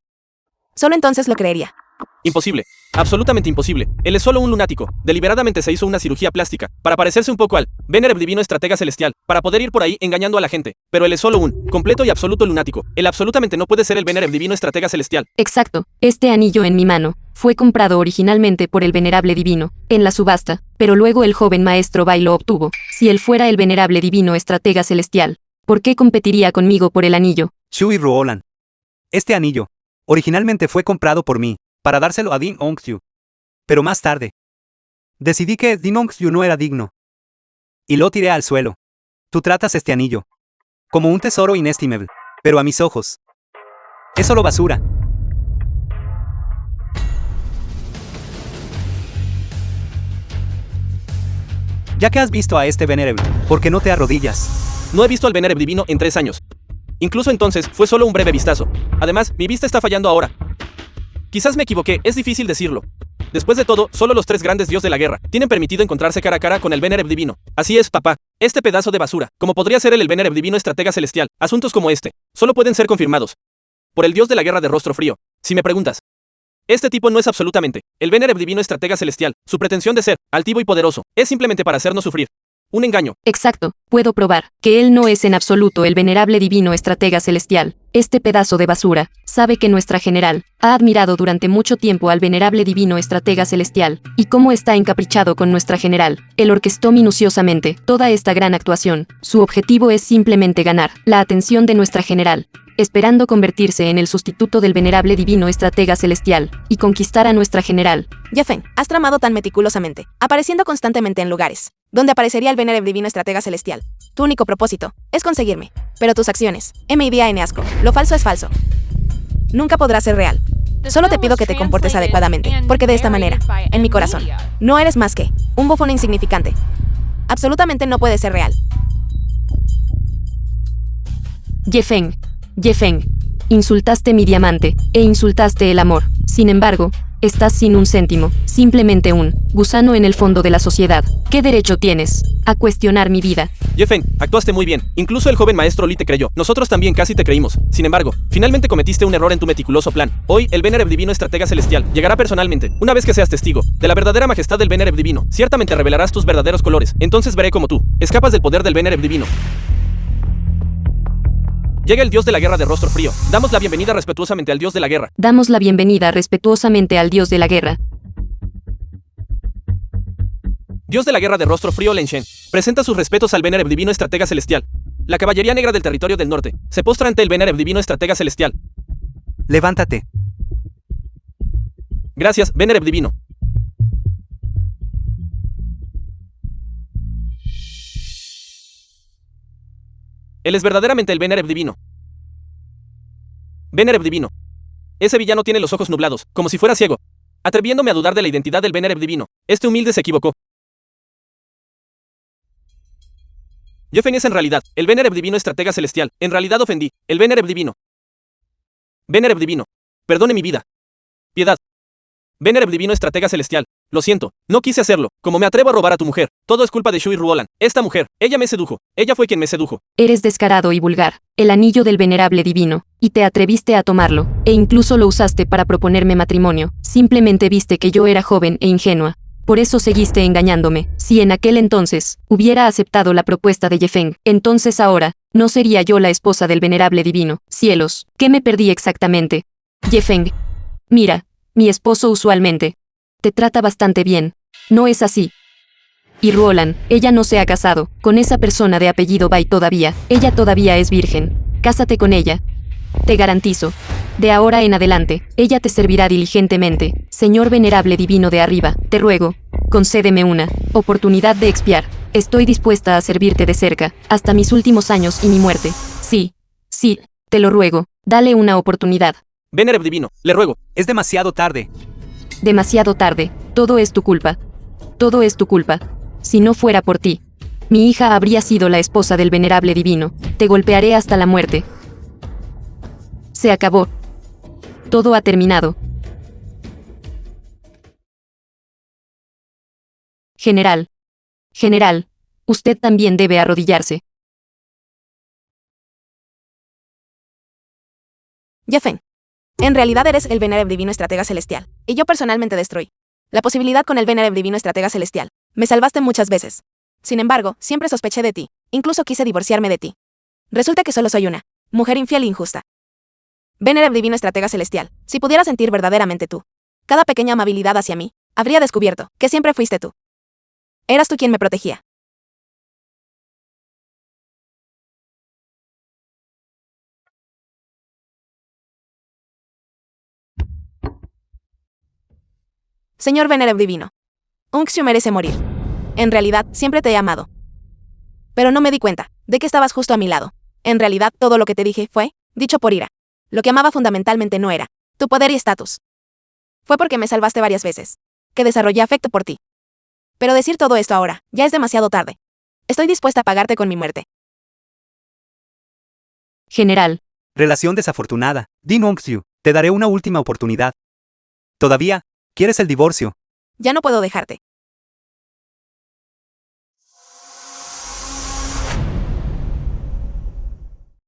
solo entonces lo creería. Imposible. Absolutamente imposible. Él es solo un lunático. Deliberadamente se hizo una cirugía plástica para parecerse un poco al Venereb divino estratega celestial, para poder ir por ahí engañando a la gente. Pero él es solo un completo y absoluto lunático. Él absolutamente no puede ser el Venereb divino estratega celestial. Exacto. Este anillo en mi mano fue comprado originalmente por el venerable divino, en la subasta, pero luego el joven maestro Bai lo obtuvo. Si él fuera el venerable divino estratega celestial, ¿por qué competiría conmigo por el anillo? Shui Ruolan. Este anillo originalmente fue comprado por mí para dárselo a Din Ongxiu. Pero más tarde, decidí que Din Ongxiu no era digno. Y lo tiré al suelo. Tú tratas este anillo como un tesoro inestimable, pero a mis ojos es solo basura. Ya que has visto a este Venerable, ¿por qué no te arrodillas? No he visto al Venereb divino en 3 años. Incluso entonces fue solo un breve vistazo. Además, mi vista está fallando ahora. Quizás me equivoqué, es difícil decirlo. Después de todo, solo los 3 grandes dioses de la guerra tienen permitido encontrarse cara a cara con el Venereb divino. Así es, papá. Este pedazo de basura, como podría ser el Venereb divino estratega celestial, asuntos como este, solo pueden ser confirmados por el dios de la guerra de rostro frío. Si me preguntas, este tipo no es absolutamente el Venereb divino estratega celestial. Su pretensión de ser altivo y poderoso es simplemente para hacernos sufrir. Un engaño. Exacto, puedo probar que él no es en absoluto el venerable divino estratega celestial. Este pedazo de basura sabe que nuestra general ha admirado durante mucho tiempo al venerable divino estratega celestial, y cómo está encaprichado con nuestra general. Él orquestó minuciosamente toda esta gran actuación. Su objetivo es simplemente ganar la atención de nuestra general, esperando convertirse en el sustituto del venerable divino estratega celestial, y conquistar a nuestra general. Ye Feng, has tramado tan meticulosamente, apareciendo constantemente en lugares donde aparecería el Venereb divino estratega celestial. Tu único propósito es conseguirme, pero tus acciones, M.I.D.A.N. asco, lo falso es falso. Nunca podrá ser real. Solo te pido que te comportes adecuadamente, porque de esta manera, en mi corazón, no eres más que un bufón insignificante. Absolutamente no puede ser real. Ye Feng, insultaste mi diamante, e insultaste el amor. Sin embargo, estás sin un céntimo, simplemente un gusano en el fondo de la sociedad. ¿Qué derecho tienes a cuestionar mi vida? Ye Feng, actuaste muy bien. Incluso el joven maestro Li te creyó. Nosotros también casi te creímos. Sin embargo, finalmente cometiste un error en tu meticuloso plan. Hoy, el Venereb divino estratega celestial llegará personalmente. Una vez que seas testigo de la verdadera majestad del Venereb divino, ciertamente revelarás tus verdaderos colores. Entonces veré cómo tú escapas del poder del Venereb divino. Llega el dios de la guerra de rostro frío. Damos la bienvenida respetuosamente al dios de la guerra. Damos la bienvenida respetuosamente al dios de la guerra. Dios de la guerra de rostro frío Len Shen presenta sus respetos al Venereb divino estratega celestial. La caballería negra del territorio del norte se postra ante el Venereb divino estratega celestial. Levántate. Gracias, Venereb divino. Él es verdaderamente el Venereb divino. Venereb divino. Ese villano tiene los ojos nublados, como si fuera ciego, atreviéndome a dudar de la identidad del Venereb divino. Este humilde se equivocó. Ye Feng es en realidad el Venereb divino estratega celestial. En realidad ofendí el Venereb divino. Venereb divino, perdone mi vida. Piedad. Venereb divino estratega celestial. Lo siento, no quise hacerlo. Como me atrevo a robar a tu mujer, todo es culpa de Shui Ruolan. Esta mujer, ella me sedujo. Ella fue quien me sedujo. Eres descarado y vulgar. El anillo del venerable divino. Y te atreviste a tomarlo. E incluso lo usaste para proponerme matrimonio. Simplemente viste que yo era joven e ingenua. Por eso seguiste engañándome. Si en aquel entonces hubiera aceptado la propuesta de Yefeng, entonces ahora no sería yo la esposa del venerable divino. Cielos, ¿qué me perdí exactamente? Yefeng. Mira, mi esposo usualmente te trata bastante bien. ¿No es así? Y Roland, ella no se ha casado con esa persona de apellido Bai todavía. Ella todavía es virgen. Cásate con ella. Te garantizo. De ahora en adelante, ella te servirá diligentemente. Señor venerable divino de arriba, te ruego, concédeme una oportunidad de expiar. Estoy dispuesta a servirte de cerca, hasta mis últimos años y mi muerte. Sí, sí, te lo ruego, dale una oportunidad. Venerable divino, le ruego. Es demasiado tarde. Demasiado tarde, todo es tu culpa. Todo es tu culpa. Si no fuera por ti, mi hija habría sido la esposa del venerable divino. Te golpearé hasta la muerte. Se acabó. Todo ha terminado. General. General, usted también debe arrodillarse. Yefeng. En realidad eres el venerable divino estratega celestial, y yo personalmente destruí la posibilidad con el venerable divino estratega celestial. Me salvaste muchas veces. Sin embargo, siempre sospeché de ti, incluso quise divorciarme de ti. Resulta que solo soy una mujer infiel e injusta. Venerable divino estratega celestial, si pudiera sentir verdaderamente tú cada pequeña amabilidad hacia mí, habría descubierto que siempre fuiste tú. Eras tú quien me protegía. Señor venerable divino, Unxiu merece morir. En realidad, siempre te he amado. Pero no me di cuenta de que estabas justo a mi lado. En realidad, todo lo que te dije fue dicho por ira. Lo que amaba fundamentalmente no era tu poder y estatus. Fue porque me salvaste varias veces que desarrollé afecto por ti. Pero decir todo esto ahora, ya es demasiado tarde. Estoy dispuesta a pagarte con mi muerte. General. Relación desafortunada. Din Ongxiu, te daré una última oportunidad. ¿Todavía quieres el divorcio? Ya no puedo dejarte.